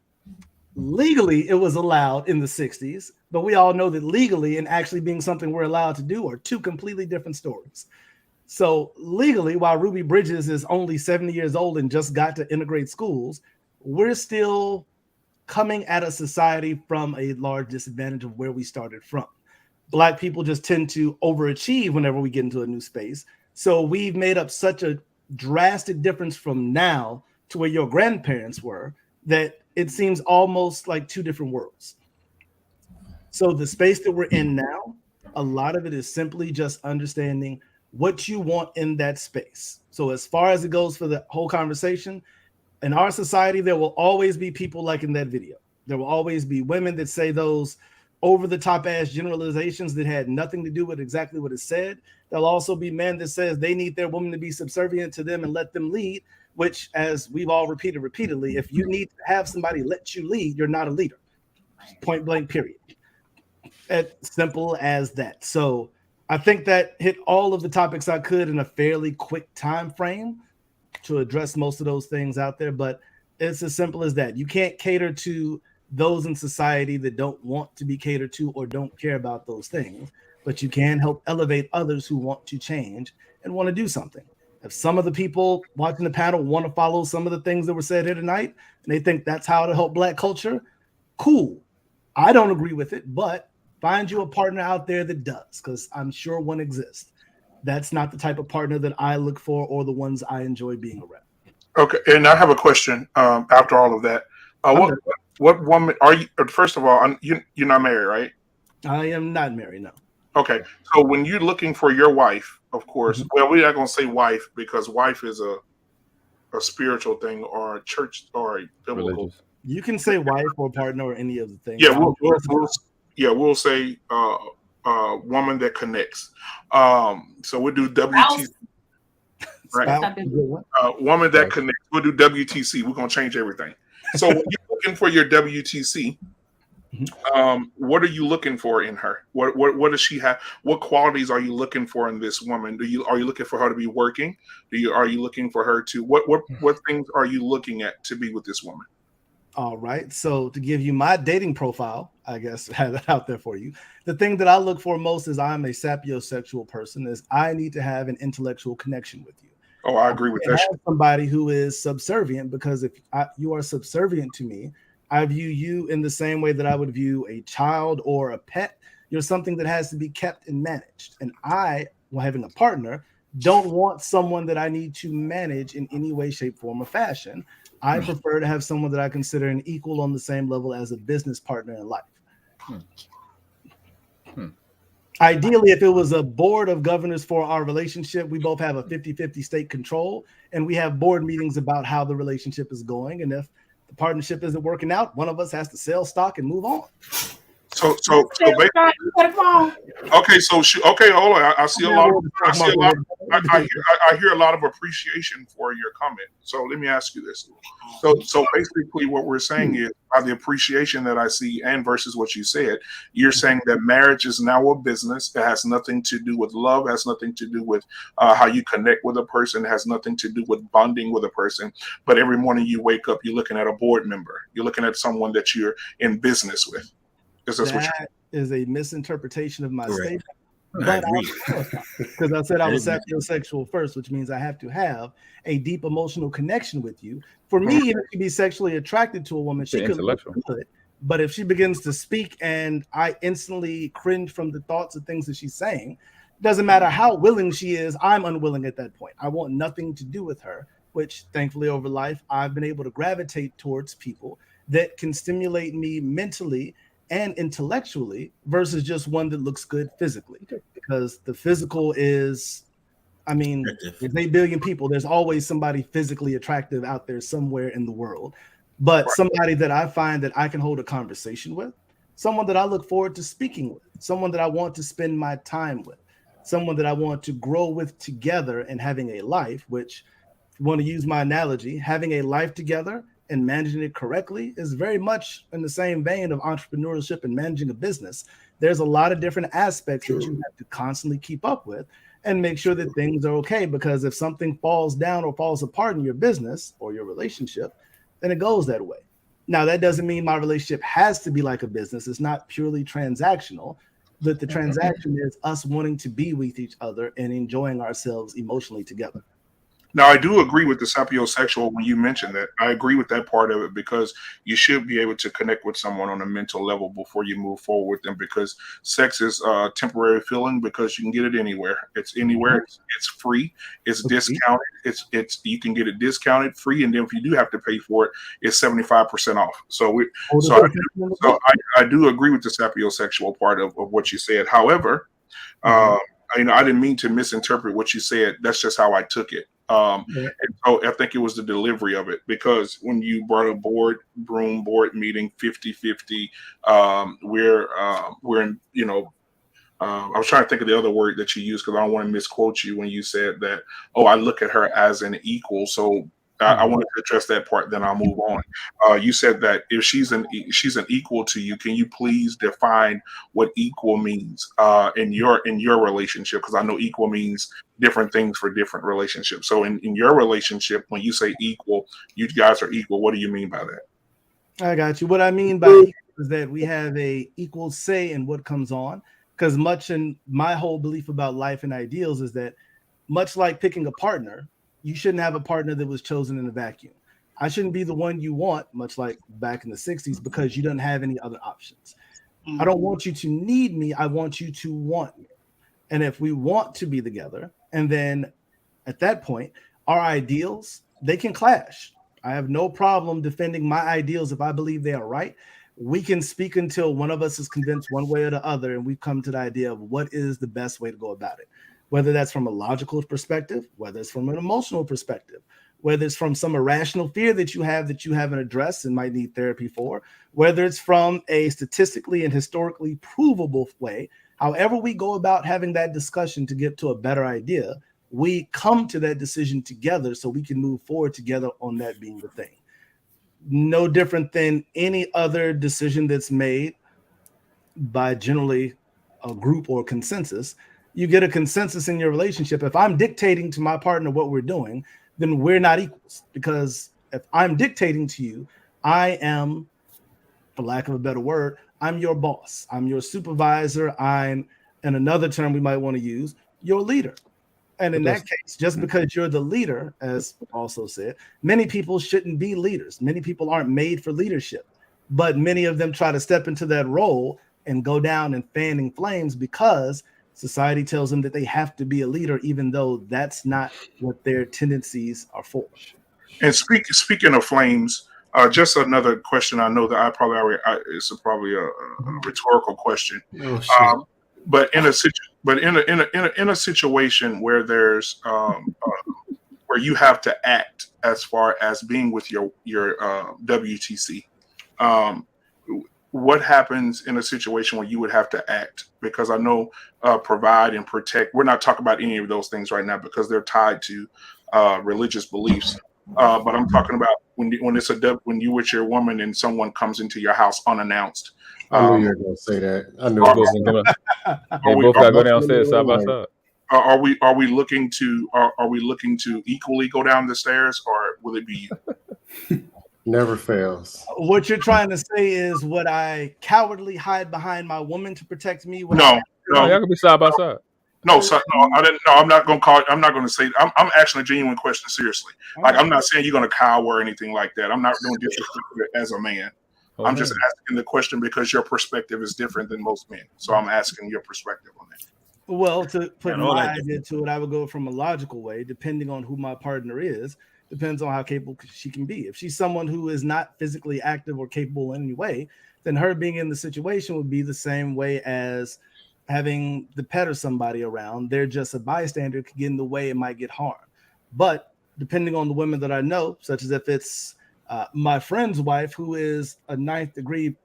legally it was allowed in the 60s, but we all know that legally and actually being something we're allowed to do are two completely different stories. So legally, while Ruby Bridges is only 70 years old and just got to integrate schools, we're still coming at a society from a large disadvantage of where we started from. Black people just tend to overachieve whenever we get into a new space. So we've made up such a drastic difference from now to where your grandparents were that it seems almost like two different worlds. So the space that we're in now, a lot of it is simply just understanding what you want in that space. So as far as it goes for the whole conversation, in our society, there will always be people like in that video. There will always be women that say those over-the-top ass generalizations that had nothing to do with exactly what is said. There'll also be men that says they need their woman to be subservient to them and let them lead, which, as we've all repeated repeatedly, if you need to have somebody let you lead, you're not a leader. Point blank, period. As simple as that. So I think that hit all of the topics I could in a fairly quick time frame to address most of those things out there, but it's as simple as that. You can't cater to those in society that don't want to be catered to or don't care about those things, but you can help elevate others who want to change and want to do something. If some of the people watching the panel want to follow some of the things that were said here tonight, and they think that's how to help Black culture, cool. I don't agree with it, but find you a partner out there that does, because I'm sure one exists. That's not the type of partner that I look for or the ones I enjoy being around. Okay, and I have a question after all of that. What woman are you? First of all, you're not married, right? I am not married, no. Okay, so when you're looking for your wife, of course, well, we're not going to say wife because wife is a spiritual thing or a church or a biblical. You can say wife or partner or any of the things. Yeah, we'll say woman that connects. So we'll do WTC. Right. Woman that connects. We'll do WTC. We're gonna change everything. So when you're looking for your WTC, what are you looking for in her? What does she have? What qualities are you looking for in this woman? Are you looking for her to be working? Are you looking for her to what things are you looking at to be with this woman? All right. So to give you my dating profile, I guess have that out there for you. The thing that I look for most is I'm a sapiosexual person. Is I need to have an intellectual connection with you. Oh, I agree with that. Somebody who is subservient, because if you are subservient to me, I view you in the same way that I would view a child or a pet. You're something that has to be kept and managed. And I, while having a partner, don't want someone that I need to manage in any way, shape, form, or fashion. I prefer to have someone that I consider an equal on the same level as a business partner in life. Ideally, if it was a board of governors for our relationship, we both have a 50-50 state control, and we have board meetings about how the relationship is going. And if the partnership isn't working out, one of us has to sell stock and move on. So basically, okay. Okay, hold on. I see a lot. I hear a lot of appreciation for your comment. So let me ask you this. So basically, what we're saying is, by the appreciation that I see, and versus what you said, you're saying that marriage is now a business. It has nothing to do with love. Has nothing to do with how you connect with a person. It has nothing to do with bonding with a person. But every morning you wake up, you're looking at a board member. You're looking at someone that you're in business with. That is a misinterpretation of my statement. I agree. Because I said I was sapiosexual first, which means I have to have a deep emotional connection with you. For me, even to be sexually attracted to a woman, she could look good, but if she begins to speak and I instantly cringe from the thoughts of things that she's saying, doesn't matter how willing she is, I'm unwilling at that point. I want nothing to do with her, which thankfully over life, I've been able to gravitate towards people that can stimulate me mentally and intellectually versus just one that looks good physically, because the physical is, I mean, there's 8 billion people. There's always somebody physically attractive out there somewhere in the world, but somebody that I find that I can hold a conversation with, someone that I look forward to speaking with, someone that I want to spend my time with, someone that I want to grow with together and having a life, which, if you want to use my analogy, having a life together and managing it correctly is very much in the same vein of entrepreneurship and managing a business. There's a lot of different aspects that you have to constantly keep up with and make sure that things are okay, because if something falls down or falls apart in your business or your relationship, then it goes that way. Now, that doesn't mean my relationship has to be like a business. It's not purely transactional, but the transaction is us wanting to be with each other and enjoying ourselves emotionally together. Now, I do agree with the sapiosexual when you mentioned that. I agree with that part of it, because you should be able to connect with someone on a mental level before you move forward with them, because sex is a temporary feeling, because you can get it anywhere. It's anywhere. It's free. It's discounted. It's you can get it discounted, free, and then if you do have to pay for it, it's 75% off. So I do agree with the sapiosexual part of what you said. However, I didn't mean to misinterpret what you said. That's just how I took it. And so I think it was the delivery of it, because when you brought a board meeting 50-50, we're in, I was trying to think of the other word that you used, because I don't want to misquote you when you said that, I look at her as an equal. So I wanted to address that part, then I'll move on. You said that if she's an equal to you, can you please define what equal means in your relationship? Because I know equal means different things for different relationships. So in your relationship, when you say equal, you guys are equal. What do you mean by that? I got you. What I mean by equal is that we have a equal say in what comes on, because much in my whole belief about life and ideals is that, much like picking a partner, you shouldn't have a partner that was chosen in a vacuum. I shouldn't be the one you want, much like back in the 60s, because you don't have any other options. I don't want you to need me. I want you to want me. And if we want to be together, and then at that point, our ideals, they can clash. I have no problem defending my ideals if I believe they are right. We can speak until one of us is convinced one way or the other, and we come to the idea of what is the best way to go about it. Whether that's from a logical perspective, whether it's from an emotional perspective, whether it's from some irrational fear that you haven't addressed and might need therapy for, whether it's from a statistically and historically provable way, however we go about having that discussion to get to a better idea, we come to that decision together so we can move forward together on that being the thing. No different than any other decision that's made by generally a group or consensus. You get a consensus in your relationship. If I'm dictating to my partner what we're doing, then we're not equals, because if I'm dictating to you, I am, for lack of a better word, I'm your boss. I'm your supervisor. I'm, in another term we might want to use, your leader. And in that case, just because you're the leader, as also said, many people shouldn't be leaders. Many people aren't made for leadership, but many of them try to step into that role and go down in fanning flames because society tells them that they have to be a leader, even though that's not what their tendencies are for. And speaking of flames, just another question. I know that I probably already, it's probably a rhetorical question. But in a situation where there's where you have to act as far as being with your WTC, what happens in a situation where you would have to act? Because I know provide and protect, we're not talking about any of those things right now because they're tied to religious beliefs. But I'm talking about when you with your woman and someone comes into your house unannounced. I knew you were going to say that. I knew. They both got to go downstairs side by side. Are we looking to equally go down the stairs, or will it be you? Never fails. What you're trying to say is, would I cowardly hide behind my woman to protect me? No, y'all can be side by side. No, I didn't. No, I'm not going to call. I'm not going to say. I'm asking a genuine question seriously. Like, I'm not saying you're going to cower or anything like that. I'm not doing disrespect as a man. I'm just asking the question because your perspective is different than most men. So I'm asking your perspective on that. Well, to put my idea to it, I would go from a logical way, depending on who my partner is. Depends on how capable she can be. If she's someone who is not physically active or capable in any way, then her being in the situation would be the same way as having the pet or somebody around. They're just a bystander, could get in the way and might get harmed. But depending on the women that I know, such as if it's my friend's wife, who is a 9th degree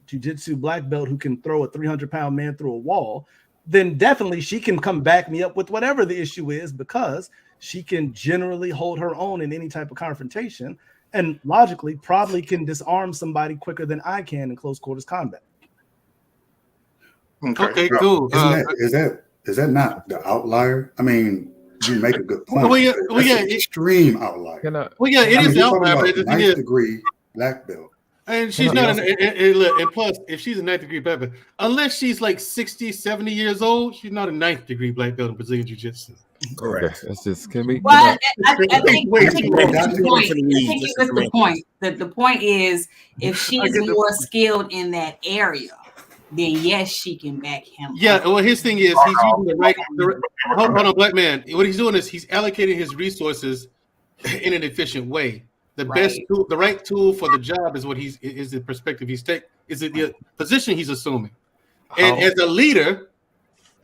jiu-jitsu black belt who can throw a 300-pound man through a wall, then definitely she can come back me up with whatever the issue is, because she can generally hold her own in any type of confrontation, and logically probably can disarm somebody quicker than I can in close quarters combat. Okay, cool. Is that not the outlier? I mean, you make a good point. Extreme outlier. It is outlier. But the thing is, 9th degree black belt. And she's not, and plus, if she's a 9th degree black belt, unless she's like 60, 70 years old, she's not a 9th degree black belt in Brazilian Jiu Jitsu. Correct. That's just, can we? Well, I think that's the point. The point is, if she's more skilled in that area, then yes, she can back him. Yeah, well, his thing is he's using the right. Hold on, black man. What he's doing is he's allocating his resources in an efficient way. The best tool, the right tool for the job is what is the perspective he's taking. Is it the position he's assuming? And as a leader,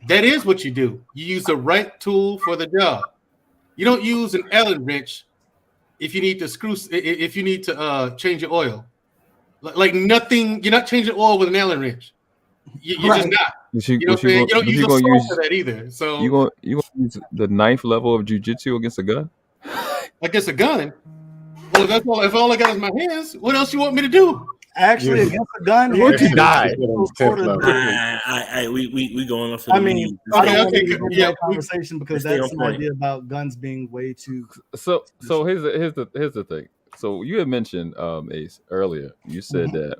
that is what you do. You use the right tool for the job. You don't use an Allen wrench if you need to change your oil. Like nothing, you're not changing oil with an Allen wrench. You're just not. You know what I'm saying? You don't use a saw for that either. So you gonna use the 9th level of jiu-jitsu against a gun? Against a gun? Well, if all I got is my hands, what else you want me to do? Actually, against a gun, you die. We going off. I mean, okay, conversation because that's an idea about guns being way too. So here's the thing. So you had mentioned Ace earlier. You said that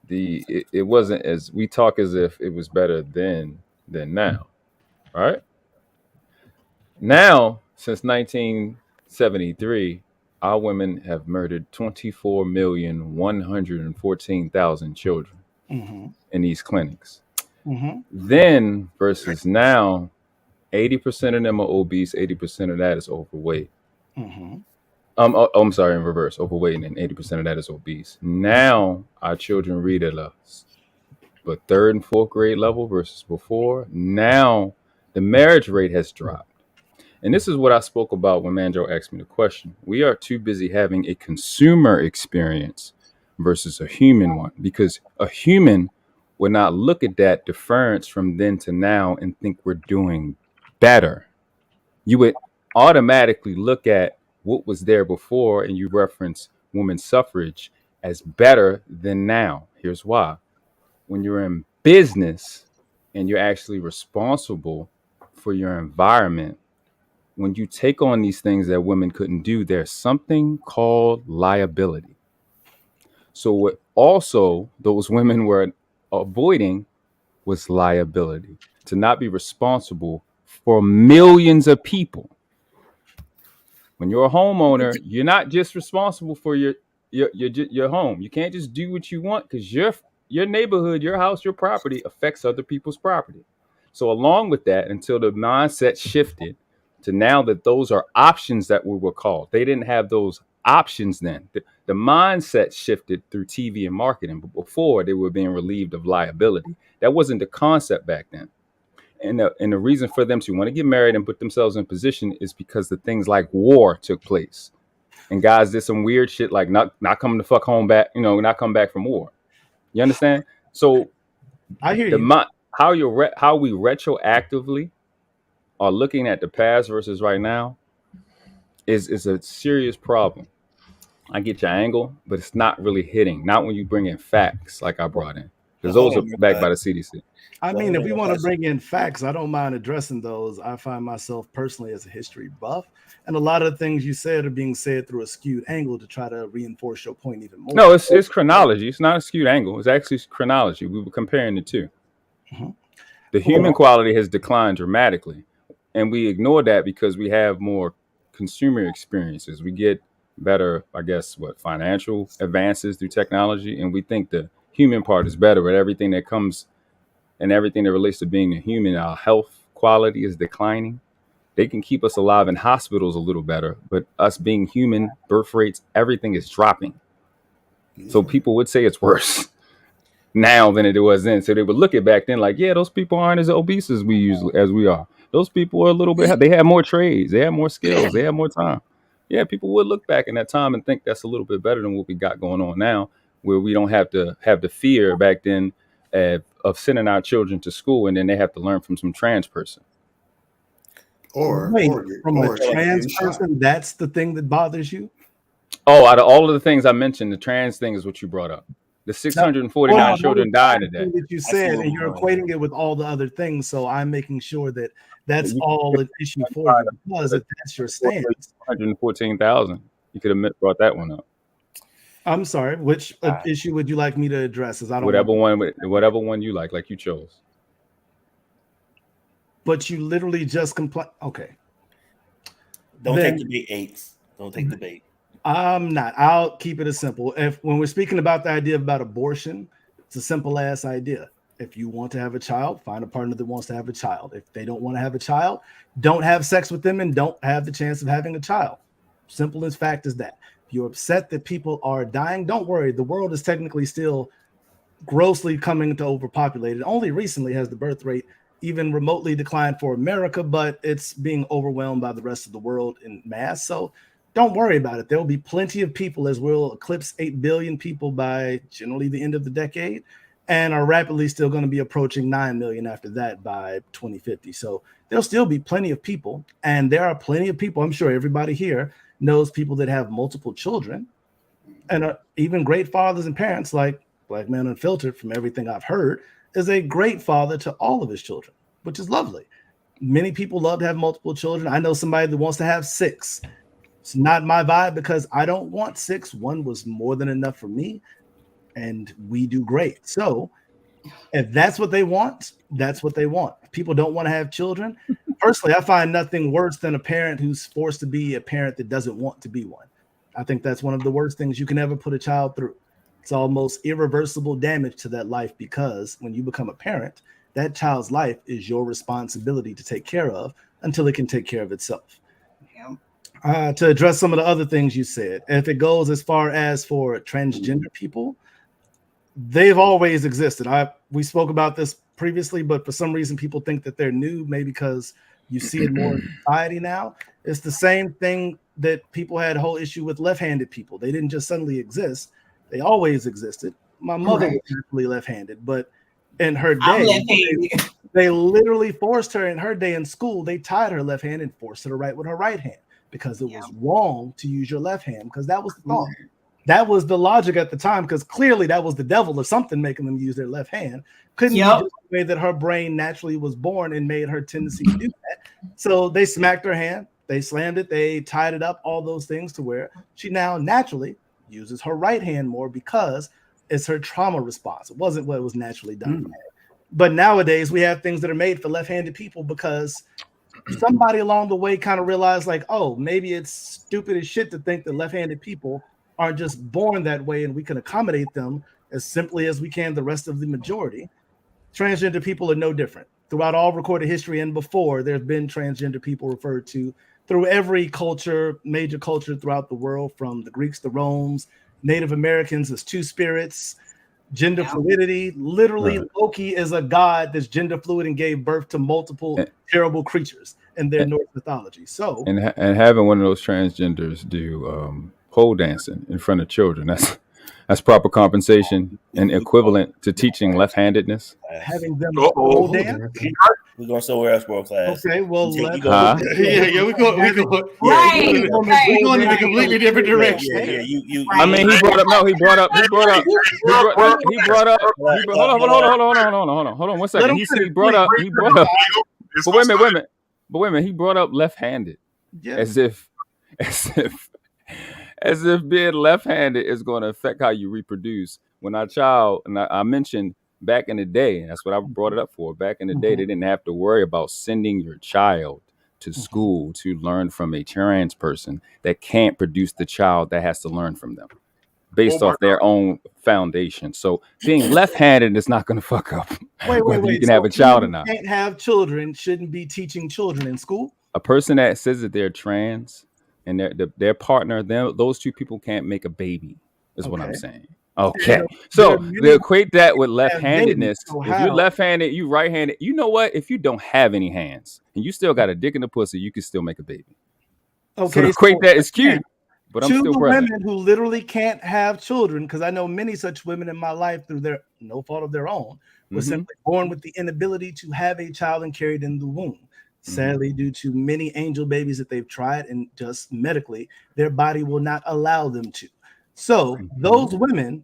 it wasn't as we talk as if it was better then than now, right? Now, since 1973, our women have murdered 24,114,000 children in these clinics. Then versus now, 80% of them are obese, 80% of that is overweight. I'm sorry, in reverse, overweight, and 80% of that is obese. Now our children read at a 3rd and 4th grade level versus before. Now the marriage rate has dropped. And this is what I spoke about when Mandrell asked me the question. We are too busy having a consumer experience versus a human one, because a human would not look at that difference from then to now and think we're doing better. You would automatically look at what was there before and you reference women's suffrage as better than now. Here's why. When you're in business and you're actually responsible for your environment, when you take on these things that women couldn't do, there's something called liability. So what also those women were avoiding was liability, to not be responsible for millions of people. When you're a homeowner, you're not just responsible for your home. You can't just do what you want, because your neighborhood, your house, your property affects other people's property. So along with that, until the mindset shifted to now that those are options that we were called. They didn't have those options then. The mindset shifted through TV and marketing, but before they were being relieved of liability. That wasn't the concept back then. And the reason for them to want to get married and put themselves in position is because the things like war took place. and guys did some weird shit like not coming the fuck home back, not come back from war. You understand? So I hear you. How we retroactively are looking at the past versus right now is a serious problem. I get your angle, but it's not really hitting. Not when you bring in facts like I brought in, because those are backed by the CDC. I mean, if we want to bring in facts, I don't mind addressing those. I find myself personally as a history buff, and a lot of the things you said are being said through a skewed angle to try to reinforce your point even more. No, it's chronology. It's not a skewed angle. It's actually chronology. We were comparing the two. Mm-hmm. The human quality has declined dramatically, and we ignore that because we have more consumer experiences. We get better, I guess, financial advances through technology, and we think the human part is better, but everything that comes and everything that relates to being a human, our health quality is declining. They can keep us alive in hospitals a little better, but us being human, birth rates, everything is dropping. So people would say it's worse now than it was then. So they would look at back then like, yeah, those people aren't as obese as we are. Those people are a little bit, they have more trades, they have more skills, they have more time. Yeah, people would look back in that time and think that's a little bit better than what we got going on now, where we don't have to have the fear back then of sending our children to school and then they have to learn from some trans person. Or a trans person, that's the thing that bothers you? Oh, out of all of the things I mentioned, the trans thing is what you brought up. The 649 children died today. That you said, and you're equating it with all the other things. So I'm making sure that that's all an issue for you, because if that's your stance. 114,000. You could have brought that one up. I'm sorry. Which issue would you like me to address? As I don't whatever one you like you chose. But you literally just complain. Okay. Don't take the bait, Apes. Don't take the bait. I'm not. I'll keep it as simple. When we're speaking about the idea about abortion, it's a simple ass idea. If you want to have a child, find a partner that wants to have a child. If they don't want to have a child, don't have sex with them and don't have the chance of having a child. Simple as fact as that. If you're upset that people are dying, don't worry. The world is technically still grossly coming to overpopulated. Only recently has the birth rate even remotely declined for America, but it's being overwhelmed by the rest of the world in mass. So don't worry about it. There will be plenty of people, as we'll eclipse 8 billion people by generally the end of the decade, and are rapidly still going to be approaching 9 million after that by 2050. So there'll still be plenty of people, and there are plenty of people, I'm sure everybody here knows people that have multiple children and are even great fathers and parents, like Black Man Unfiltered, from everything I've heard, is a great father to all of his children, which is lovely. Many people love to have multiple children. I know somebody that wants to have 6. It's not my vibe because I don't want 6. 1 was more than enough for me, and we do great. So if that's what they want, that's what they want. If people don't want to have children, personally, I find nothing worse than a parent who's forced to be a parent that doesn't want to be one. I think that's one of the worst things you can ever put a child through. It's almost irreversible damage to that life, because when you become a parent, that child's life is your responsibility to take care of until it can take care of itself. To address some of the other things you said, if it goes as far as for transgender people, they've always existed. We spoke about this previously, but for some reason people think that they're new, maybe because you see it more in society now. It's the same thing that people had a whole issue with left-handed people. They didn't just suddenly exist. They always existed. My mother was actually left-handed, but in her day, they literally forced her in her day in school. They tied her left hand and forced her to write with her right hand, because it was wrong to use your left hand, because that was the thought. That was the logic at the time, because clearly that was the devil or something making them use their left hand. Couldn't be just the way that her brain naturally was born and made her tendency to do that. So they smacked her hand, they slammed it, they tied it up, all those things, to where she now naturally uses her right hand more, because it's her trauma response. It wasn't what was naturally done. But nowadays we have things that are made for left-handed people because somebody along the way kind of realized, like, oh, maybe it's stupid as shit to think that left-handed people aren't just born that way and we can accommodate them as simply as we can the rest of the majority. Transgender people are no different. Throughout all recorded history and before, there have been transgender people referred to through every culture, major culture throughout the world, from the Greeks, the Romans, Native Americans as two spirits, gender fluidity. Literally, Loki is a god that's gender fluid and gave birth to multiple terrible creatures. in their Norse mythology. So and having one of those transgenders do pole dancing in front of children, that's proper compensation and equivalent to teaching left-handedness. Having them pole dance. We're going somewhere else, world class. Okay, well, we're going in a completely different direction. I mean, he brought up. Hold on 1 second. He brought up. But wait a minute. He brought up left-handed, as if being left-handed is going to affect how you reproduce. When our child, and I mentioned back in the day, and that's what I brought it up for. Back in the day, they didn't have to worry about sending your child to school to learn from a trans person that can't produce the child that has to learn from them based off their own foundation. So being left-handed is not going to fuck up whether you can have a child or not. Can't have children, shouldn't be teaching children in school. A person that says that they're trans and their partner, those two people can't make a baby, is what I'm saying. Okay, so they equate that with left-handedness. If you're left-handed, you right-handed. You know what? If you don't have any hands and you still got a dick in the pussy, you can still make a baby. Okay, so equate that is cute, but I'm still present. Women who literally can't have children, because I know many such women in my life through their no fault of their own, were simply born with the inability to have a child and carried in the womb. Sadly, due to many angel babies that they've tried and just medically, their body will not allow them to. So those women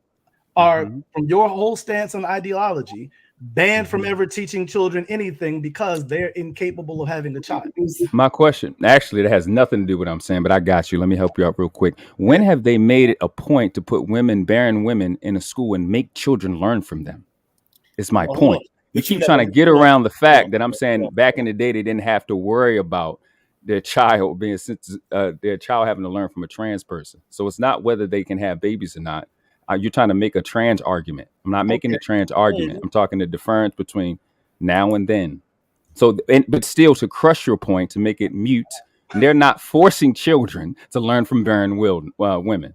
are, from your whole stance on ideology, banned from ever teaching children anything because they're incapable of having a child. My question, actually, that has nothing to do with what I'm saying, but I got you. Let me help you out real quick. When have they made it a point to put barren women in a school and make children learn from them? It's my point. You keep trying to get around the fact that I'm saying back in the day, they didn't have to worry about their child their child having to learn from a trans person. So it's not whether they can have babies or not. You're trying to make a trans argument. I'm not making a trans argument. I'm talking the difference between now and then. So, but still, to crush your point, to make it mute, they're not forcing children to learn from barren women.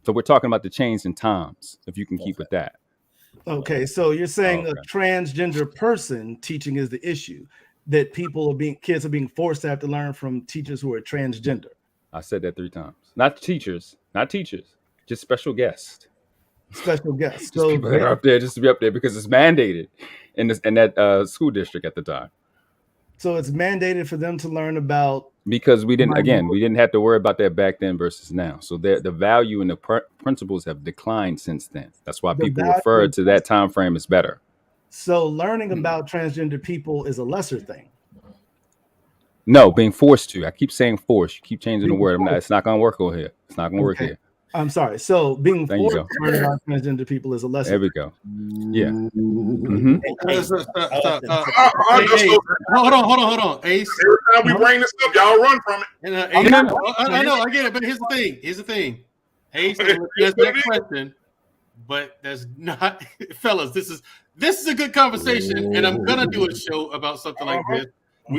So we're talking about the change in times, if you can keep with that. Okay, so you're saying a transgender person teaching is the issue, that kids are being forced to have to learn from teachers who are transgender. I said that 3 times. Not teachers, just special guests. Special guests. So people that are up there just to be up there because it's mandated in that school district at the time. So it's mandated for them to learn about. Because we didn't have to worry about that back then versus now. So the value and the principles have declined since then. That's why people refer to that time frame as better. So learning about transgender people is a lesser thing. No, being forced to. I keep saying forced. You keep changing the word. It's not going to work over here. It's not going to work here. I'm sorry. So being forced to learn about transgender people is a lesson. There we go. Yeah. Hold on. Ace. Every time we bring this up, y'all run from it. I know, I get it. But here's the thing. Ace, that's that question. But that's not, fellas. This is a good conversation, and I'm gonna do a show about something like this.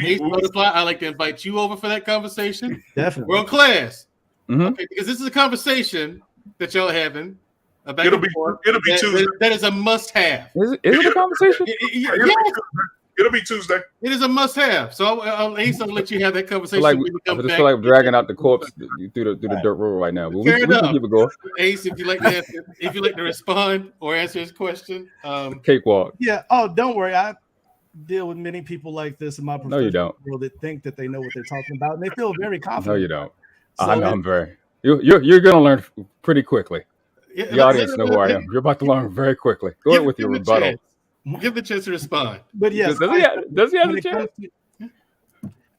Ace Butterfly, I like to invite you over for that conversation. Definitely. World class. Okay, because this is a conversation that y'all are having. It'll be Tuesday. That is a must-have. Is it a conversation? Yes. It'll be Tuesday. It is a must-have. So I'll let you have that conversation. I just feel like I'm dragging out the corpse through the dirt road right now. But we can keep it going. Ace, if you like to respond or answer his question, cakewalk. Yeah. Oh, don't worry. I deal with many people like this in my professional world that think that they know what they're talking about, and they feel very confident. No, you don't. So I know I'm very. You're gonna learn pretty quickly. The audience know who I am. You're about to learn very quickly. Go ahead with your rebuttal. Give the chance to respond. But yes, does he have the chance?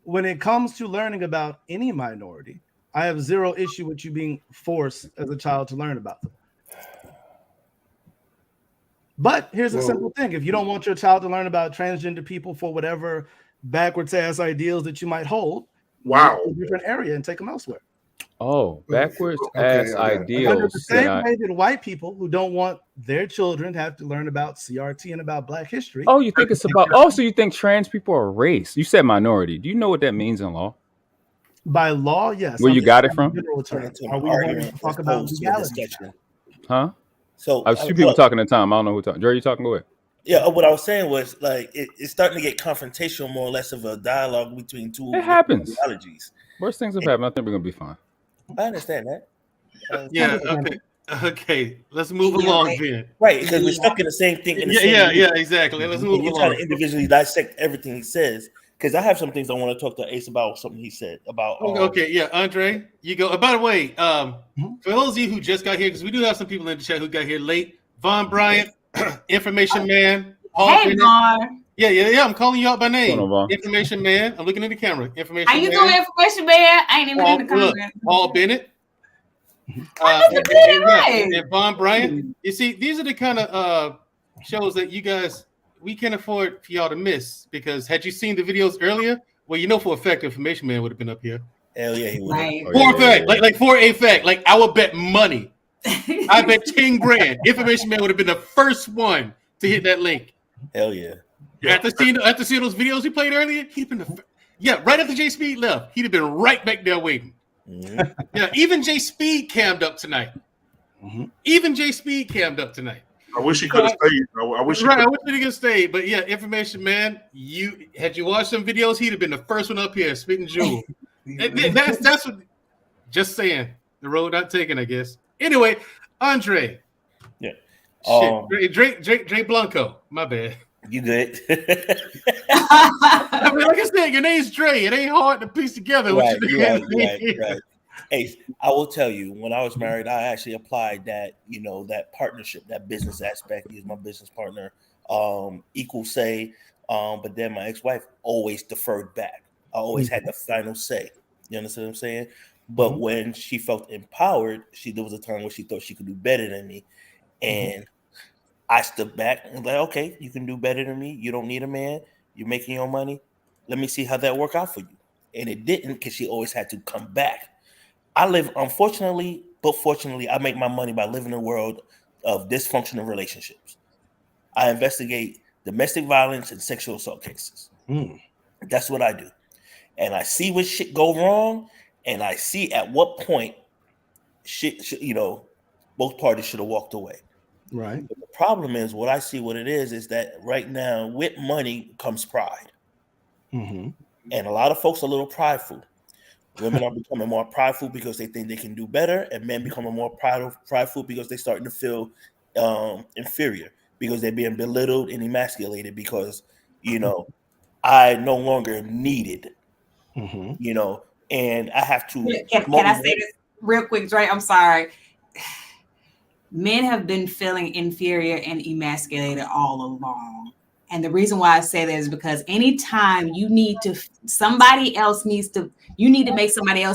When it comes to learning about any minority, I have zero issue with you being forced as a child to learn about them. But here's a simple thing. If you don't want your child to learn about transgender people for whatever backwards ass ideals that you might hold, wow, a different area and take them elsewhere. Oh, backwards ass ideals. The same way that white people who don't want their children to have to learn about CRT and about Black history. Oh, you think it's about? Also, you think trans people are a race? You said minority. Do you know what that means in law? By law, yes. Where you got it from? Are we going to talk about legality? Huh? So I have 2 people talking at a time. I don't know who talking. Jerry, you talking? Go ahead. Yeah, what I was saying was like it's starting to get confrontational, more or less of a dialogue between two It happens. ideologies. Worst things have happened. I think we're gonna be fine. I understand that. Yeah. Okay. Let's move along then. Right, because we're stuck in the same thing. Yeah, exactly. Let's move and you're along. trying to individually dissect everything he says. Because I have some things I want to talk to Ace about. Something he said about. Okay, yeah, Andre, you go. By the way, for those of you who just got here, because we do have some people in the chat who got here late. Von Bryant, Information Man. Paul Hey, Bennett. Vaughn. Yeah. I'm calling you out by name. Hold on, Vaughn. Information Man. I'm looking at the camera. Information How you Man. doing, Information Man? I ain't even in the comments. Paul Bennett. And Von Bryant. You see, these are the kind of shows that you guys we can't afford for y'all to miss, because had you seen the videos earlier, well, you know for a fact Information Man would have been up here. Hell yeah, he would. Right. For a fact, like for a fact, like I would bet money. I bet 10 grand. Information Man would have been the first one to hit that link. Hell yeah. After seeing those videos he played earlier, he'd been right after J Speed left, he'd have been right back there waiting. Mm-hmm. Yeah, even J Speed cammed up tonight. Mm-hmm. Even J Speed cammed up tonight. I wish he could have stayed. I wish he could have stayed. But yeah, Information Man, had you watched some videos, he'd have been the first one up here spitting jewel. That's what. Just saying, the road not taken, I guess. Anyway, Andre. Yeah. Drake Blanco. My bad. You good? I mean, like I said, your name's Dre. It ain't hard to piece together. Right. Hey, I will tell you, when I was married, I actually applied that, that partnership, that business aspect. He was my business partner, equal say. But then my ex-wife always deferred back. I always had the final say. You understand what I'm saying? But when she felt empowered, there was a time where she thought she could do better than me. And I stood back and was like, okay, you can do better than me. You don't need a man. You're making your money. Let me see how that work out for you. And it didn't, because she always had to come back. I live, unfortunately, but fortunately, I make my money by living in a world of dysfunctional relationships. I investigate domestic violence and sexual assault cases. That's what I do. And I see what shit go wrong, and I see at what point both parties should have walked away. Right. But the problem is, what I see, what it is that right now with money comes pride. Mm-hmm. And a lot of folks are a little prideful. Women are becoming more prideful because they think they can do better, and men becoming more prideful because they're starting to feel inferior, because they're being belittled and emasculated because, I no longer needed, and I have to. Can I say this real quick, Dre? I'm sorry. Men have been feeling inferior and emasculated all along. And the reason why I say that is because anytime you need to make somebody else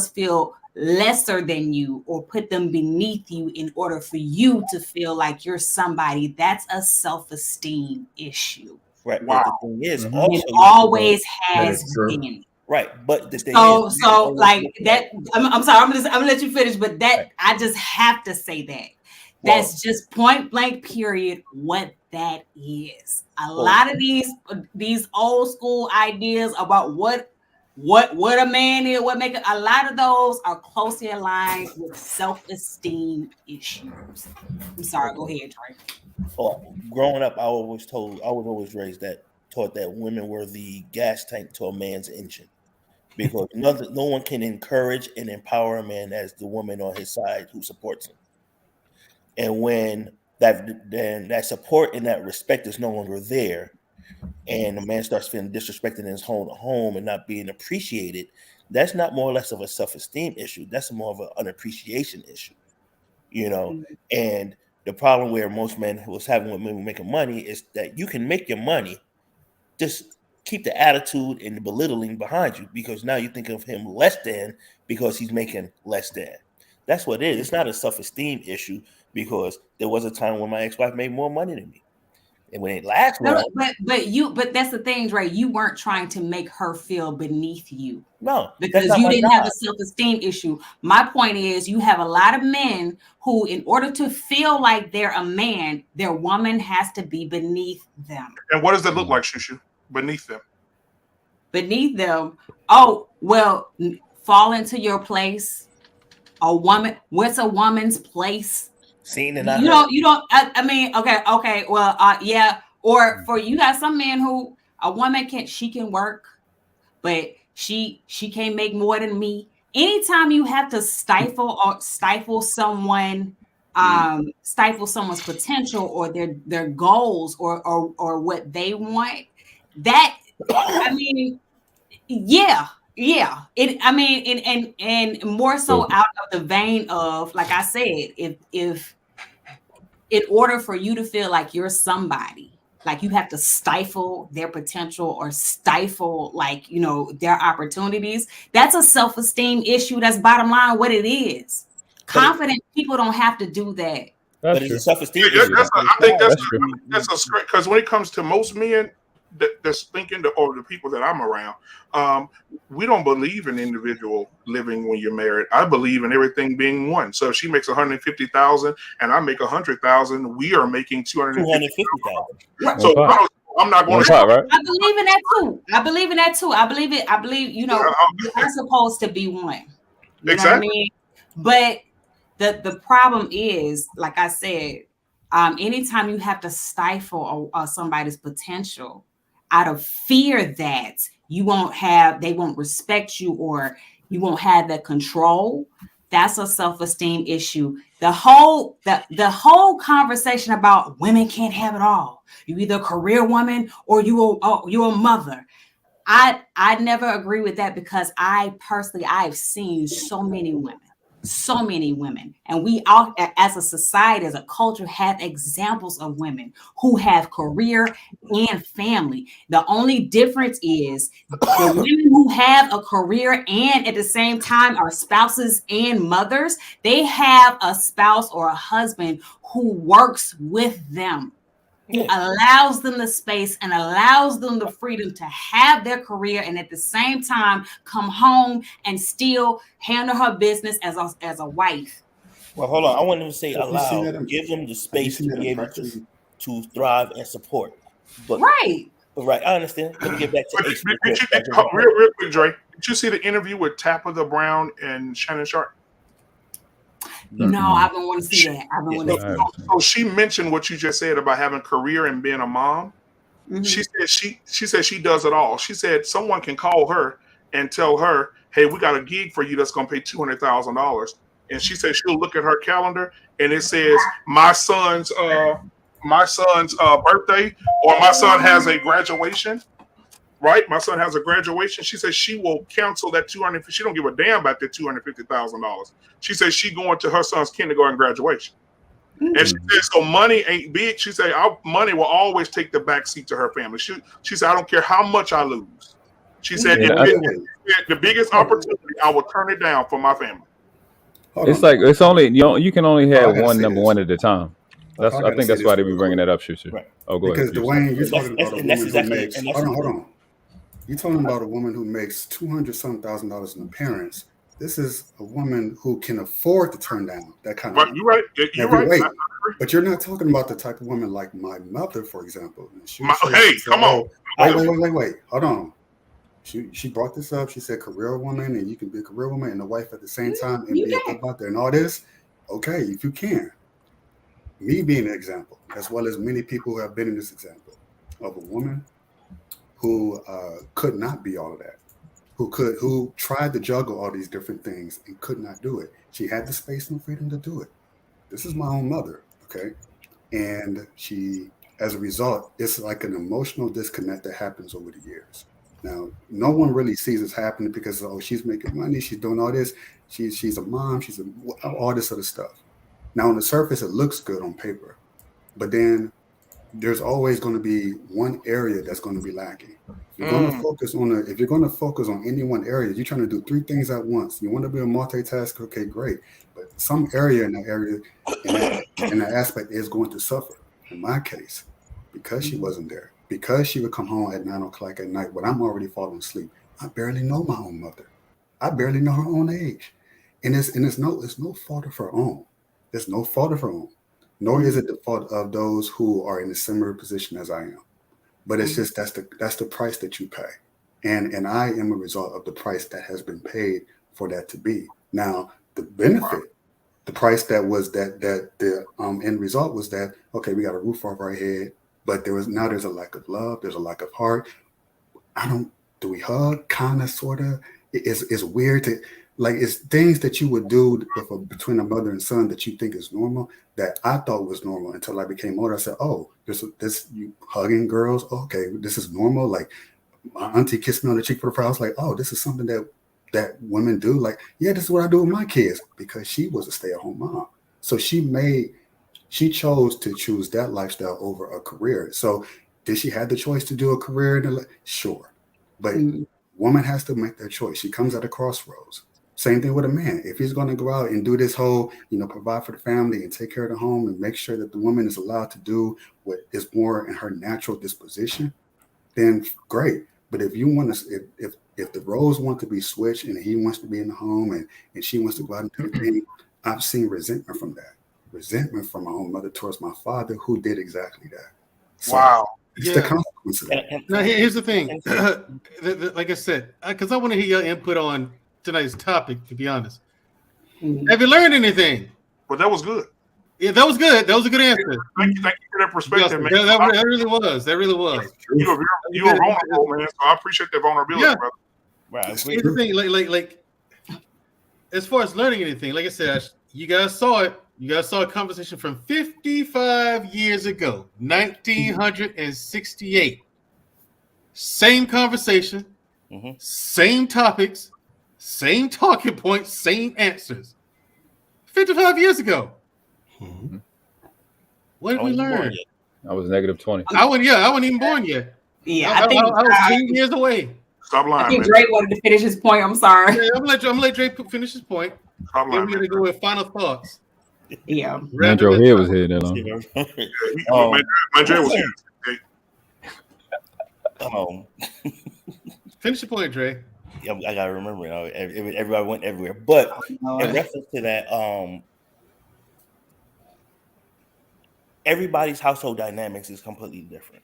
feel lesser than you or put them beneath you in order for you to feel like you're somebody, that's a self-esteem issue. Right. Wow. But the thing is, it always has been. Right. But the thing is, like that, I'm sorry, I'm gonna let you finish, but that I just have to say that. That's just point blank, period, what that is. A lot of these old school ideas about what a man is, a lot of those are closely aligned with self-esteem issues. I'm sorry, go ahead, Trey. Well, growing up, I was always taught that women were the gas tank to a man's engine, because no one can encourage and empower a man as the woman on his side who supports him. And when that support and that respect is no longer there, and the man starts feeling disrespected in his home and not being appreciated, that's not more or less of a self-esteem issue. That's more of an unappreciation issue, And the problem where most men was having with women making money is that you can make your money, just keep the attitude and the belittling behind you, because now you think of him less than because he's making less than. That's what it is. It's not a self-esteem issue, because there was a time when my ex-wife made more money than me. And when it lasts long, but that's the thing, right? You weren't trying to make her feel beneath you. No, because you didn't have a self-esteem issue. My point is, you have a lot of men who, in order to feel like they're a man, their woman has to be beneath them. And what does that look like, Shushu? Beneath them? Beneath them? Oh, well, fall into your place. A woman, what's a woman's place? Seen and not you don't. I mean, okay. Well, yeah. Or for you got some men who a woman can work, but she can't make more than me. Anytime you have to stifle someone, stifle someone's potential or their goals or what they want, that I mean, yeah. And more so out of the vein of, like I said, if in order for you to feel like you're somebody, like you have to stifle their potential or stifle, like, you know, their opportunities, that's a self-esteem issue. That's bottom line what it is. Confident people don't have to do that. But it's a self-esteem Yeah, issue. I think that's a straight, because when it comes to most men that's thinking, or the people that I'm around, we don't believe in individual living when you're married. I believe in everything being one. So if she makes 150,000 and I make 100,000, we are making 250,000. So I'm not going to. I believe in that too. I believe, you know, we're supposed to be one. You know what I mean? But the problem is, like I said, anytime you have to stifle somebody's potential out of fear that they won't respect you or you won't have that control, that's a self-esteem issue. The whole conversation about women can't have it all. You either a career woman or you're a mother. I never agree with that, because I've seen so many women, and we all, as a society, as a culture, have examples of women who have career and family. The only difference is the women who have a career and at the same time are spouses and mothers, they have a spouse or a husband who works with them. Allows them the space and allows them the freedom to have their career and at the same time come home and still handle her business as a wife. Well, hold on. I want them to say allow, give them the space to be able to thrive and support. But right, I understand. Let me get back to Ace. Real quick, Dre. Did you see the interview with Tabitha Brown and Shannon Sharp? No, I don't want to see that. So she mentioned what you just said about having a career and being a mom. Mm-hmm. She said she does it all. She said someone can call her and tell her, "Hey, we got a gig for you that's going to pay $200,000." And she said she'll look at her calendar and it says my son's birthday, or my son has a graduation. Right, my son has a graduation. She says she will cancel that $250,000. She don't give a damn about that $250,000. She says she going to her son's kindergarten graduation, and she says so money ain't big. She said our money will always take the back seat to her family. She said I don't care how much I lose. She said the biggest opportunity I will turn it down for my family. It's only you can only have one number one at a time. I think that's why they be bringing that up, Shushu. Right. Oh, go because ahead. Dwayne, you're talking about a woman who makes. Hold on. You're talking about a woman who makes $200,000 in appearance. This is a woman who can afford to turn down that kind of. You're right. You're right. But you're not talking about the type of woman like my mother, for example. Come on. Wait. Hold on. She brought this up. She said career woman, and you can be a career woman and a wife at the same time and be a good mother and all this. Okay, if you can. Me being an example, as well as many people who have been in this example of a woman who could not be all of that, who tried to juggle all these different things and could not do it. She had the space and freedom to do it. This is my own mother, okay? And she, as a result, it's like an emotional disconnect that happens over the years. Now, no one really sees this happening because, she's making money, she's doing all this, she's a mom, all this other stuff. Now, on the surface, it looks good on paper, but then there's always going to be one area that's going to be lacking. If you're going to focus on any one area, you're trying to do three things at once. You want to be a multitasker, okay, great. But some area in that aspect is going to suffer. In my case, because she wasn't there, because she would come home at 9:00 at night when I'm already falling asleep, I barely know my own mother. I barely know her own age. And it's no fault of her own. There's no fault of her own. Nor is it the fault of those who are in a similar position as I am. But it's just that's the price that you pay. And I am a result of the price that has been paid for that to be. Now, the benefit, the price that was the end result was that, okay, we got a roof over our head, but there's a lack of love. There's a lack of heart. Do we hug? Kind of, sort of. It's weird to, like, it's things that you would do between a mother and son that you think is normal that I thought was normal until I became older. I said, oh, this you hugging girls. Okay, this is normal. Like, my auntie kissed me on the cheek for the first. I was like, oh, this is something that women do. Like, yeah, this is what I do with my kids, because she was a stay-at-home mom. So she chose to choose that lifestyle over a career. So did she have the choice to do a career? Sure. But woman has to make that choice. She comes at a crossroads. Same thing with a man. If he's going to go out and do this whole, provide for the family and take care of the home and make sure that the woman is allowed to do what is more in her natural disposition, then great. But if you want to, if the roles want to be switched and he wants to be in the home and she wants to go out and do the thing, I've seen resentment from that. Resentment from my own mother towards my father, who did exactly that. So, wow. It's the consequence of that. Now, here's the thing. Like I said, because I want to hear your input on tonight's topic, to be honest. Have you learned anything? Well, that was good. Yeah, that was good. That was a good answer. Thank you for that perspective, man. That really was. That really was. You were vulnerable, man. So I appreciate that vulnerability, brother. Right. Here's the thing, like, as far as learning anything, like I said, you guys saw it. You guys saw a conversation from 55 years ago, 1968. Same conversation, same topics, same talking points, same answers. 55 years ago. What did we learn? I was -20. I wasn't even born yet. Yeah, I was 10 years away. Stop lying, I think man. Drake wanted to finish his point. I'm sorry. Yeah, I'm gonna let Drake finish his point. Stop lying, Then we're gonna go with final thoughts. Yeah. Mandrell here was here that long. Mandrell was here. Finish your point, Dre. Yeah, I gotta remember it. Everybody went everywhere. But in reference to that, everybody's household dynamics is completely different.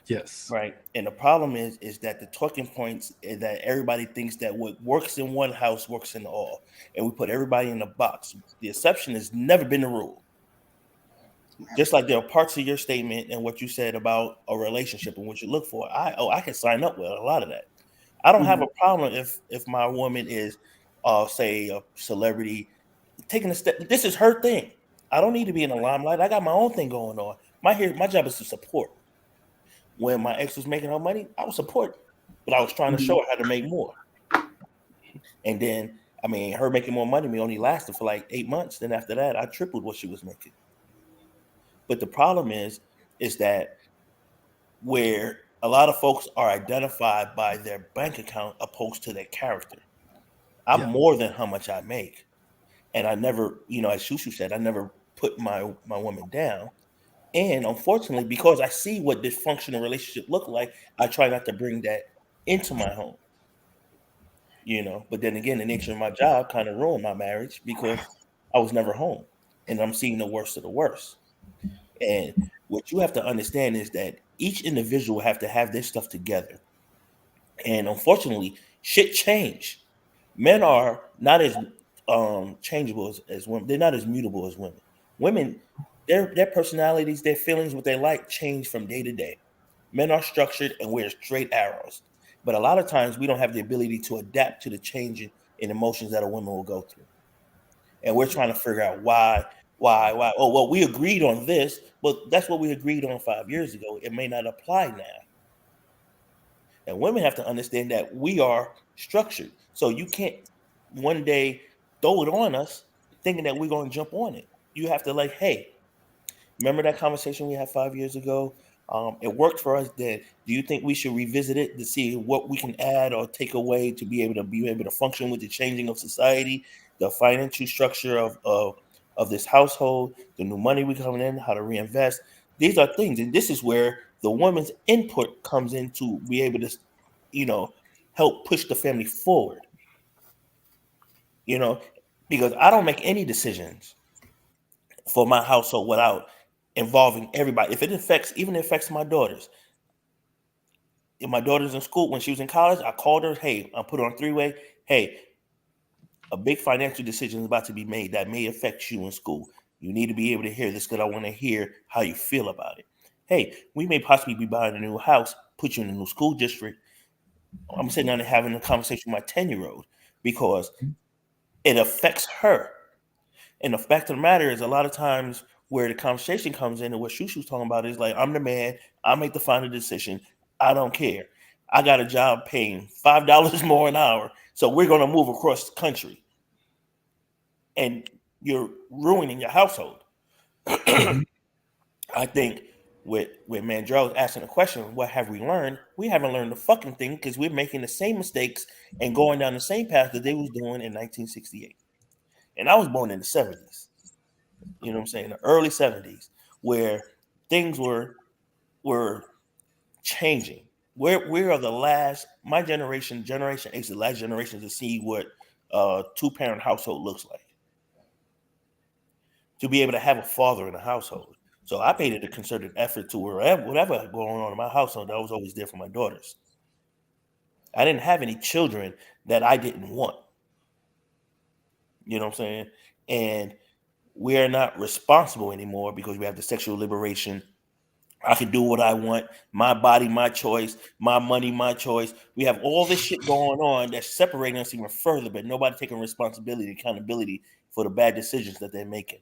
Yes. Right. And the problem is that the talking points is that everybody thinks that what works in one house works in all. And we put everybody in a box. The exception has never been the rule. Just like there are parts of your statement and what you said about a relationship and what you look for. I can sign up with a lot of that. I don't have a problem if my woman is say a celebrity taking a step. This is her thing. I don't need to be in the limelight. I got my own thing going on. My job is to support. When my ex was making her money, I was support, but I was trying to show her how to make more. And then, her making more money only lasted for like 8 months. Then after that, I tripled what she was making. But the problem is that where a lot of folks are identified by their bank account opposed to their character. I'm more than how much I make. And I never, as Shushu said, I never put my woman down. And unfortunately, because I see what dysfunctional relationship look like, I try not to bring that into my home. But then again, the nature of my job kind of ruined my marriage because I was never home. And I'm seeing the worst of the worst. And what you have to understand is that each individual have to have their stuff together. And unfortunately, shit changed. Men are not as changeable as women. They're not as mutable as women. Women, their personalities, their feelings, what they like change from day to day. Men are structured and wear straight arrows. But a lot of times we don't have the ability to adapt to the change in emotions that a woman will go through. And we're trying to figure out why. Oh, well, we agreed on this, but that's what we agreed on 5 years ago. It may not apply now. And women have to understand that we are structured. So you can't one day throw it on us thinking that we're going to jump on it. You have to hey, remember that conversation we had 5 years ago? It worked for us then. Do you think we should revisit it to see what we can add or take away to be able to function with the changing of society, the financial structure of this household, the new money we coming in, how to reinvest? These are things, and this is where the woman's input comes in to be able to, help push the family forward. Because I don't make any decisions for my household without involving everybody. If it affects my daughters. If my daughter's in school, when she was in college, I called her, hey, I put her on three-way. Hey, a big financial decision is about to be made that may affect you in school. You need to be able to hear this because I want to hear how you feel about it. Hey, we may possibly be buying a new house, put you in a new school district. I'm sitting down and having a conversation with my 10-year-old because it affects her. And the fact of the matter is, a lot of times where the conversation comes in and what Shushu's talking about is like, I'm the man, I make the final decision, I don't care. I got a job paying $5 more an hour, so we're going to move across the country. And you're ruining your household. I think with Mandrell asking the question, what have we learned? We haven't learned the fucking thing because we're making the same mistakes and going down the same path that they was doing in 1968. And I was born in the 70s. You know what I'm saying? The early 70s, where things were changing. We are the last, my generation X, the last generation to see what a two-parent household looks like. To be able to have a father in a household. So I paid it a concerted effort to whatever going on in my household, I was always there for my daughters. I didn't have any children that I didn't want. You know what I'm saying? And we're not responsible anymore because we have the sexual liberation. I can do what I want. My body, my choice. My money, my choice. We have all this shit going on that's separating us even further, but nobody taking responsibility, accountability for the bad decisions that they're making.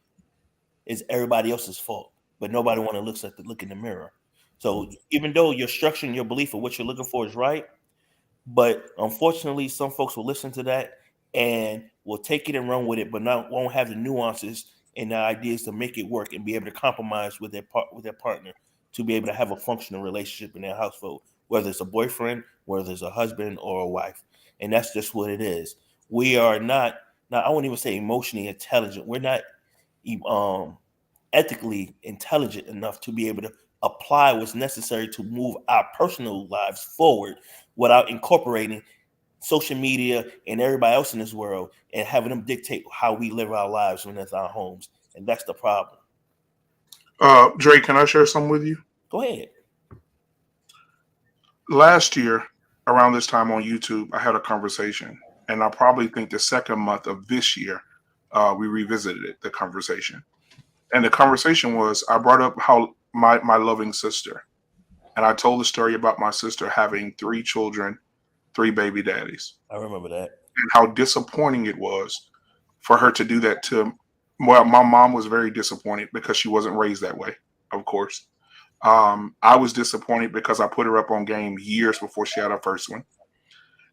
It's everybody else's fault, but nobody want to look in the mirror. So even though you're structuring your belief of what you're looking for is right, but unfortunately, some folks will listen to that and will take it and run with it, but won't have the nuances and the ideas to make it work and be able to compromise with their partner to be able to have a functional relationship in their household, whether it's a boyfriend, whether it's a husband or a wife. And that's just what it is. We are not, I won't even say emotionally intelligent. We're not ethically intelligent enough to be able to apply what's necessary to move our personal lives forward without incorporating social media and everybody else in this world and having them dictate how we live our lives when it's our homes. And that's the problem. Dre, can I share something with you? Go ahead. Last year, around this time on YouTube, I had a conversation, and I probably think the second month of this year, we revisited it, the conversation. And the conversation was, I brought up how my loving sister, and I told the story about my sister having 3 children, 3 baby daddies. I remember that. And how disappointing it was for her to do that to, well, my mom was very disappointed because she wasn't raised that way, of course. I was disappointed because I put her up on game years before she had her first one.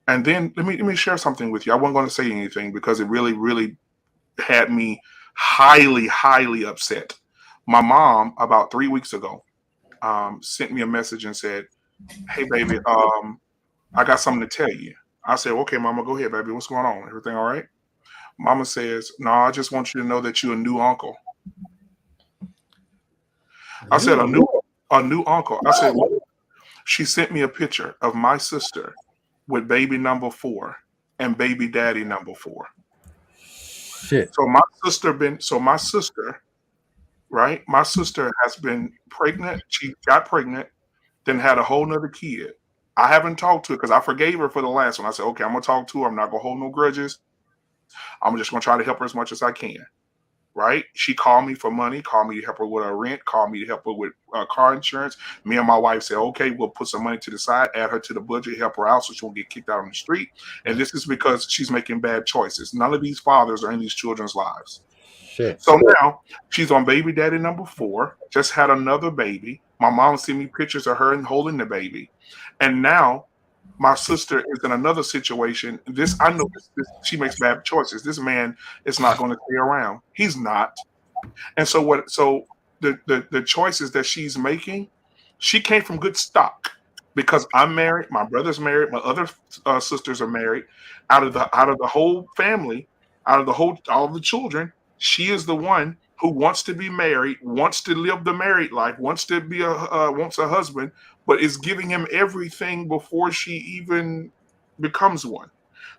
And then let me share something with you. I wasn't going to say anything because it really, really had me highly, highly upset. My mom, about 3 weeks ago, sent me a message and said, "Hey, baby, I got something to tell you." I said, "Okay, Mama, go ahead, baby. What's going on? Everything all right?" Mama says, "No, I just want you to know that you're a new uncle." I said, a new uncle. I said, what? She sent me a picture of my sister with baby number 4 and baby daddy number 4. Shit. So my sister, right? My sister has been pregnant. She got pregnant, then had a whole nother kid. I haven't talked to her because I forgave her for the last one. I said, okay, I'm going to talk to her. I'm not going to hold no grudges. I'm just going to try to help her as much as I can. Right? She called me for money, called me to help her with her rent, called me to help her with car insurance. Me and my wife said, okay, we'll put some money to the side, add her to the budget, help her out so she won't get kicked out on the street. And this is because she's making bad choices. None of these fathers are in these children's lives. Shit. So now she's on baby daddy number 4, just had another baby. My mom sent me pictures of her and holding the baby. And now my sister is in another situation. I know she makes bad choices. This man is not going to stay around. He's not. And so the choices that she's making, she came from good stock because I'm married, my brother's married, my other sisters are married. Out of the whole family, all of the children, she is the one who wants to be married, wants to live the married life, wants to be wants a husband, but is giving him everything before she even becomes one.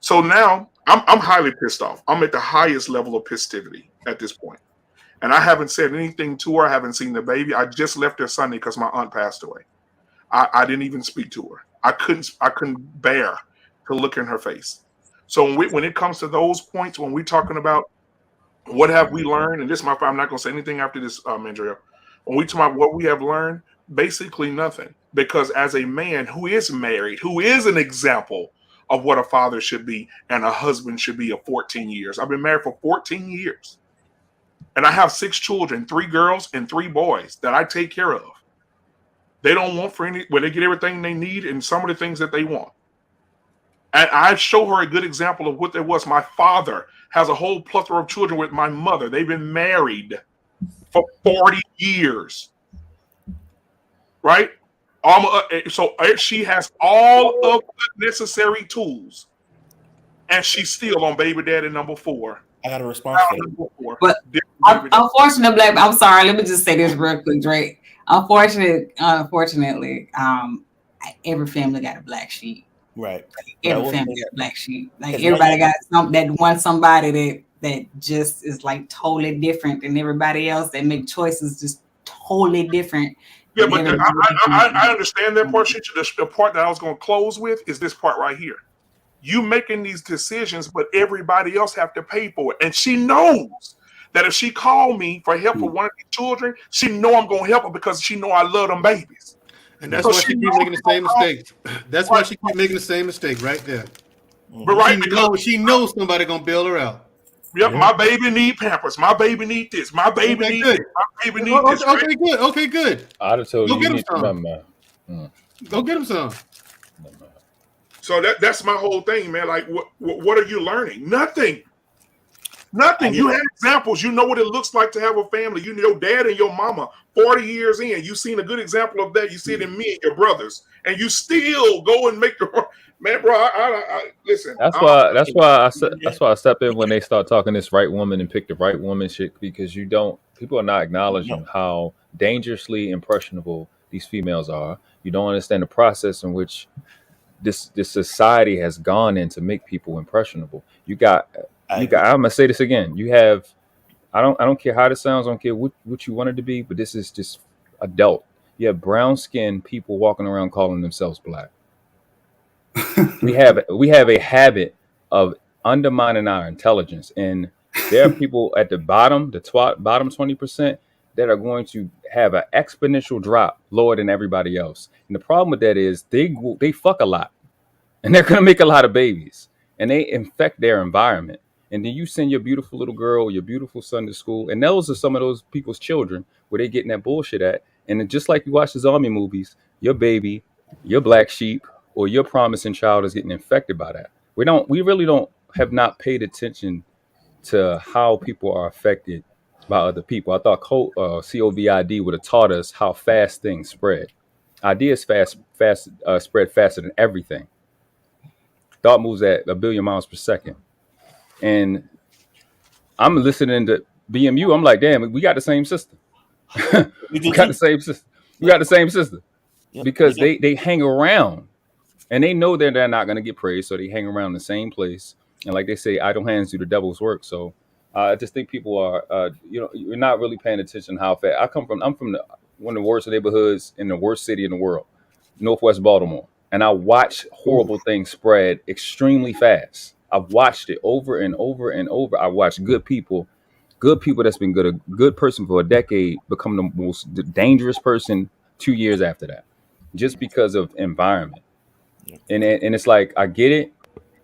So now I'm highly pissed off. I'm at the highest level of pissivity at this point. And I haven't said anything to her. I haven't seen the baby. I just left her Sunday because my aunt passed away. I didn't even speak to her. I couldn't bear to look in her face. So when it comes to those points, when we're talking about what have we learned, and this is I'm not going to say anything after this, Mandrell. When we talk about what we have learned, Basically nothing. Because as a man who is married, who is an example of what a father should be and a husband should be of 14 years. I've been married for 14 years. And I have 6 children, 3 girls and 3 boys that I take care of. They don't want for any, well, they get everything they need and some of the things that they want. And I show her a good example of what there was. My father has a whole plethora of children with my mother. They've been married for 40 years. Right? So she has all of the necessary tools. And she's still on baby daddy number 4. I got a response for that. But unfortunately, Black, I'm sorry, let me just say this real quick, Drake. Unfortunately, every family got a black sheep. Right. Every family got a black sheep. Like everybody got somebody that just is like totally different than everybody else. That make choices just totally different. Yeah, but I understand that part. The part that I was going to close with is this part right here. You making these decisions, but everybody else have to pay for it. And she knows that if she called me for help for one of the children, she know I'm going to help her because she know I love them babies. And that's why she keep making the same mistake. That's why she keep making the same mistake right there. But right, she knows somebody going to bail her out. Yep, my baby need Pampers. My baby need this. My baby need this. My baby need this. Okay, good. Okay, good. I'd have told Go you get him need some. Go get him some. So that's my whole thing, man. Like, what are you learning? Nothing. You have examples. You know what it looks like to have a family. You know your dad and your mama 40 years in. You've seen a good example of that. You see it in me and your brothers. And you still go and make the man, bro. I listen. That's why I step in when they start talking this right woman and pick the right woman shit, because people are not acknowledging how dangerously impressionable these females are. You don't understand the process in which this society has gone in to make people impressionable. I'm gonna say this again. You have, I don't care how this sounds, I don't care what you want it to be, but this is just adult. You have brown skinned people walking around calling themselves black. we have a habit of undermining our intelligence, and there are people at the bottom, bottom 20%, that are going to have an exponential drop lower than everybody else. And the problem with that is they fuck a lot, and they're going to make a lot of babies, and they infect their environment. And then you send your beautiful little girl or your beautiful son to school, and those are some of those people's children where they're getting that bullshit at. And just like you watch the zombie movies, your baby, your black sheep, or your promising child is getting infected by that. We really have not paid attention to how people are affected by other people. I thought COVID would have taught us how fast things spread. Ideas spread faster than everything. Thought moves at 1 billion miles per second. And I'm listening to BMU. I'm like, damn, we got the same system. We got the same system. Yep, because they hang around, and they know they're not going to get praised, so they hang around the same place. And like they say, idle hands do the devil's work. So I just think people are, you're not really paying attention how fast. I'm from one of the worst neighborhoods in the worst city in the world, Northwest Baltimore, and I watch horrible things spread extremely fast. I've watched it over and over and over. I watched good people that's been a good person for a decade become the most dangerous person 2 years after that, just because of environment. And it's like, I get it.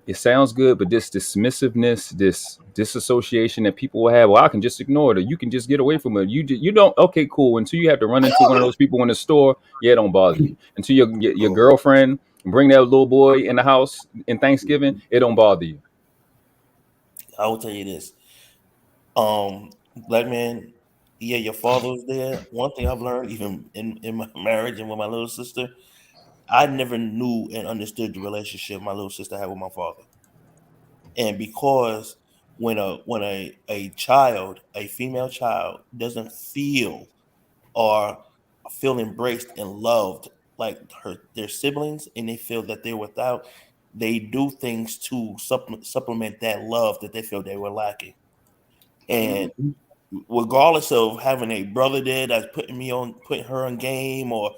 It sounds good, but this dismissiveness, this disassociation that people will have, well, I can just ignore it, or you can just get away from it. You don't, okay, cool. Until you have to run into one of those people in the store, yeah, it don't bother you. Until your girlfriend bring that little boy in the house in Thanksgiving, it don't bother you. I will tell you this. Black man, yeah, your father was there. One thing I've learned, even in my marriage and with my little sister, I never knew and understood the relationship my little sister had with my father. And because when a child, a female child, doesn't feel or feel embraced and loved like their siblings, and they feel that they're without, they do things to supplement that love that they feel they were lacking. And regardless of having a brother there that's putting her on game, or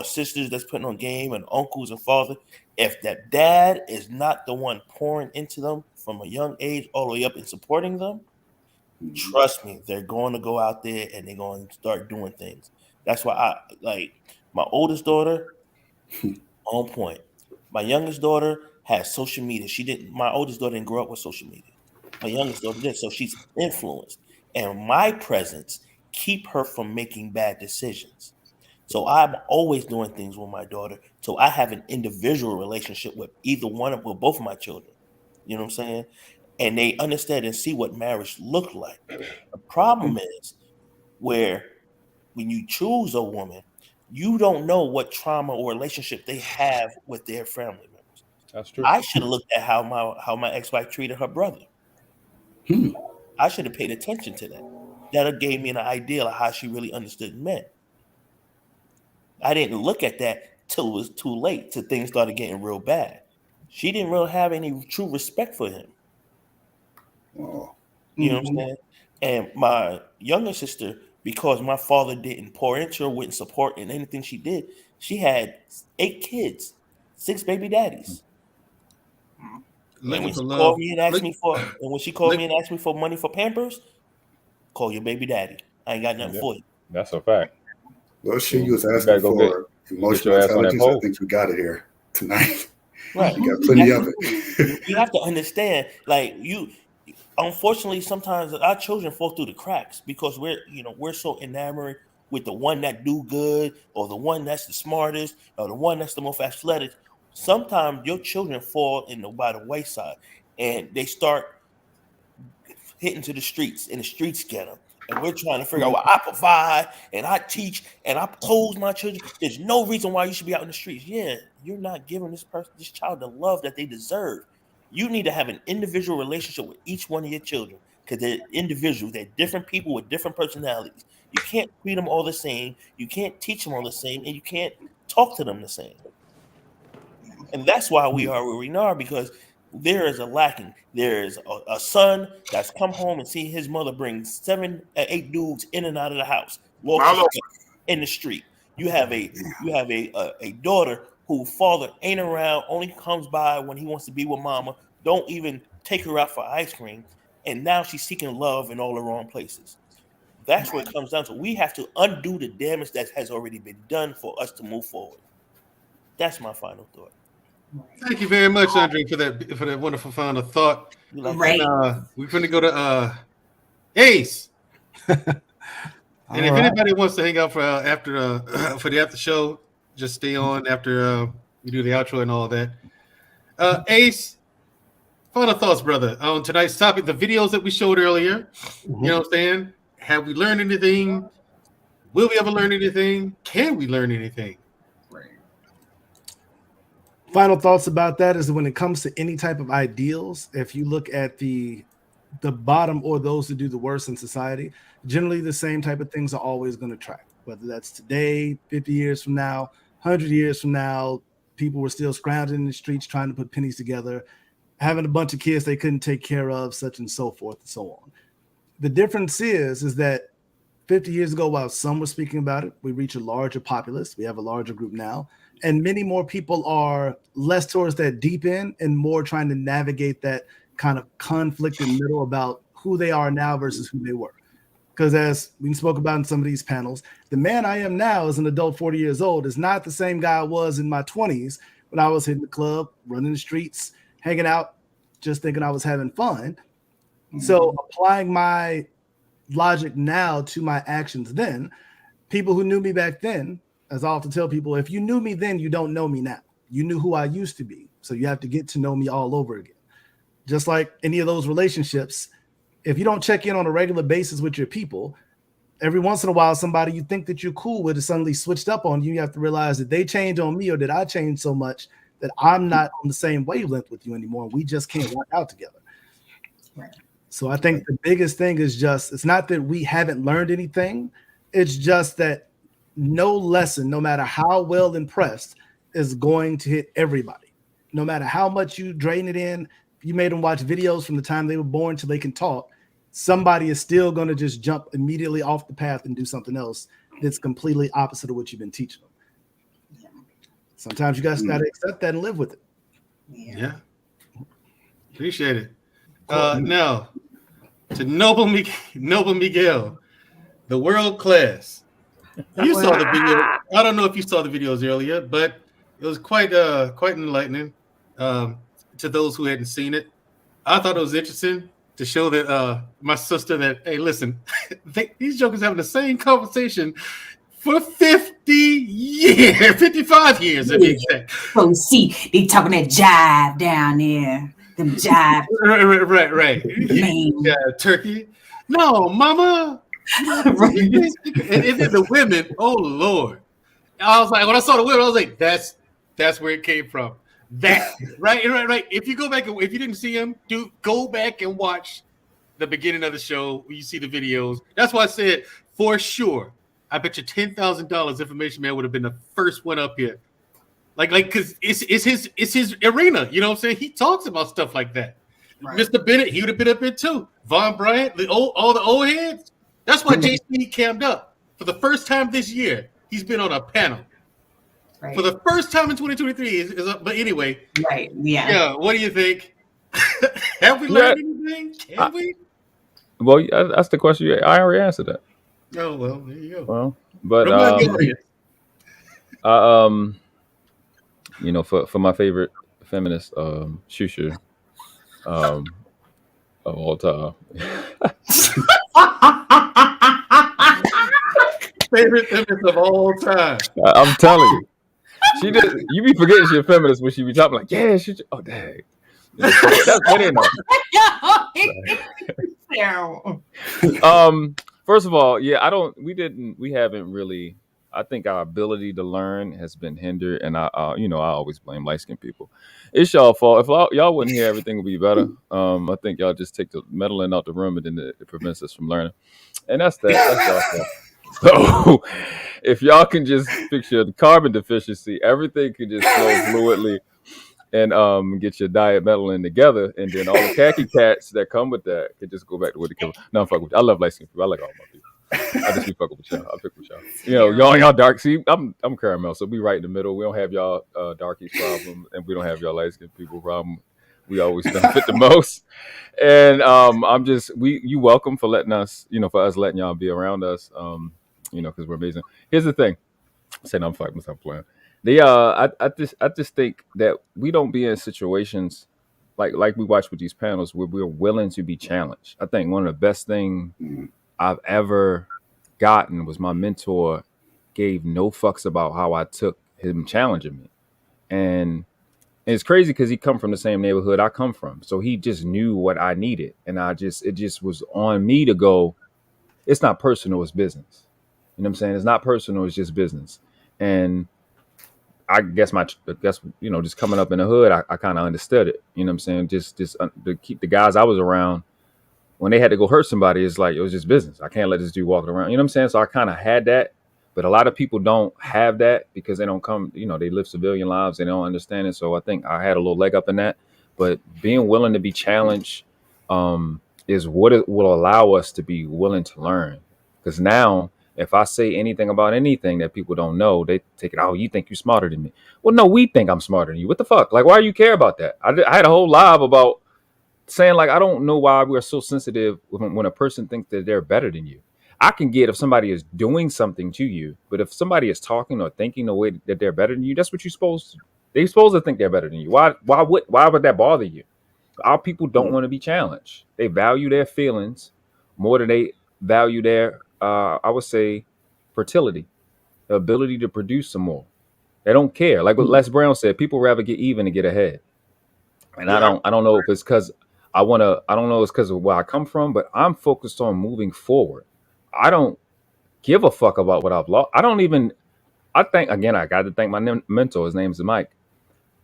sisters that's putting on game, and uncles and father, if that dad is not the one pouring into them from a young age all the way up and supporting them, trust me, they're going to go out there and they're going to start doing things. That's why My oldest daughter, on point. My youngest daughter has social media. My oldest daughter didn't grow up with social media. My youngest daughter did, so she's influenced. And my presence keep her from making bad decisions. So I'm always doing things with my daughter. So I have an individual relationship with with both of my children. You know what I'm saying? And they understand and see what marriage looked like. The problem is where when you choose a woman, you don't know what trauma or relationship they have with their family members. That's true. I should have looked at how my ex-wife treated her brother. I should have paid attention to that. That gave me an idea of how she really understood men. I didn't look at that till it was too late, till things started getting real bad. She didn't really have any true respect for him. Oh. You know what I'm saying? And my younger sister, because my father didn't pour into her, wouldn't support in anything she did, she had 8 kids, 6 baby daddies. And when she called me and asked me for money for Pampers, call your baby daddy. I ain't got nothing for you. That's a fact. Well, she was asking for emotional intelligence. I think we got it here tonight. Right. You got plenty of it. You have to understand, unfortunately, sometimes our children fall through the cracks because we're so enamored with the one that do good or the one that's the smartest or the one that's the most athletic. Sometimes your children fall by the wayside and they start hitting to the streets and the streets get them. And we're trying to figure out what I provide and I teach and I pose my children. There's no reason why you should be out in the streets. Yeah, you're not giving this child the love that they deserve. You need to have an individual relationship with each one of your children because they're individuals. They're different people with different personalities. You can't treat them all the same. You can't teach them all the same, and you can't talk to them the same. And that's why we are where we are, because there is a lacking. There is a son that's come home and see his mother bring 7 or 8 dudes in and out of the house, in the street. You have a daughter whose father ain't around, only comes by when he wants to be with mama, don't even take her out for ice cream, and now she's seeking love in all the wrong places. That's what it comes down to. We have to undo the damage that has already been done for us to move forward. That's my final thought. Thank you very much, Andre, for that wonderful final thought. Right. We're going to go to Ace. And if anybody wants to hang out for the after show, just stay on after we do the outro and all that. Ace, final thoughts, brother, on tonight's topic, the videos that we showed earlier. You know what I'm saying? Have we learned anything? Will we ever learn anything? Can we learn anything? Final thoughts about that is that when it comes to any type of ideals, if you look at the bottom or those that do the worst in society, generally the same type of things are always going to track. Whether that's today, 50 years from now, 100 years from now, people were still scrounging in the streets trying to put pennies together, having a bunch of kids they couldn't take care of, such and so forth and so on. The difference is that 50 years ago, while some were speaking about it, we reach a larger populace. We have a larger group now. And many more people are less towards that deep end and more trying to navigate that kind of conflict in the middle about who they are now versus who they were. Because as we spoke about in some of these panels, the man I am now as an adult 40 years old is not the same guy I was in my 20s when I was hitting the club, running the streets, hanging out, just thinking I was having fun. So applying my logic now to my actions then, people who knew me back then, as I often tell people, if you knew me then, you don't know me now. You knew who I used to be. So you have to get to know me all over again. Just like any of those relationships, if you don't check in on a regular basis with your people, every once in a while, somebody you think that you're cool with is suddenly switched up on you. You have to realize that they change on me or did I change so much that I'm not on the same wavelength with you anymore. We just can't work out together. Right. So I think the biggest thing is just, it's not that we haven't learned anything. It's just that no lesson, no matter how well impressed, is going to hit everybody. No matter how much you drain it in, you made them watch videos from the time they were born till they can talk, somebody is still going to just jump immediately off the path and do something else that's completely opposite of what you've been teaching them. Sometimes you guys got to accept that and live with it. Yeah. Appreciate it. Now, to Noble Miguel, the world class. You saw the video. I don't know if you saw the videos earlier, but it was quite enlightening to those who hadn't seen it. I thought it was interesting to show that my sister that, hey, listen, these jokers having the same conversation for 50 years, 55 years to be exact. So see, they talking that jive down there. Them jive. Right. Yeah, turkey. No, mama. Right. And then the women, oh Lord. I was like, when I saw the women, I was like, that's where it came from. That right. If you go back, if you didn't see him, go back and watch the beginning of the show. You see the videos. That's why I said for sure. I bet you $10,000 Information Man would have been the first one up here. Like, because it's his arena. You know what I'm saying? He talks about stuff like that. Right. Mr. Bennett, he would have been up here too. Von Bryant, all the old heads. That's why JC camped up for the first time this year. He's been on a panel. Right. For the first time in 2023, but anyway, right? Yeah. Yeah. What do you think? Have we learned anything? Can we? Well, that's the question. I already answered that. Oh well, there you go. Well, but you know, for my favorite feminist shushu of all time. Favorite feminist of all time. I'm telling you. She just, you be forgetting she's a feminist when she be talking like, yeah, she. Oh, dang. That's terrible. First of all, yeah, we haven't really. I think our ability to learn has been hindered, and I always blame light-skinned people. It's y'all fault. If y'all wasn't here, everything would be better. I think y'all just take the meddling out the room, and then it prevents us from learning. And that's y'all fault. So if y'all can just fix your carbon deficiency, everything can just flow fluidly and get your diet meddling together, and then all the khaki cats that come with that can just go back to what they come. No, I'm fucking with you. I love light skin people. I like all my people. I just be fucking with y'all. I pick with y'all. You know, y'all dark. See, I'm caramel, so we right in the middle. We don't have y'all darkies problem, and we don't have y'all light skin people problem. We always benefit the most. And you welcome for letting us, for us letting y'all be around us, because we're amazing. Here's the thing. Saying I'm fucking myself playing. I just think that we don't be in situations like we watch with these panels where we're willing to be challenged. I think one of the best things I've ever gotten was my mentor gave no fucks about how I took him challenging me. And it's crazy because he come from the same neighborhood I come from. So he just knew what I needed. And it just was on me to go, it's not personal, it's business. You know what I'm saying? It's not personal, it's just business. And I guess just coming up in the hood, I kind of understood it. You know what I'm saying? Just to keep the guys I was around, when they had to go hurt somebody, it's like, it was just business. I can't let this dude walking around. You know what I'm saying? So I kind of had that. But a lot of people don't have that because they don't come, they live civilian lives. They don't understand it. So I think I had a little leg up in that. But being willing to be challenged is what it will allow us to be willing to learn. Because now, if I say anything about anything that people don't know, they take it, oh, you think you're smarter than me. Well, no, we think I'm smarter than you. What the fuck? Like, why do you care about that? I had a whole live about saying, like, I don't know why we're so sensitive when a person thinks that they're better than you. I can get if somebody is doing something to you, but if somebody is talking or thinking the way that they're better than you, that's what you're supposed to. They're supposed to think they're better than you. Why would that bother you? Our people don't want to be challenged. They value their feelings more than they value their, I would say, fertility, the ability to produce some more. They don't care. Like what Les Brown said, people rather get even than get ahead. And I don't know if it's because I don't know it's because of where I come from, but I'm focused on moving forward. I don't give a fuck about what I've lost. I got to thank my mentor. His name is Mike.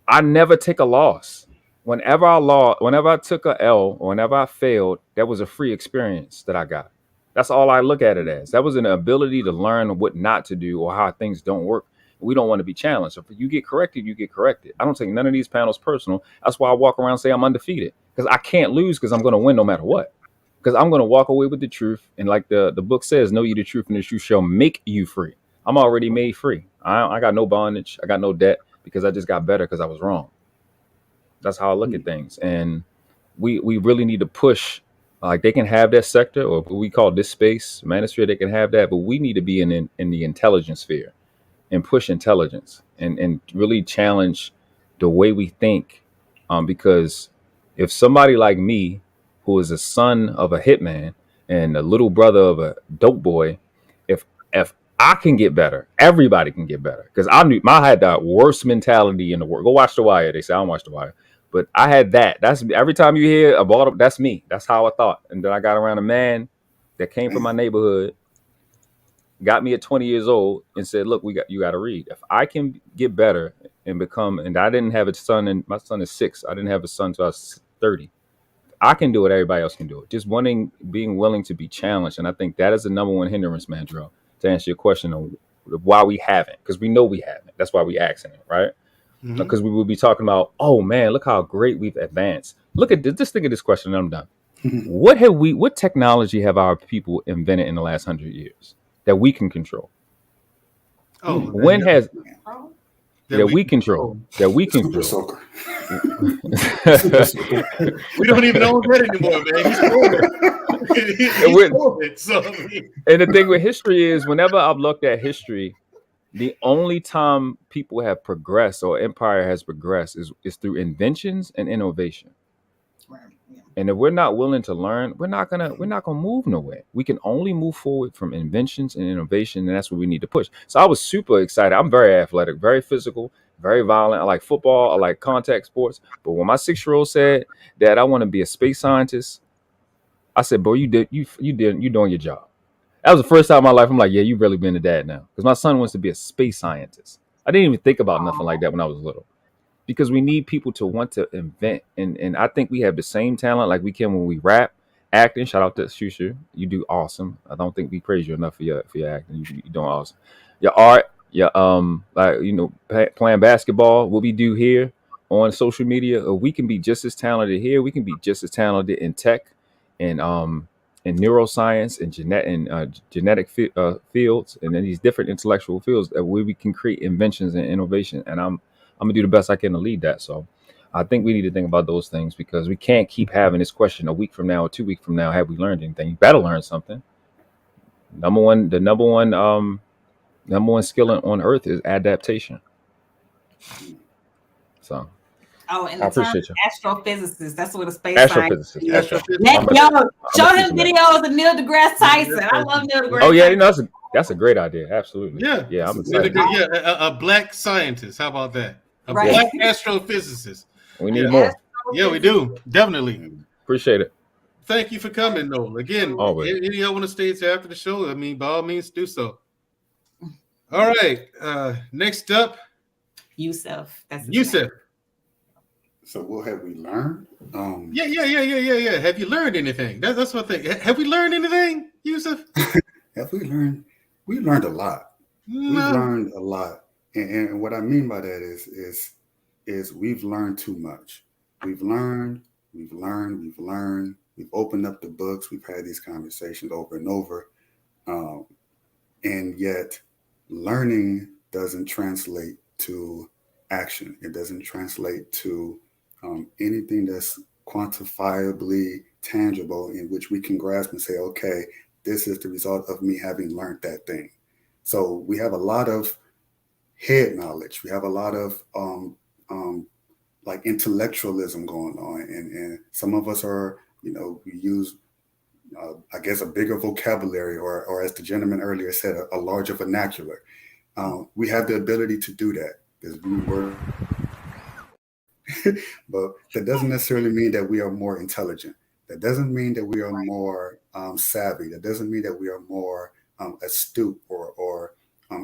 I never take a loss. Whenever I took a L or whenever I failed, that was a free experience that I got. That's all I look at it as. That was an ability to learn what not to do or how things don't work. We don't want to be challenged. So if you get corrected, you get corrected. I don't take none of these panels personal. That's why I walk around and say I'm undefeated, because I can't lose, because I'm going to win no matter what. Because I'm going to walk away with the truth. And like the book says, know you the truth and the truth shall make you free. I'm already made free. I got no bondage. I got no debt, because I just got better because I was wrong. That's how I look at things. And we really need to push Like they can have that sector, or what we call this space, manosphere. They can have that, but we need to be in the intelligence sphere and push intelligence and really challenge the way we think. Because if somebody like me, who is a son of a hitman and a little brother of a dope boy, if I can get better, everybody can get better. Because I had the worst mentality in the world. Go watch The Wire. They say I don't watch The Wire, but I had that. That's every time you hear about that's me. That's how I thought. And then I got around a man that came from my neighborhood, got me at 20 years old, and said, "Look, you got to read. If I can get better and become," and I didn't have a son, and my son is 6. I didn't have a son until I was 30. I can do it. Everybody else can do it. Just being willing to be challenged, and I think that is the number one hindrance, Mandrell. To answer your question on why we haven't, because we know we haven't. That's why we asking it, right? Because we will be talking about, oh man, look how great we've advanced. Look at this. Just think of this question, and I'm done. What technology have our people invented in the last 100 years that we can control? Oh, when has that we control? That we control. We don't even own that anymore, man. And the thing with history is, whenever I've looked at history, the only time people have progressed or empire has progressed is through inventions and innovation. And if we're not willing to learn, we're not gonna move nowhere. We can only move forward from inventions and innovation, and that's what we need to push. So I was super excited. I'm very athletic, very physical, very violent. I like football. I like contact sports. But when my 6-year-old said, "Dad, I want to be a space scientist," I said, "Bro, you doing your job." That was the first time in my life I'm like, "Yeah, you've really been a dad now." Because my son wants to be a space scientist. I didn't even think about nothing like that when I was little. Because we need people to want to invent, and I think we have the same talent like we can when we rap, acting. Shout out to Shushu, you do awesome. I don't think we praise you enough for your acting. You're doing awesome. Your art, your playing basketball. What we do here on social media, we can be just as talented here. We can be just as talented in tech, and in neuroscience and genetic fields, and in these different intellectual fields where we can create inventions and innovation. And I'm gonna do the best I can to lead that. So I think we need to think about those things, because we can't keep having this question a week from now or 2 weeks from now. Have we learned anything? You better learn something. The number one skill on earth is adaptation. So. Oh, and I the term appreciate you. astrophysicist. That's what a space Astrophysicist. Show him videos of Neil deGrasse Tyson. I love Neil deGrasse. Oh yeah, that's a great idea. Absolutely. Yeah. I'm excited. A black scientist. How about that? A Right. black astrophysicist. We need more. Yeah, we do. Definitely. Appreciate it. Thank you for coming, Noel. Again, always. Any y'all want to stay after the show? I mean, by all means, do so. All right. Next up, Yusuf. That's Yusuf. So what have we learned? Yeah. Have you learned anything? That's what I think. Have we learned anything, Yusuf? Have we learned? We've learned a lot. We've learned a lot, and what I mean by that is we've learned too much. We've learned. We've opened up the books. We've had these conversations over and over, and yet learning doesn't translate to action. It doesn't translate to anything that's quantifiably tangible, in which we can grasp and say, okay, this is the result of me having learned that thing. So we have a lot of head knowledge. We have a lot of like intellectualism going on, and some of us are, we use I guess a bigger vocabulary, or as the gentleman earlier said, a larger vernacular. We have the ability to do that. There's new word. But that doesn't necessarily mean that we are more intelligent. That doesn't mean that we are more savvy. That doesn't mean that we are more astute or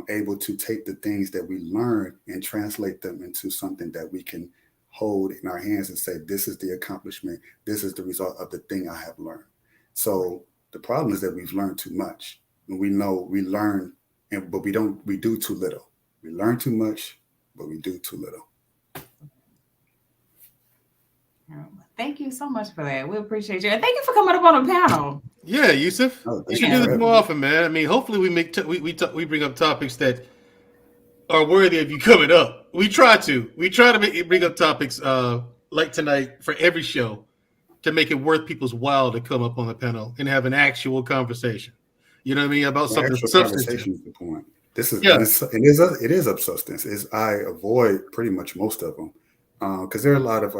able to take the things that we learn and translate them into something that we can hold in our hands and say, this is the accomplishment. This is the result of the thing I have learned. So the problem is that we've learned too much. And we know we learn, but we do too little. We learn too much, but we do too little. Thank you so much for that. We appreciate you. And thank you for coming up on the panel. Yeah, Yusuf. You should do this more often, man. I mean, hopefully we bring up topics that are worthy of you coming up. We try to bring up topics like tonight for every show to make it worth people's while to come up on the panel and have an actual conversation. You know what I mean? About something substantive. Conversation is the point. This is, yeah. It is of substance. I avoid pretty much most of them because there are a lot of,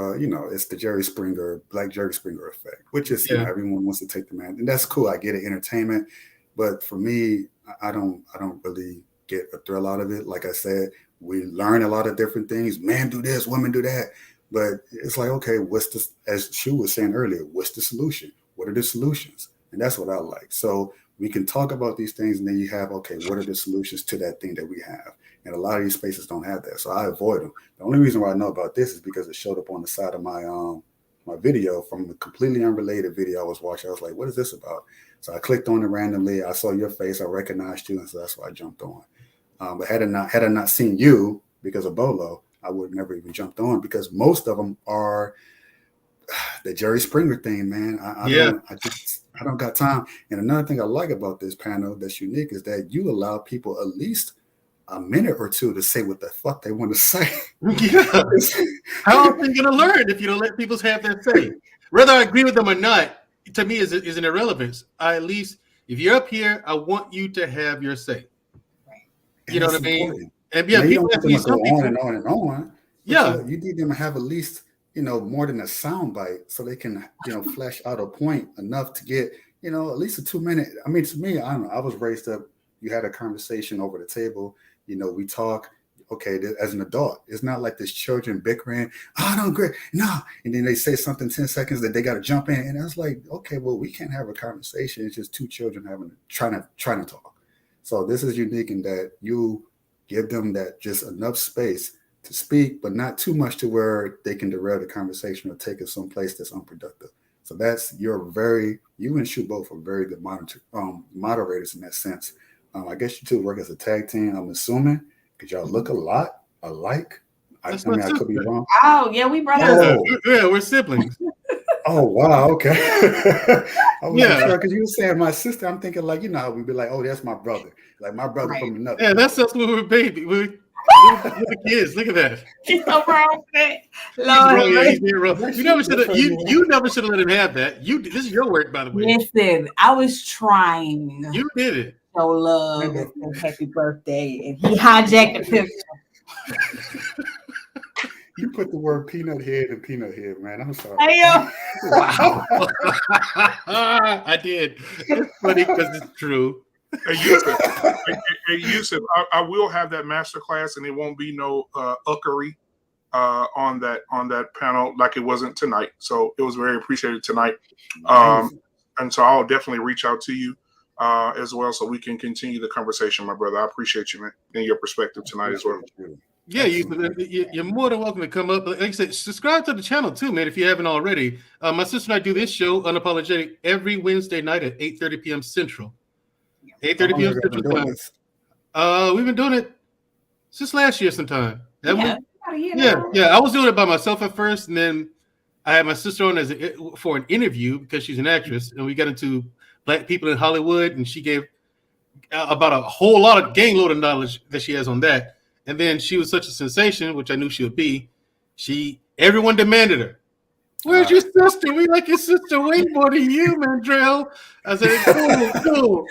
it's the Black Jerry Springer effect, which is, everyone wants to take the man. And that's cool. I get it, entertainment. But for me, I don't really get a thrill out of it. Like I said, we learn a lot of different things. Men do this, women do that. But it's like, okay, what's this? As Shu was saying earlier, what's the solution? What are the solutions? And that's what I like. So we can talk about these things, and then you have, okay, what are the solutions to that thing that we have? And a lot of these spaces don't have that, so I avoid them. The only reason why I know about this is because it showed up on the side of my my video from a completely unrelated video I was watching. I was like, what is this about? So I clicked on it randomly. I saw your face. I recognized you, and so that's why I jumped on. But had I not seen you because of Bolo, I would have never even jumped on, because most of them are the Jerry Springer thing, man. I don't got time. And another thing I like about this panel that's unique is that you allow people at least a minute or two to say what the fuck they want to say. Yeah. How are you going to learn if you don't let people have their say? Whether I agree with them or not, to me is an irrelevance. At least if you're up here, I want you to have your say. You know what I mean? Important. And you people don't want to go on and on and on. Yeah. You need them to have at least, more than a sound bite, so they can, flesh out a point enough to get, at least a 2 minute. I mean, to me, I don't know. I was raised up. You had a conversation over the table. We talk. Okay, as an adult, it's not like this children bickering. Oh, I don't agree. No, and then they say something 10 seconds that they got to jump in, and I was like, okay, well, we can't have a conversation. It's just two children trying to talk. So this is unique in that you give them that just enough space to speak, but not too much to where they can derail the conversation or take it someplace that's unproductive. So you and Shu both are very good moderators in that sense. I guess you two work as a tag team, I'm assuming, because y'all look a lot alike. I could be wrong. Oh, yeah, we brothers. Yeah, we're siblings. Oh, wow, okay. I wasn't sure, because you were saying my sister. I'm thinking like, how we'd be like, oh, that's my brother. Like my brother from another. Yeah, that's us when we were baby. We're the kids. Look at that. He's so wrong with that. Lord, you never should have let him have that. This is your work, by the way. Listen, I was trying. You did it. Show love and happy birthday, and he hijacked the picture. You put the word peanut head and peanut head, man. I'm sorry. Wow. I did. It's funny because it's true. Hey, Yusuf, I will have that master class, and it won't be no uckery on that panel like it wasn't tonight. So it was very appreciated tonight. And so I'll definitely reach out to you as well, so we can continue the conversation, my brother. I appreciate you, man, and your perspective tonight as well. Yeah, you're more than welcome to come up. Like I said, subscribe to the channel too, man, if you haven't already. My sister and I do this show, Unapologetic, every Wednesday night at 8:30 p.m. Central. 8:30 p.m. Central time. We've been doing it since last year sometime. Yeah. I was doing it by myself at first, and then I had my sister on for an interview because she's an actress, and we got into Black people in Hollywood, and she gave about a whole lot of gang load of knowledge that she has on that. And then she was such a sensation, which I knew she would be. Everyone demanded her. Where's your sister? We like your sister way more than you, Mandrell. I said, cool.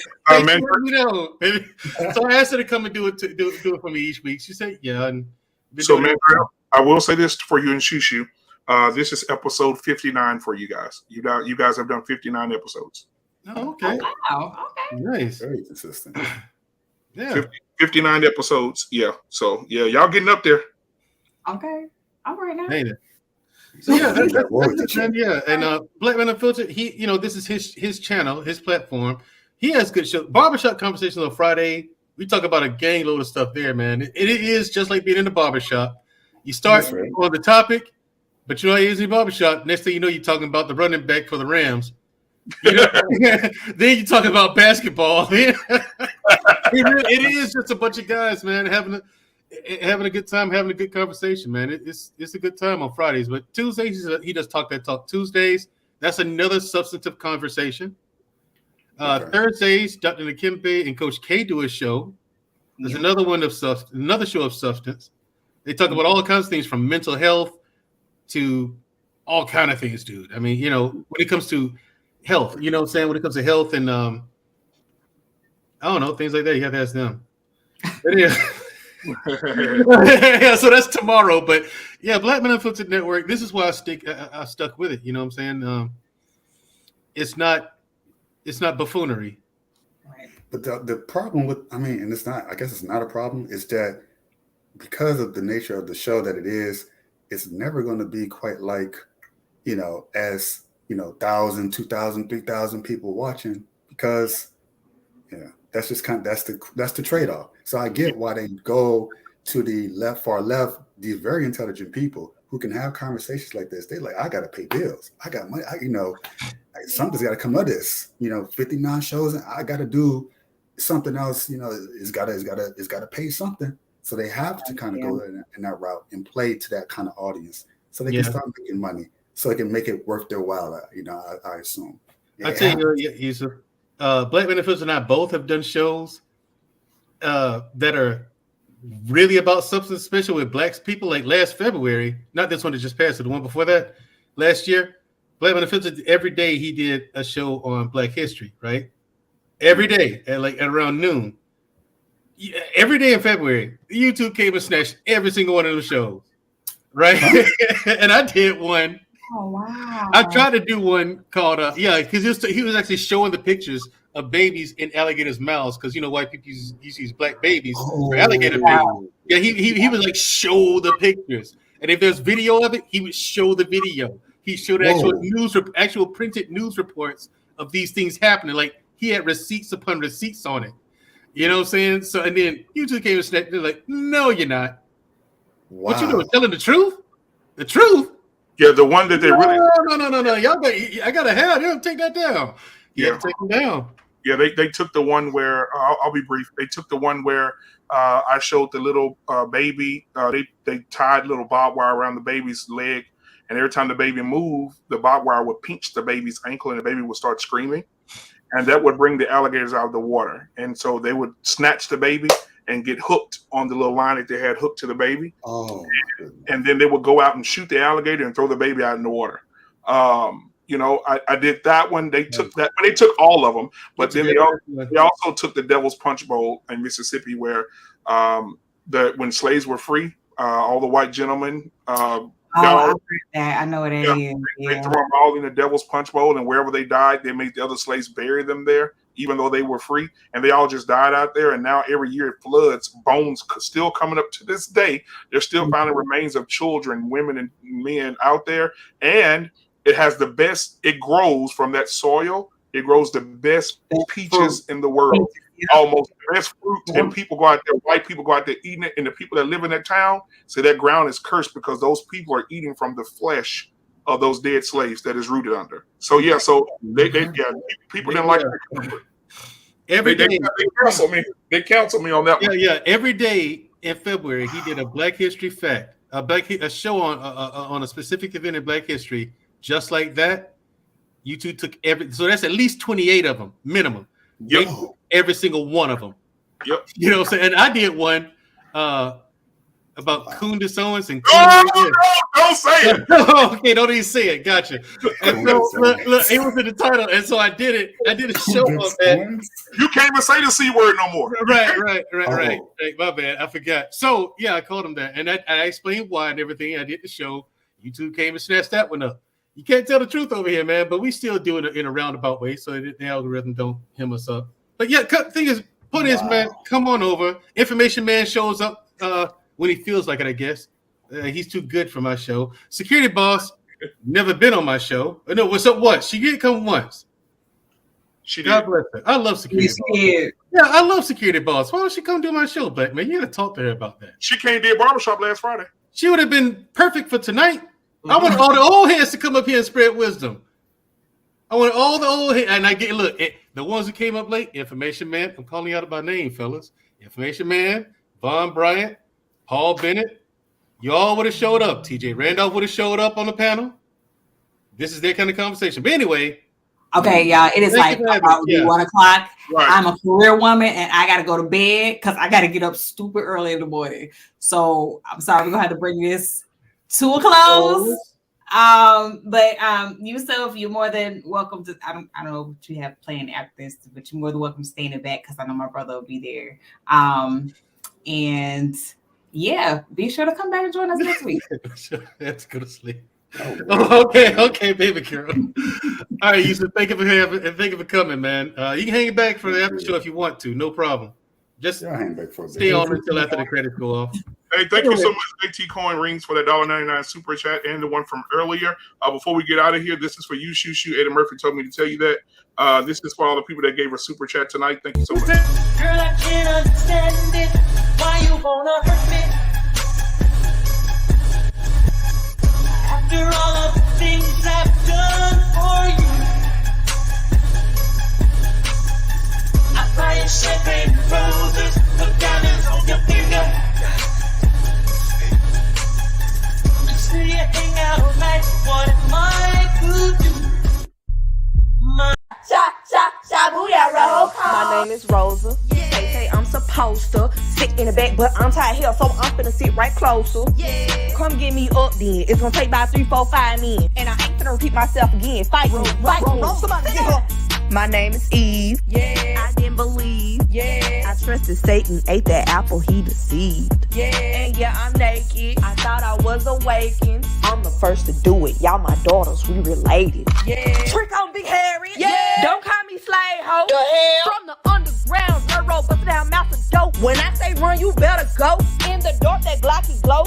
So I asked her to come and do it for me each week. She said, yeah. So, Mandrell, I will say this for you and Shushu. This is episode 59 for you guys. You guys have done 59 episodes. Oh, okay. Oh, wow. Okay. Nice. Very consistent. Yeah. 59 episodes. Yeah. So, yeah, y'all getting up there. Okay. All right now. Ain't it? So yeah, that's yeah. And Black Man Unfiltered, this is his channel, his platform. He has good show. Barbershop Conversations on Friday. We talk about a gang load of stuff there, man. It is just like being in the barbershop. You start on the topic, but you know, it is a barbershop. Next thing you know, you're talking about the running back for the Rams. Then you're talking about basketball. It is just a bunch of guys, man, having a good time, having a good conversation, man. It's a good time on Fridays, but Tuesdays he does Talk That Talk Tuesdays. That's another substantive conversation. Thursdays, Dr. Nakimpe and Coach K do a show. There's another show of substance. They talk about all kinds of things from mental health to all kind of things, dude. I mean, when it comes to health, you know what I'm saying? When it comes to health and I don't know, things like that, you have to ask them. But yeah. Yeah, so that's tomorrow. But yeah, Black Men Unfiltered Network. This is why I stuck with it. You know what I'm saying? It's not buffoonery. But the problem with, and it's not, I guess it's not a problem, is that because of the nature of the show that it is, it's never going to be quite like, as, 1,000, 2,000, 3,000 people watching, because, that's just that's the trade-off. So I get why they go to the far left, these very intelligent people who can have conversations like this. They're like, I got to pay bills. I got money. Something's got to come of this. 59 shows, and I got to do something else. It's got to pay something. So they have to kind of go in that route and play to that kind of audience, so they can start making money, so they can make it worth their while. I assume. I tell you, he's Black Men Unfiltered and I both have done shows that are really about substance, especially with Black people. Like last February, not this one that just passed, but the one before that, last year, Black Men Unfiltered, every day he did a show on Black history, right? Every day at around noon. Every day in February, YouTube came and snatched every single one of those shows, right? And I did one. Oh wow! I tried to do one called because he was actually showing the pictures of babies in alligators' mouths, because white people use black babies for alligator babies. Yeah, he was like, show the pictures, and if there's video of it, he would show the video. He showed actual printed news reports of these things happening. Like he had receipts upon receipts on it. You know what I'm saying? So and then YouTube came and snapped. They're like, no, you're not. Wow. What you doing? Telling the truth? The truth? Yeah, the one that they No. Y'all I gotta have them take that down. You have to take them down. Yeah, they took the one where I'll be brief. They took the one where I showed the little baby. They tied little barbed wire around the baby's leg, and every time the baby moved, the barbed wire would pinch the baby's ankle, and the baby would start screaming, and that would bring the alligators out of the water. And so they would snatch the baby and get hooked on the little line that they had hooked to the baby. Oh, and then they would go out and shoot the alligator and throw the baby out in the water. I did that one. They took that, but they took all of them. But then they also took the Devil's Punch Bowl in Mississippi, where when slaves were free, all the white gentlemen I know what that is. They threw them all in the Devil's Punch Bowl, and wherever they died, they made the other slaves bury them there, even though they were free, and they all just died out there. And now every year it floods, bones still coming up to this day. They're still finding remains of children, women, and men out there. And it has the best, it grows from that soil. It grows the best peaches in the world, almost the best fruit. And people go out there, white people go out there eating it. And the people that live in that town say that ground is cursed because those people are eating from the flesh of those dead slaves that is rooted under. So people didn't like it. They counsel me on that one. Yeah. Every day in February, he did a Black History fact, a show on a specific event in Black history, just like that. YouTube took so that's at least 28 of them minimum. Yep. Every single one of them. Yep. You know what I'm saying? And I did one about Kundus Owens and don't say it. Okay, don't even say it. Gotcha. And so look, it was in the title, and so I did it. I did a show on that. You can't even say the C word no more. Right. My bad. I forgot. So yeah, I called him that, and I explained why and everything. I did the show. YouTube came and snatched that one up. You can't tell the truth over here, man, but we still do it in a roundabout way, so the algorithm don't hem us up. But yeah, thing is, man, come on over. Information Man shows up when he feels like it, I guess. He's too good for my show. Security Boss, never been on my show. No, what's up? What? She did come once. She did. God bless her. I love Security Boss. Yeah, I love Security Boss. Why don't she come do my show, Black Man? You gotta talk to her about that. She came to barbershop last Friday. She would have been perfect for tonight. I want all the old heads to come up here and spread wisdom. I want all the old heads, and I get the ones who came up late. Information Man, I'm calling you out by name, fellas. Information Man, Von Bryant, Paul Bennett. You all would have showed up. TJ Randolph would have showed up on the panel. This is their kind of conversation. But anyway. Okay, y'all. It is like about 1 o'clock. Right. I'm a career woman, and I got to go to bed because I got to get up stupid early in the morning. So I'm sorry, we're gonna have to bring this to a close. Yourself, you're more than welcome to. I don't know what you have planned after this, but you're more than welcome to stay in the back because I know my brother will be there. And yeah, be sure to come back and join us next week. Let's go to sleep. Okay, baby girl. All right, Yusuf, thank you for coming, man. You can hang back for the after show if you want to, no problem. Just hang back for a stay on until after the credits go off. Hey, thank you so much, AT Coin Rings, for that $1.99 super chat and the one from earlier. Before we get out of here, this is for you, Shoo. Ada Murphy told me to tell you that. This is for all the people that gave her super chat tonight. Thank you so much. Girl, I can't understand it. Why you wanna hurt me? After all of the things I've done for you, I buy you champagne and roses, put diamonds on your finger. See you hang out all night. What am I to do? My name is Rosa. They say I'm supposed to sit in the back, but I'm tired of hell, so I'm finna sit right closer. Come get me up then. It's gonna take about 3, 4, 5 men. And I ain't finna repeat myself again. Fight me. Somebody get her. My name is Eve. I didn't believe. I trusted Satan, ate that apple, he deceived. And yeah, I'm naked. I thought I was awakened. I'm the first to do it. Y'all my daughters, we related. Trick on Big Harry. Don't call me slave hoe. The hell? From the underground, railroad, bustin' down mouth of dope. When I say run, you better go. In the dark, that Glocky glow.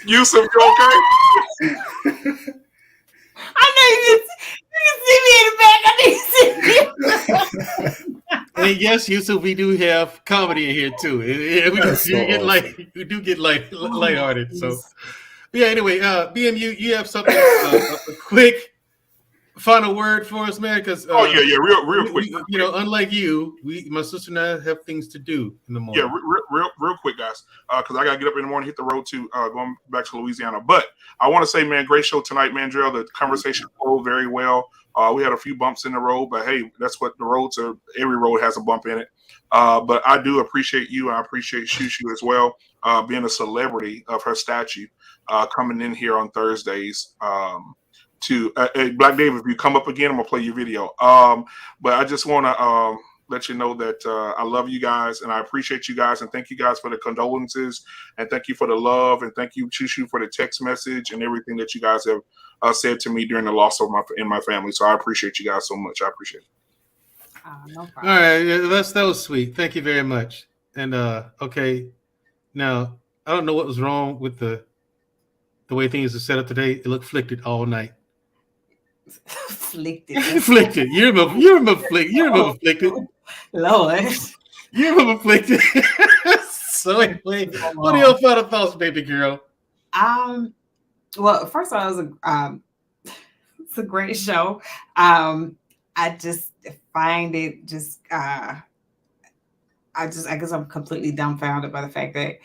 Yusuf, you okay? I know you can see me in the back. I need to see me. And yes, Yusuf, we do have comedy in here too. And we do get lighthearted. So yeah. Anyway, BMU, you have something a quick final word for us, man? Because real quick. Unlike you, my sister and I have things to do in the morning. Yeah, real quick, guys. Because I gotta get up in the morning, hit the road to going back to Louisiana. But I want to say, man, great show tonight, Mandrell. The conversation flowed very well. We had a few bumps in the road, but hey, that's what the roads are. Every road has a bump in it. But I do appreciate you, and I appreciate Shushu as well, being a celebrity of her statue, coming in here on Thursdays. Hey, Black David, if you come up again, I'm gonna play your video. But I just want to let you know that I love you guys and I appreciate you guys, and thank you guys for the condolences, and thank you for the love, and thank you, Shushu, for the text message and everything that you guys have said to me during the loss of my family. So I appreciate you guys so much. I appreciate it. No problem. All right, that was sweet. Thank you very much. And okay, now I don't know what was wrong with the way things are set up today. It looked flicked all night. Flicked. You remember flicked. Lord. You remember flicked. So anyway, what are your final thoughts, baby girl? Well, first of all, it's a great show. I just find it just I guess I'm completely dumbfounded by the fact that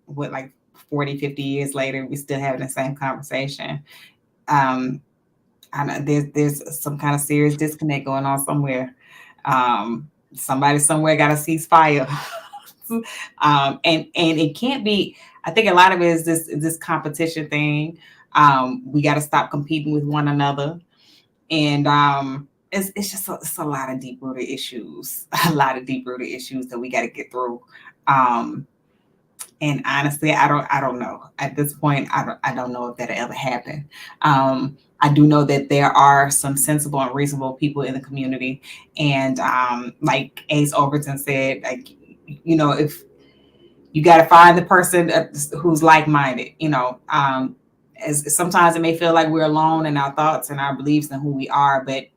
what, like 40, 50 years later, we still having the same conversation. I know there's some kind of serious disconnect going on somewhere. Somebody somewhere got to cease fire. And it can't be. I think a lot of it is this competition thing. We got to stop competing with one another, and it's just a lot of deep rooted issues. A lot of deep rooted issues that we got to get through. And honestly, I don't know at this point. I don't know if that'll ever happen. I do know that there are some sensible and reasonable people in the community, and like Ace Overton said, like, if you got to find the person who's like-minded, as sometimes it may feel like we're alone in our thoughts and our beliefs and who we are, but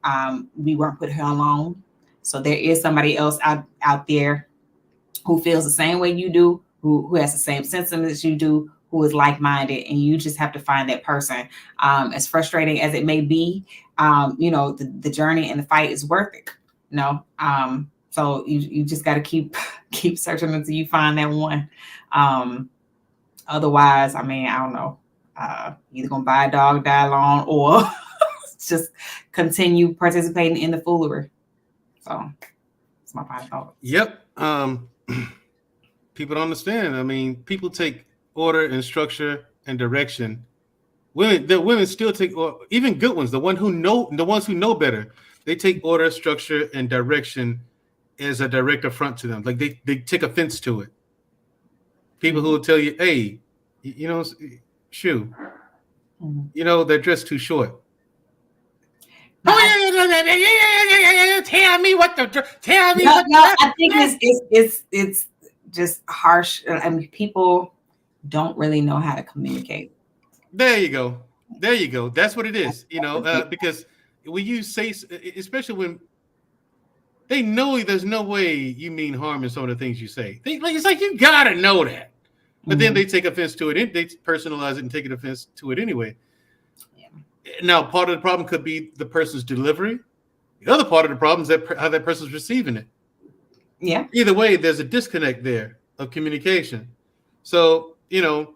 we weren't put here alone. So there is somebody else out there who feels the same way you do, who has the same sentiments as you do, who is like-minded, and you just have to find that person. As frustrating as it may be, the journey and the fight is worth it. So you just got to keep searching until you find that one. Otherwise, I don't know. Either gonna buy a dog, die alone, or just continue participating in the foolery. So it's my final thought. Yep. people don't understand. I mean, people take order and structure and direction. Women still take, or even good ones, the ones who know better, they take order, structure, and direction as a direct affront to them. Like they take offense to it. People who will tell you, hey, you know, shoe, you know, they're dressed too short. Tell me what the. I think it's just harsh. I mean, people don't really know how to communicate. There you go. That's what it is. You know, because when you say, especially when they know there's no way you mean harm in some of the things you say. It's like you gotta know that, but then they take offense to it. They personalize it and take offense to it anyway. Now, part of the problem could be the person's delivery. The other part of the problem is how that person's receiving it. Yeah. Either way, there's a disconnect there of communication. So, you know,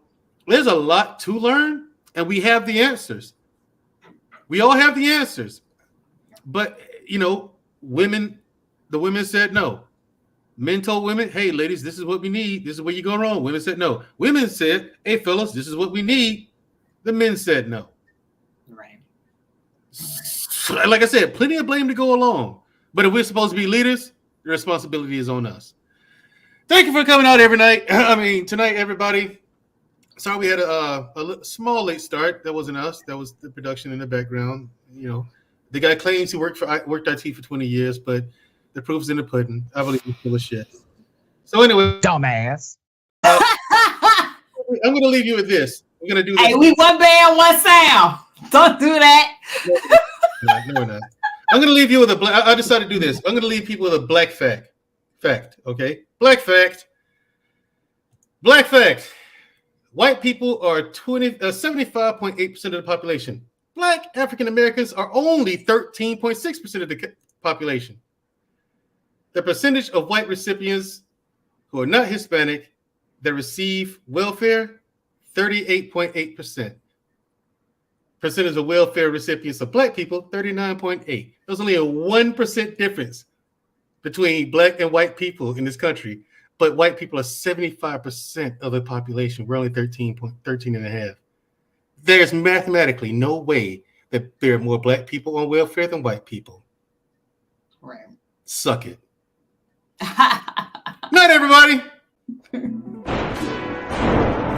there's a lot to learn, and we have the answers. We all have the answers. But, you know, the women said no. Men told women, hey, ladies, this is what we need. This is where you go wrong. Women said no. Women said, hey, fellas, this is what we need. The men said no. Right. Like I said, plenty of blame to go along. But if we're supposed to be leaders, the responsibility is on us. Thank you for coming out every night. Tonight, everybody. Sorry we had a small late start. That wasn't us. That was the production in the background. You know, the guy claims he worked IT for 20 years, but the proof's in the pudding. I believe he's full of shit. So anyway, dumbass. I'm going to leave you with this. We're going to do this. Hey, we one band, one sound. Don't do that. No, we're not. I'm going to leave you with I decided to do this. I'm going to leave people with a black fact. Okay? Black fact. White people are 75.8% of the population. Black African Americans are only 13.6% of the population. The percentage of white recipients who are not Hispanic that receive welfare, 38.8%. Percentage of welfare recipients of black people, 39.8%. There's only a 1% difference between black and white people in this country, but white people are 75% of the population. We're only 13.5. There's mathematically no way that there are more black people on welfare than white people. Right. Suck it. Night, everybody.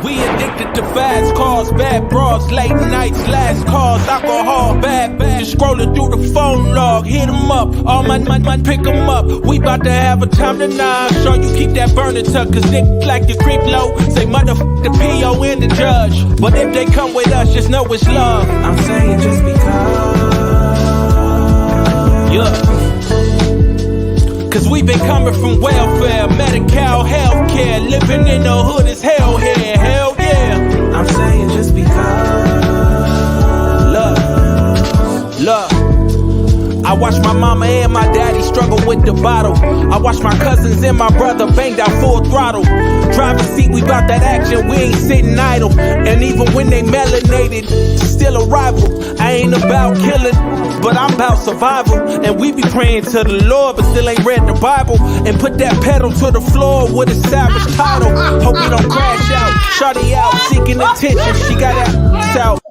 We addicted to fast cars, bad bras, late nights, last calls, alcohol, bad bitches scrolling through the phone log, hit them up, all my pick them up. We about to have a time tonight. Sure you keep that burner tuck, cause niggas like to creep low. Say motherfuck the PO and the judge. But if they come with us, just know it's love. I'm saying just because. Yeah. Cause we been coming from welfare, Medi-Cal, healthcare, living in the hood is hell here, hell yeah. I'm saying just because. Love. I watched my mama and my daddy struggle with the bottle. I watched my cousins and my brother banged out full throttle. Driving seat, we bout that action, we ain't sitting idle. And even when they melanated, still a rival. I ain't about killing, but I'm about survival. And we be praying to the Lord, but still ain't read the Bible. And put that pedal to the floor with a savage title. Hope we don't crash out, shawty out, seeking attention, she got out.